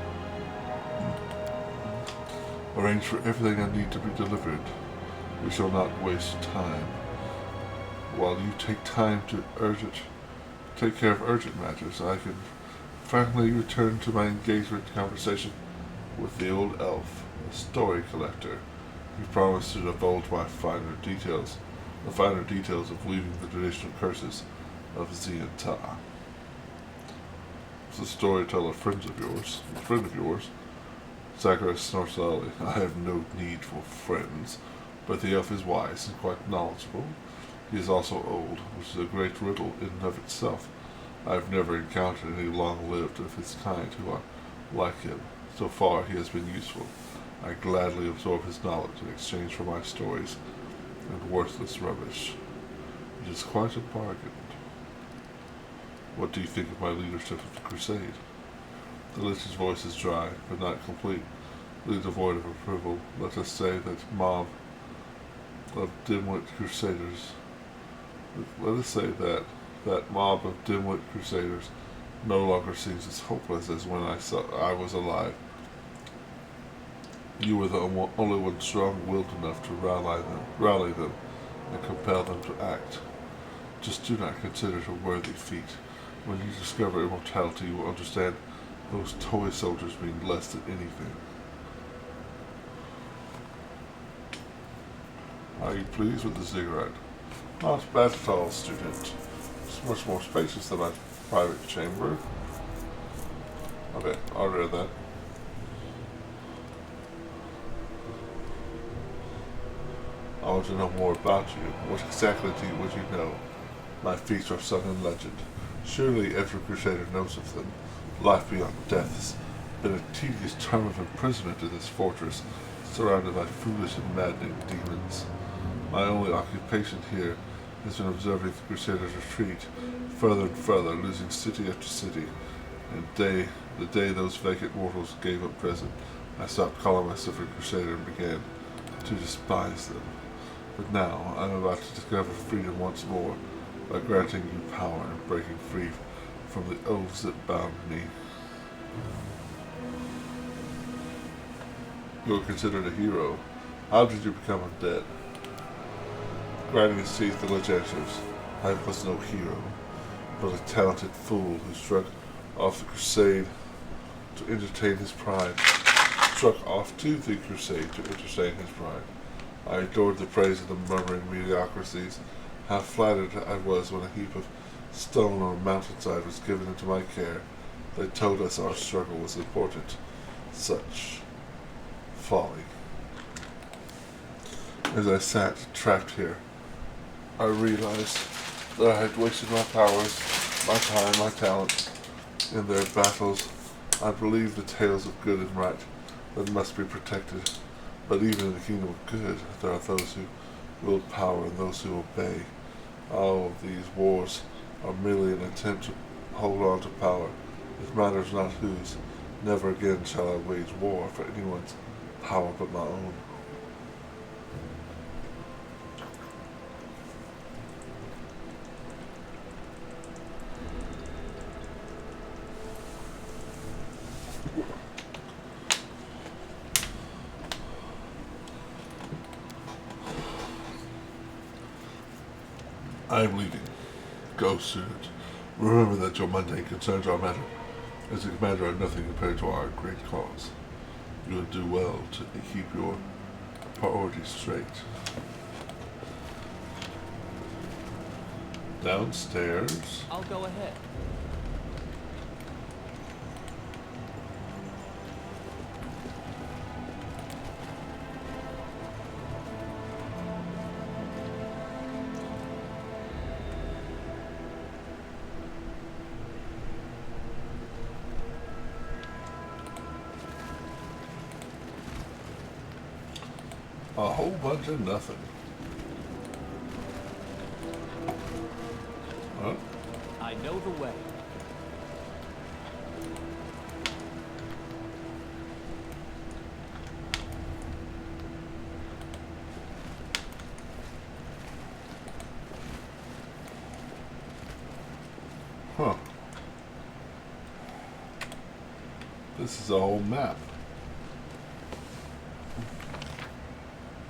Arrange for everything I need to be delivered. We shall not waste time. While you take time to take care of urgent matters, I can finally return to my engagement conversation with the old elf, the story collector. He promised to divulge the finer details of weaving the traditional curses of Zian-Ta. It's a storyteller friend of yours. Zacharias snorts loudly. I have no need for friends, but the elf is wise and quite knowledgeable. He is also old, which is a great riddle in and of itself. I have never encountered any long-lived of his kind who are like him. So far he has been useful. I gladly absorb his knowledge in exchange for my stories and worthless rubbish. It is quite a bargain. What do you think of my leadership of the crusade? The Lich's voice is dry, but not completely devoid of approval. Let us say that mob of dim-wit crusaders no longer seems as hopeless as when I was alive. You were the only one strong-willed enough to rally them, and compel them to act. Just do not consider it a worthy feat. When you discover immortality, you will understand those toy soldiers mean less than anything. Are you pleased with the ziggurat? Not bad at all, student. It's much more spacious than my private chamber. Okay, I'll read that. I want to know more about you. What exactly would you know? My feats are sung in legend. Surely every crusader knows of them. Life beyond death has been a tedious term of imprisonment in this fortress, surrounded by foolish and maddening demons. My only occupation here has been observing the crusaders retreat further and further, losing city after city. And the day those vacant mortals gave up prison, I stopped calling myself a crusader and began to despise them. But now I'm about to discover freedom once more by granting you power and breaking free from the oaths that bound me. You are considered a hero. How did you become undead? Grinding his teeth, the ledge answers, I was no hero, but a talented fool who struck off the crusade to entertain his pride. Struck off to the crusade to entertain his pride. I adored the praise of the murmuring mediocrities. How flattered I was when a heap of stone on a mountainside was given into my care. They told us our struggle was important. Such folly. As I sat trapped here, I realized that I had wasted my powers, my time, my talent in their battles. I believed the tales of good and right that must be protected. But even in the kingdom of good, there are those who wield power and those who obey. All of these wars are merely an attempt to hold on to power. It matters not whose. Never again shall I wage war for anyone's power but my own. I am leaving. Go, student. Remember that your mundane concerns are matter. As a commander are nothing compared to our great cause. You will do well to keep your priorities straight. Downstairs. I'll go ahead. A whole bunch of nothing. Huh? I know the way. Huh. This is a whole map.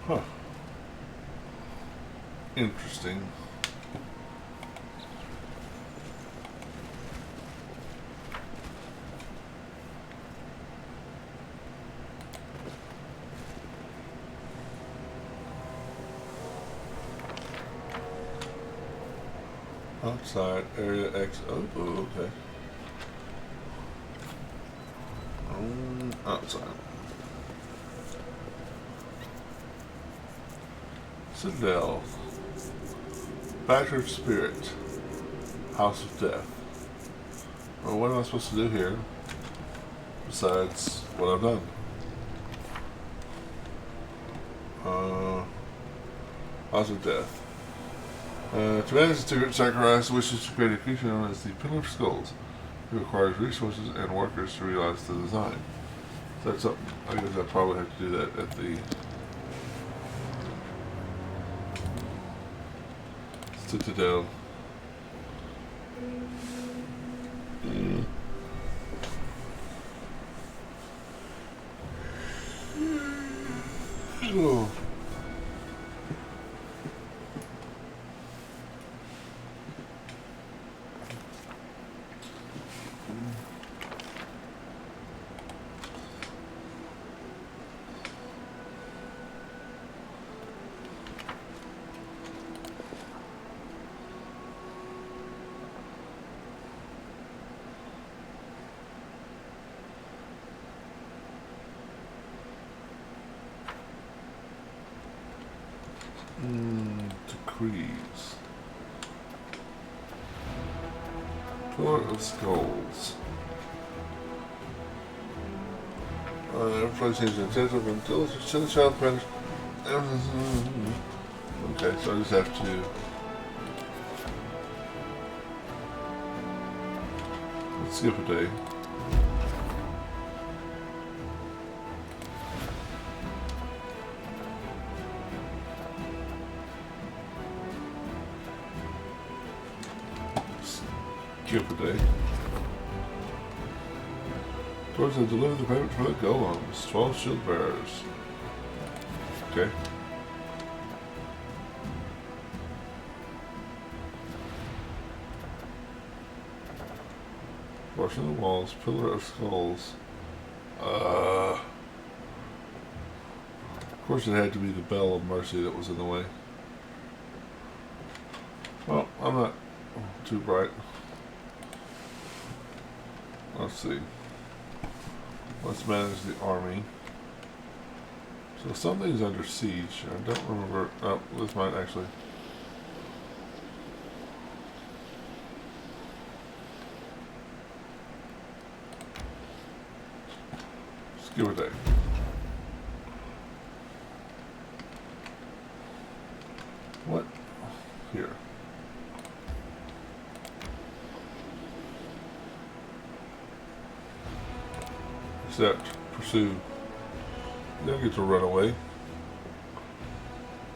Huh. Interesting. Outside area X. Oh, okay. Outside. Citadel. Battered Spirit. House of Death. Well, what am I supposed to do here? Besides what I've done. House of Death. To manage the secret, Zacharias wishes to create a creature known as the Pillar of Skulls. It requires resources and workers to realize the design. So that's something. I guess I probably have to do that at the Citadel. Oh. Decrees. Pillar of Skulls. Everybody changes the intensive until the child punish. Okay, so I just have to. Let's skip a day. Skip a day. Towards the deliver the payment for the golems. 12 shield bearers. Okay. Washing the walls, pillar of skulls. Of course it had to be the bell of mercy that was in the way. Well, I'm not too bright. Let's see. Let's manage the army. So something's under siege. I don't remember. Oh, this might actually. Just give it a day. What? Here. Except, pursue. You don't get to run away.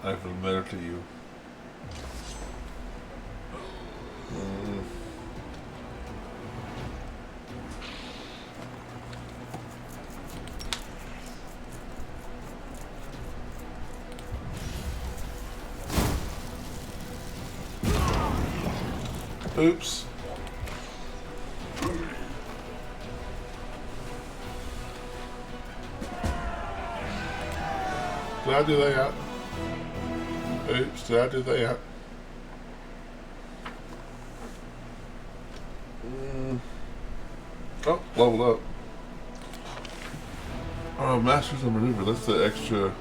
I have a matter to you. Oops. Did I do that? Oops, did I do that? Oh, leveled up. Masters of Maneuver, that's the extra.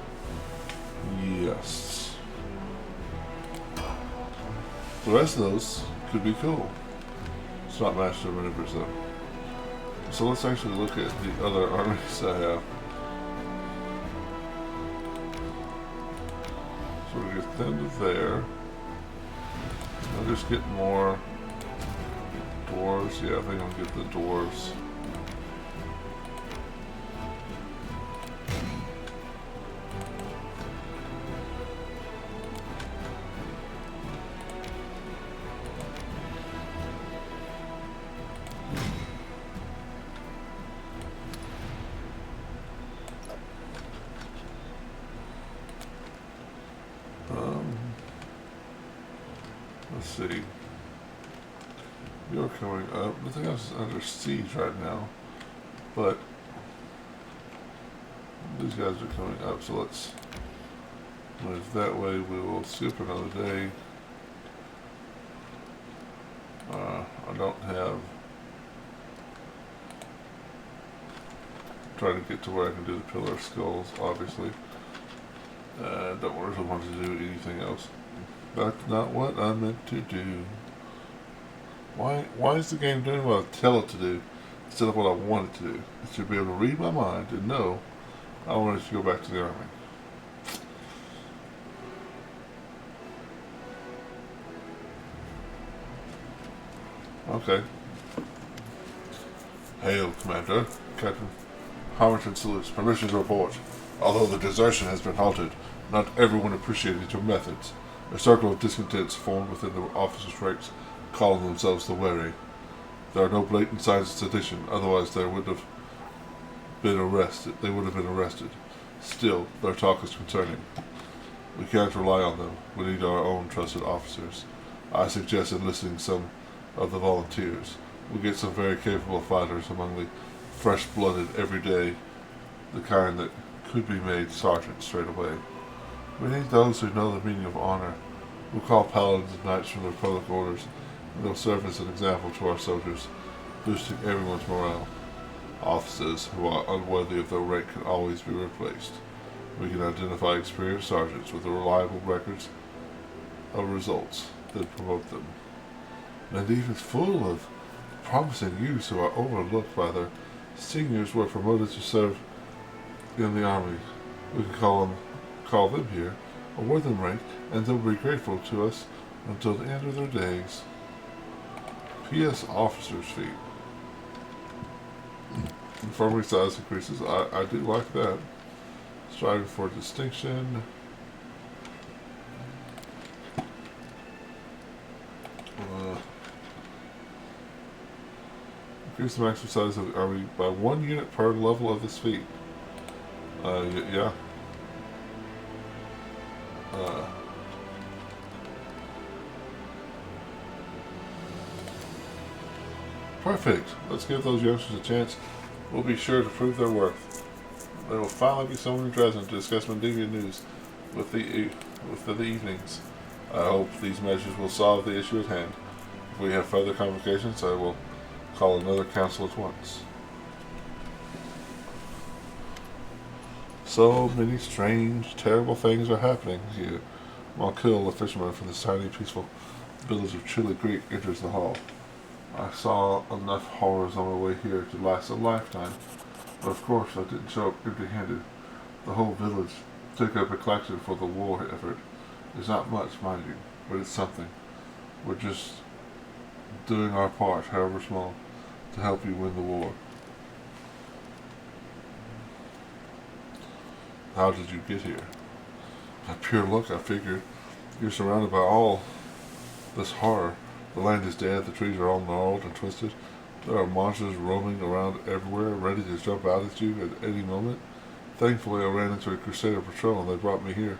Yes. The rest of those could be cool. It's not Master of Maneuvers though. So let's actually look at the other armies I have. So we get them to there. I'll just get more dwarves. Yeah, I think I'll get the dwarves. Let's see. You're coming up. Nothing else is under siege right now. But these guys are coming up, so let's move that way. We will skip another day. I don't have. Trying to get to where I can do the Pillar of Skulls, obviously. Don't really want to do anything else. That's not what I meant to do. Why is the game doing what I tell it to do instead of what I want it to do? It should be able to read my mind and know I want it to go back to the army. Okay. Hail, Commander. Captain Harrington salutes. Permission to report. Although the desertion has been halted, not everyone appreciated your methods. A circle of discontents formed within the officers' ranks, calling themselves the Wary. There are no blatant signs of sedition, otherwise they would have been arrested. Still, their talk is concerning. We can't rely on them. We need our own trusted officers. I suggest enlisting some of the volunteers. We get some very capable fighters among the fresh-blooded every day, the kind that could be made sergeants straight away. We need those who know the meaning of honor. We'll call paladins and knights from the public orders, and they'll serve as an example to our soldiers, boosting everyone's morale. Officers who are unworthy of their rank can always be replaced. We can identify experienced sergeants with reliable records of results that promote them. And even full of promising youths who are overlooked by their seniors were promoted to serve in the army. We can call them here, award them rank, and they'll be grateful to us until the end of their days. P.S. Officer's feet. Infirmary size increases. I do like that. Striving for distinction. Increase the maximum size of the army by 1 unit per level of this feat. Yeah. Perfect. Let's give those youngsters a chance. We'll be sure to prove their worth. There will finally be someone in Dresden to discuss Mendivian news with the evenings. I hope these measures will solve the issue at hand. If we have further complications, I will call another council at once. So many strange, terrible things are happening here. Malkill, a fisherman from this tiny, peaceful village of Chili Creek, enters the hall. I saw enough horrors on my way here to last a lifetime, but of course I didn't show up empty-handed. The whole village took up a collection for the war effort. It's not much, mind you, but it's something. We're just doing our part, however small, to help you win the war. How did you get here? By pure luck, I figured. You're surrounded by all this horror. The land is dead, the trees are all gnarled and twisted. There are monsters roaming around everywhere, ready to jump out at you at any moment. Thankfully, I ran into a Crusader patrol and they brought me here.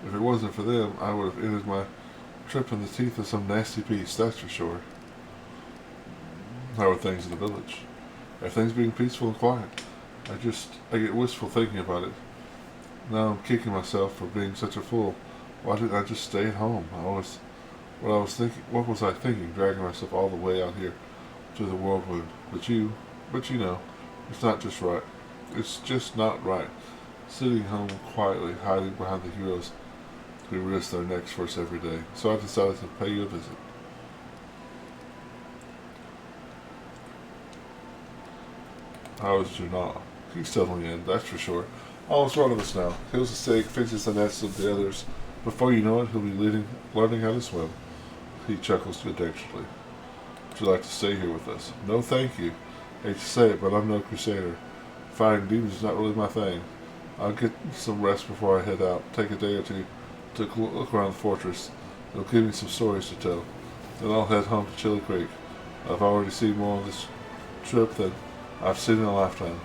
If it wasn't for them, I would have ended my trip in the teeth of some nasty beast, that's for sure. How are things in the village? Are things being peaceful and quiet? I get wistful thinking about it. Now I'm kicking myself for being such a fool. Why didn't I just stay at home? What was I thinking, dragging myself all the way out here to the whirlwind? But you know, it's not just right. It's just not right. Sitting home quietly, hiding behind the heroes who risk their necks for us every day. So I decided to pay you a visit. How is Junal? He's settling in, that's for sure. Almost one of us now. Heals the sick, fixes the nests of the others. Before you know it, he'll be learning how to swim. He chuckles good-naturedly. Would you like to stay here with us? No, thank you. Hate to say it, but I'm no crusader. Fighting demons is not really my thing. I'll get some rest before I head out. Take a day or two to look around the fortress. It'll give me some stories to tell. Then I'll head home to Chili Creek. I've already seen more on this trip than I've seen in a lifetime.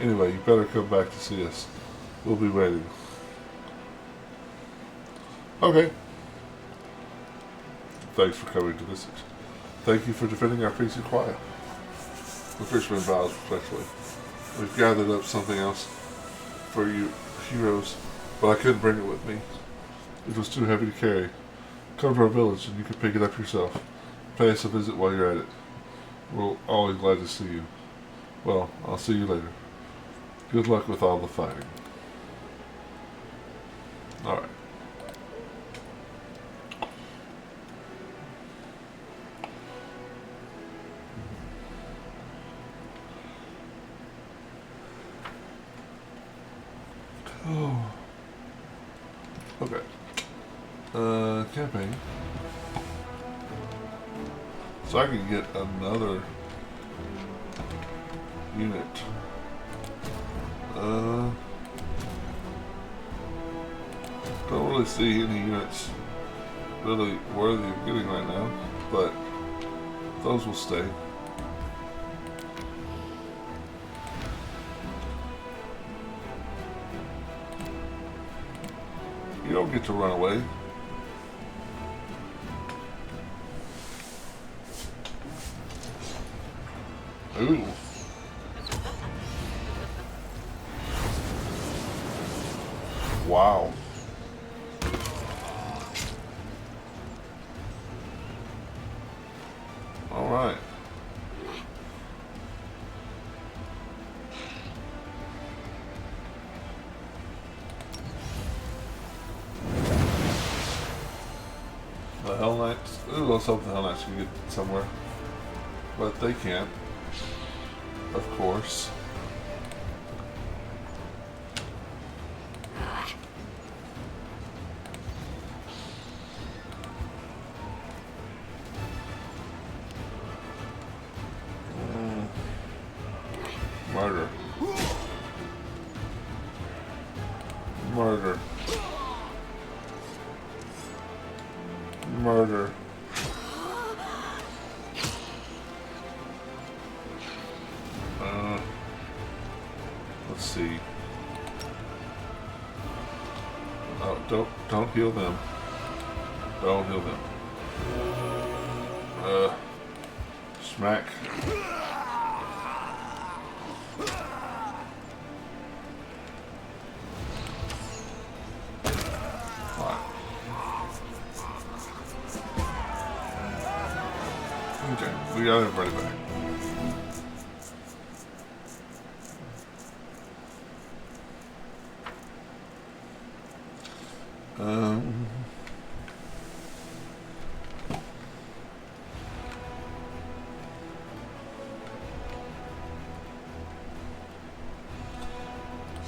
Anyway, you better come back to see us. We'll be waiting. Okay. Thanks for coming to visit. Thank you for defending our peace and quiet. The fisherman bows respectfully. We've gathered up something else for you heroes, but I couldn't bring it with me. It was too heavy to carry. Come to our village and you can pick it up yourself. Pay us a visit while you're at it. We're always glad to see you. Well, I'll see you later. Good luck with all the fighting. Alright. Oh. Okay. Campaign. So I can get another unit. Don't really see any units really worthy of getting right now, but those will stay. You don't get to run away. Ooh. Wow. All right. The Hell Knights. Ooh, let's hope the Hell Knights can get somewhere. But they can't. Of course. Murder. Murder. Murder. Let's see. Oh, don't heal them. Don't heal them. Smack. Okay, we got everybody back.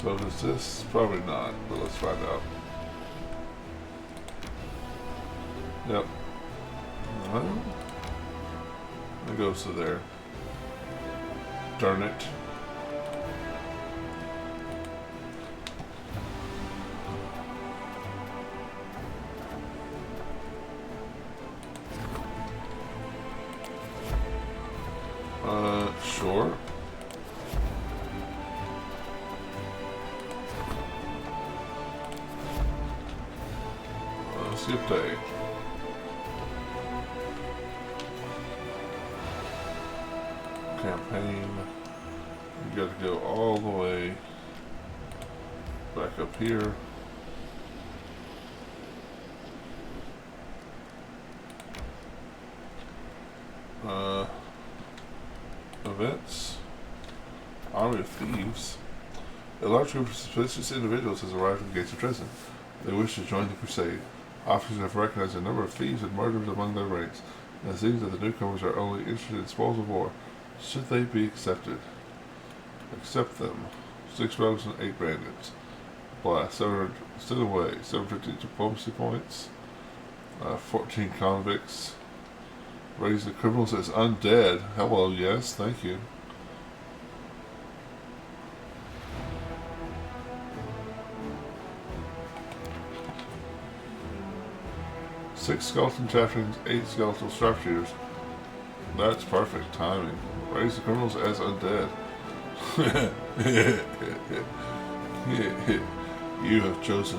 So is this? Probably not, but let's find out. Yep. Well, it goes to there. Darn it. Sure. Skip day. Campaign. You got to go all the way back up here. Events. Army of Thieves. A large group of suspicious individuals has arrived at the gates of Dresden. They wish to join the crusade. Officers have recognized a number of thieves and murderers among their ranks, and it seems that the newcomers are only interested in spoils of war. Should they be accepted? Accept them. 6 rogues and 8 bandits. Blast. 700. Sit away. 750 diplomacy points. 14 convicts. Raise the criminals as undead. Hello, yes, thank you. Six skeleton chaplains, 8 skeletal sharpshooters. That's perfect timing. Raise the criminals as undead. You have chosen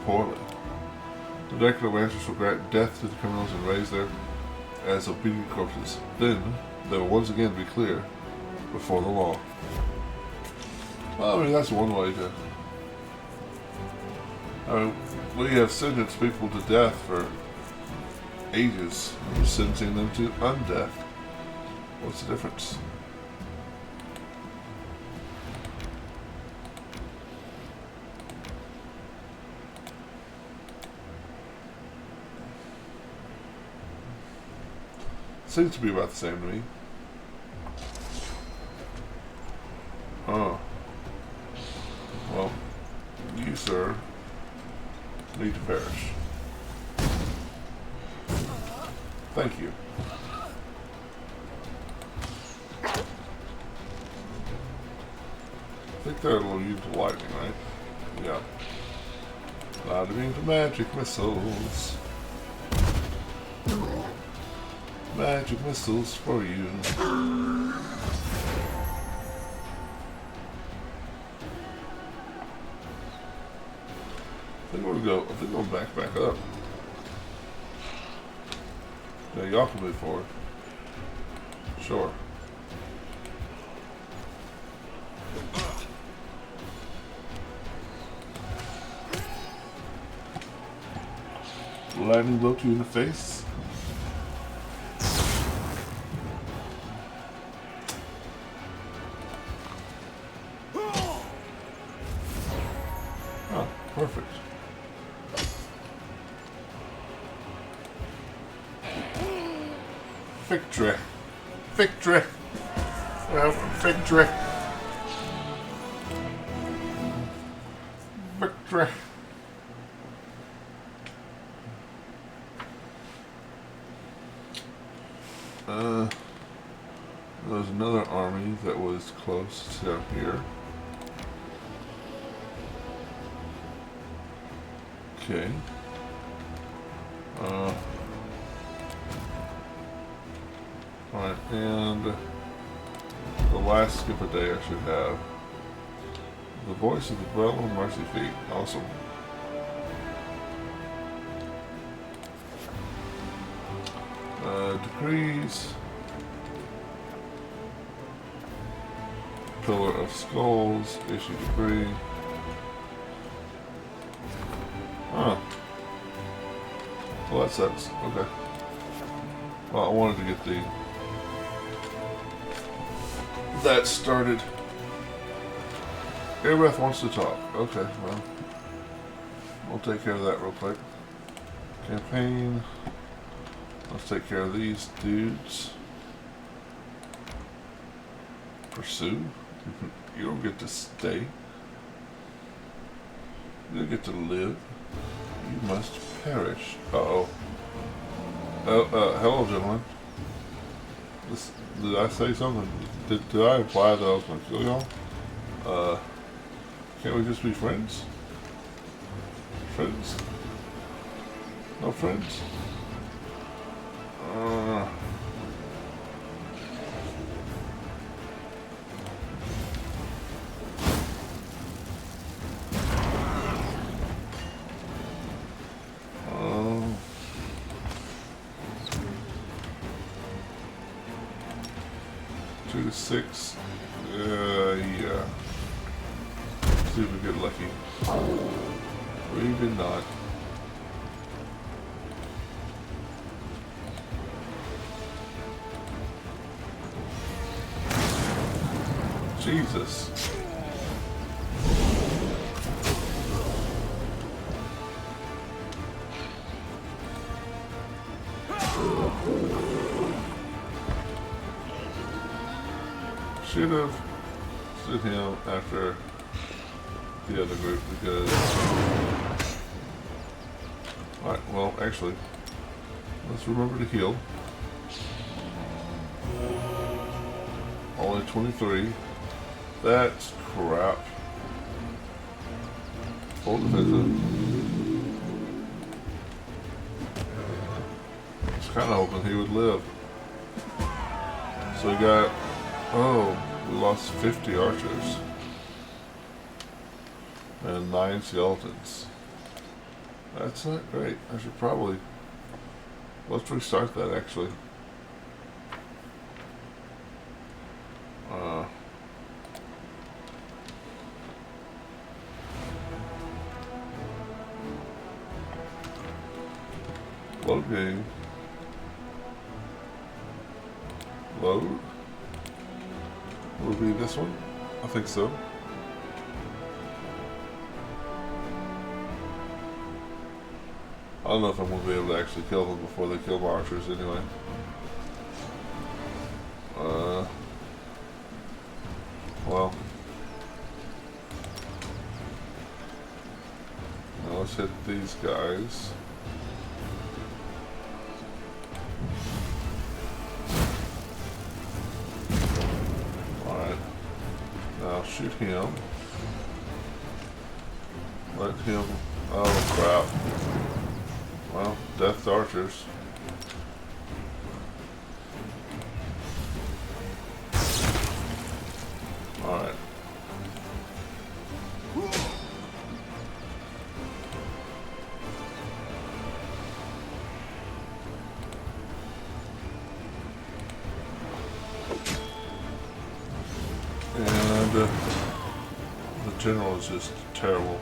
poorly. The deck of answers will grant death to the criminals and raise their as obedient corpses. Then they will once again be clear before the law. Well, I mean, that's one way to... I mean, we have sentenced people to death for ages. We're sentencing them to undeath. What's the difference? Seems to be about the same to me. Oh. Well, you, sir, need to perish. Thank you. I think they're a little used to lightning, right? Yeah. Not immune to magic missiles. Magic missiles for you. I think we'll back up. Yeah, y'all can move forward. Sure. Lightning blow to you in the face. Oh, perfect. Victory. Victory. Well, victory. Victory. There's another army that was close down here. Okay. Alright, and the last skip a day I should have. The voice of the bell of mercy feet. Awesome. Decrees. Pillar of Skulls. Issue decree. Huh. Well, that sucks. Okay. Well, I wanted to get that started. Airbreath wants to talk. Okay, well, we'll take care of that real quick. Campaign. Let's take care of these dudes. Pursue. You don't get to stay. You don't get to live. You must perish. Uh-oh. Hello, gentlemen. Did I say something? Did I imply that I was going to kill y'all? Can't we just be friends? Friends? No friends? Two to six. Yeah. See if we get lucky. We did not. Jesus. Should have stood him after the other group because... Alright, well, actually, let's remember to heal. Only 23. That's crap. Full defensive. I was kind of hoping he would live. So we got... Oh, we lost 50 archers. And 9 skeletons. That's not great. I should probably... Let's restart that, actually. Load game. Load. Will be this one? I think so. I don't know if I'm going to be able to actually kill them before they kill my archers anyway. Well. Now let's hit these guys. Now shoot him. Let him... Oh crap. Well, death to archers. Alright. And the general is just terrible.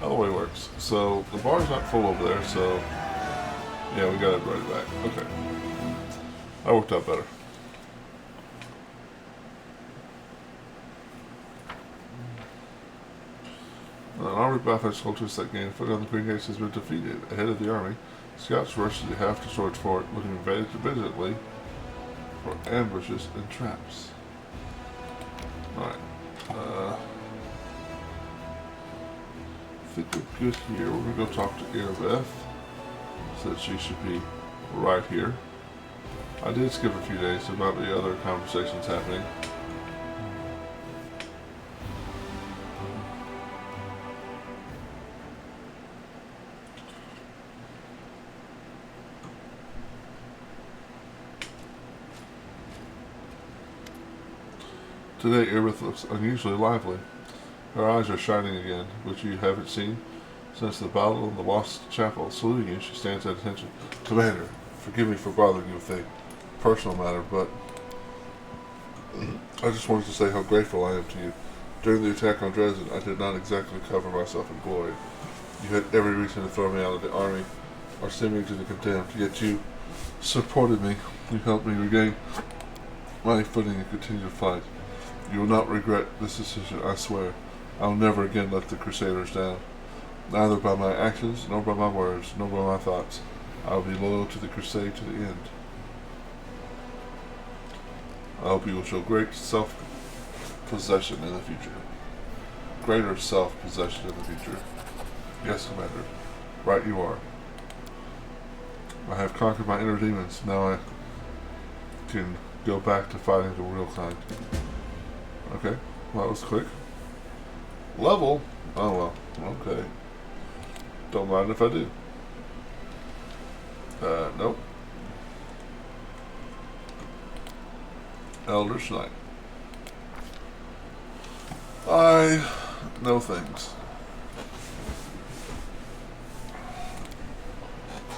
Either way works. So the bar's not full over there, so Yeah, we got everybody back. Okay. That worked out better. An army Pathfinder cultist that gained foot on the Green Gates has been defeated. Ahead of the army, scouts rush to the half-destroyed fort, looking vigilantly for ambushes and traps. Alright. I think we're good here. We're going to go talk to Erebeth. Said she should be right here. I did skip a few days, so there might be other conversations happening. Today, Erebeth looks unusually lively. Her eyes are shining again, which you haven't seen since the battle in the Lost Chapel. Saluting you, she stands at attention. Commander, forgive me for bothering you with a personal matter, but I just wanted to say how grateful I am to you. During the attack on Dresden, I did not exactly cover myself in glory. You had every reason to throw me out of the army or send me to the condemned, yet you supported me. You helped me regain my footing and continue to fight. You will not regret this decision, I swear. I will never again let the Crusaders down. Neither by my actions, nor by my words, nor by my thoughts. I will be loyal to the Crusade to the end. I hope you will show great self-possession in the future. Greater self-possession in the future. Yes, Commander. Right you are. I have conquered my inner demons. Now I can go back to fighting the real kind. Okay, well, that was quick. Level? Oh well, okay. Don't mind if I do. Nope. Elder's Knight. I know things.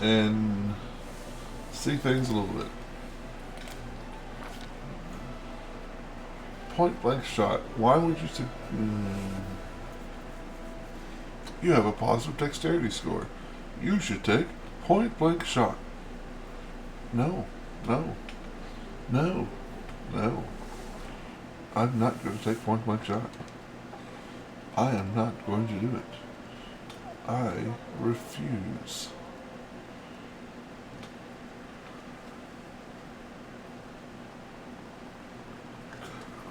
And see things a little bit. Point blank shot. Why would you say... You have a positive dexterity score. You should take point blank shot. No. No. No. No. I'm not going to take point blank shot. I am not going to do it. I refuse.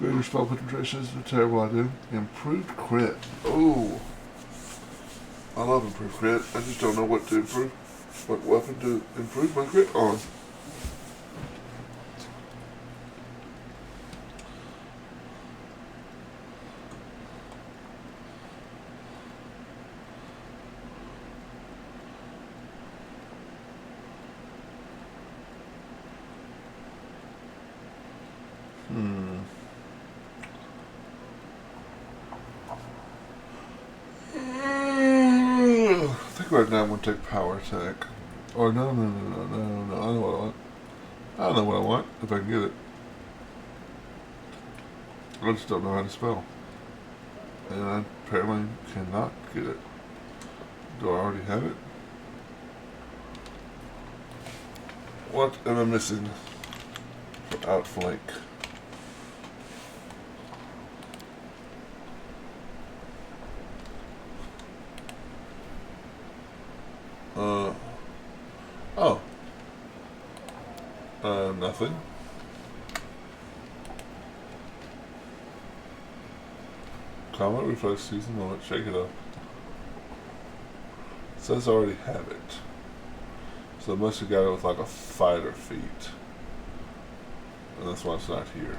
Greater spell penetration is a terrible idea. Improved crit. Oh. I love improved crit. I just don't know what to improve. What weapon to improve my crit on. I think right now I'm going to take power attack. Or no. I know what I want. I don't know what I want, if I can get it. I just don't know how to spell. And I apparently cannot get it. Do I already have it? What am I missing for outflank? Nothing. Combat reflex, seize the moment, shake it up. It says I already have it. So I must have got it with like a fighter feat. And that's why it's not here.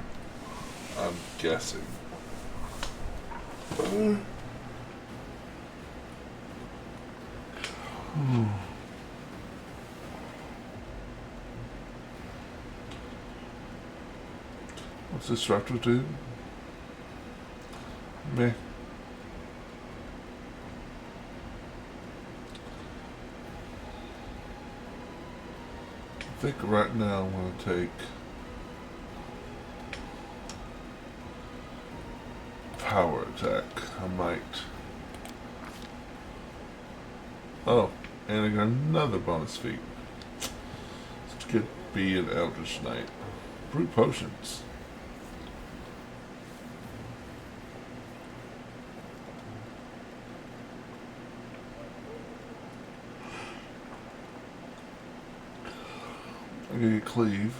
I'm guessing. What's disruptive do? Meh. I think right now I'm going to take power attack. I might. Oh, and I got another bonus feat. could be an Eldritch Knight. Brute potions. I can get cleave.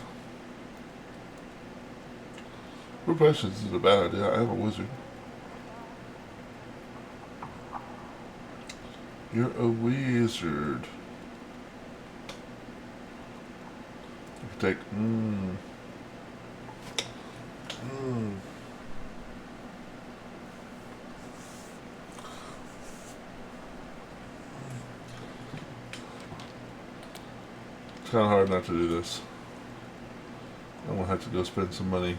Brute potions isn't a bad idea. I am a wizard. You're a wizard. You can take. It's kind of hard not to do this. I'm gonna have to go spend some money.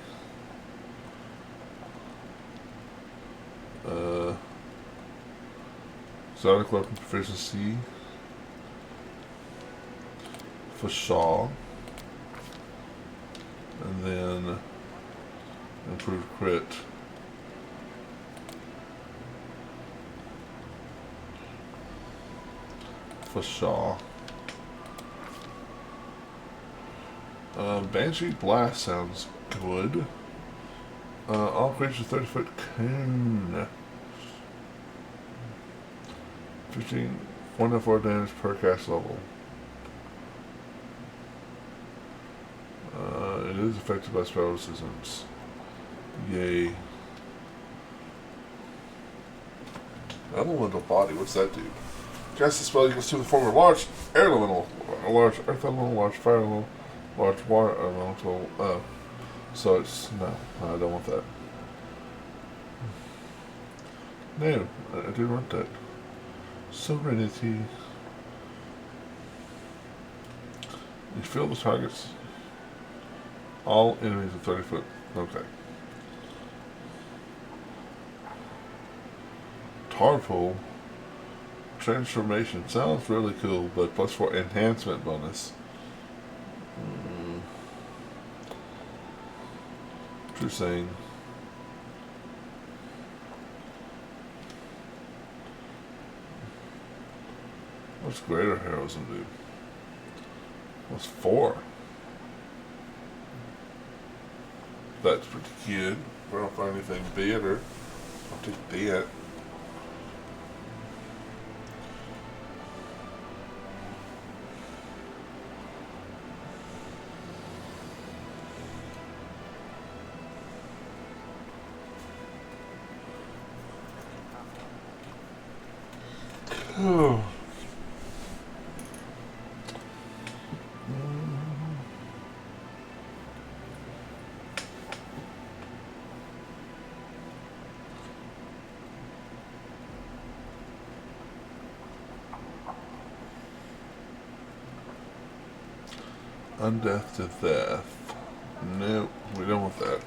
Exotic weapon proficiency for Shaw, and then improved crit. For Shaw. Banshee Blast sounds good. All creatures 30-foot cone. 1.4 damage per cast level. It is affected by spell resistance. Yay. Elemental body, what's that do? Cast the spell equals to the form of large air elemental, a large earth elemental, large fire elemental, large water elemental. So it's no, I don't want that. No, I didn't want that. Serenity. You fill the targets. All enemies at 30 foot. Okay. Tarpool. Transformation. Sounds really cool, but +4 enhancement bonus. True saying. What's greater heroism do? What's 4? That's pretty good. If I don't find anything better, I'll take that. Oh. Undeath to death. Nope, we don't want that.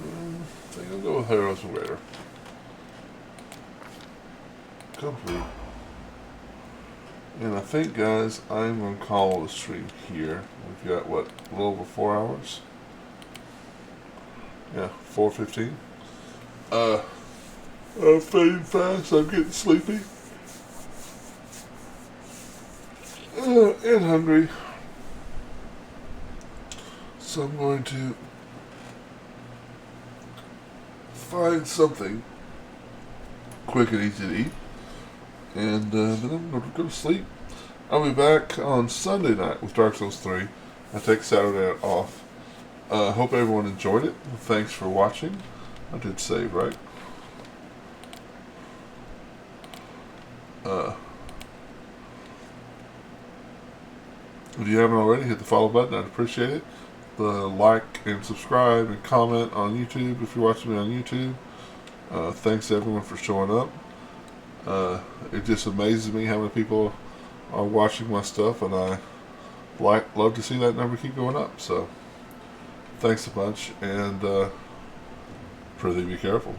I think I'll go with Heroes and Raider. Complete. And I think, guys, I'm going to call the stream here. We've got, what, a little over 4 hours? Yeah, 4:15. I'm fading fast. I'm getting sleepy. And hungry. So I'm going to find something quick and easy to eat. And then I'm going to go to sleep. I'll be back on Sunday night with Dark Souls 3. I take Saturday off. Hope everyone enjoyed it. Thanks for watching. I did save, right? If you haven't already, hit the follow button. I'd appreciate it. The like and subscribe and comment on YouTube if you're watching me on YouTube. Thanks everyone for showing up. It just amazes me how many people are watching my stuff, and I love to see that number keep going up. So thanks a bunch, and prithee be careful.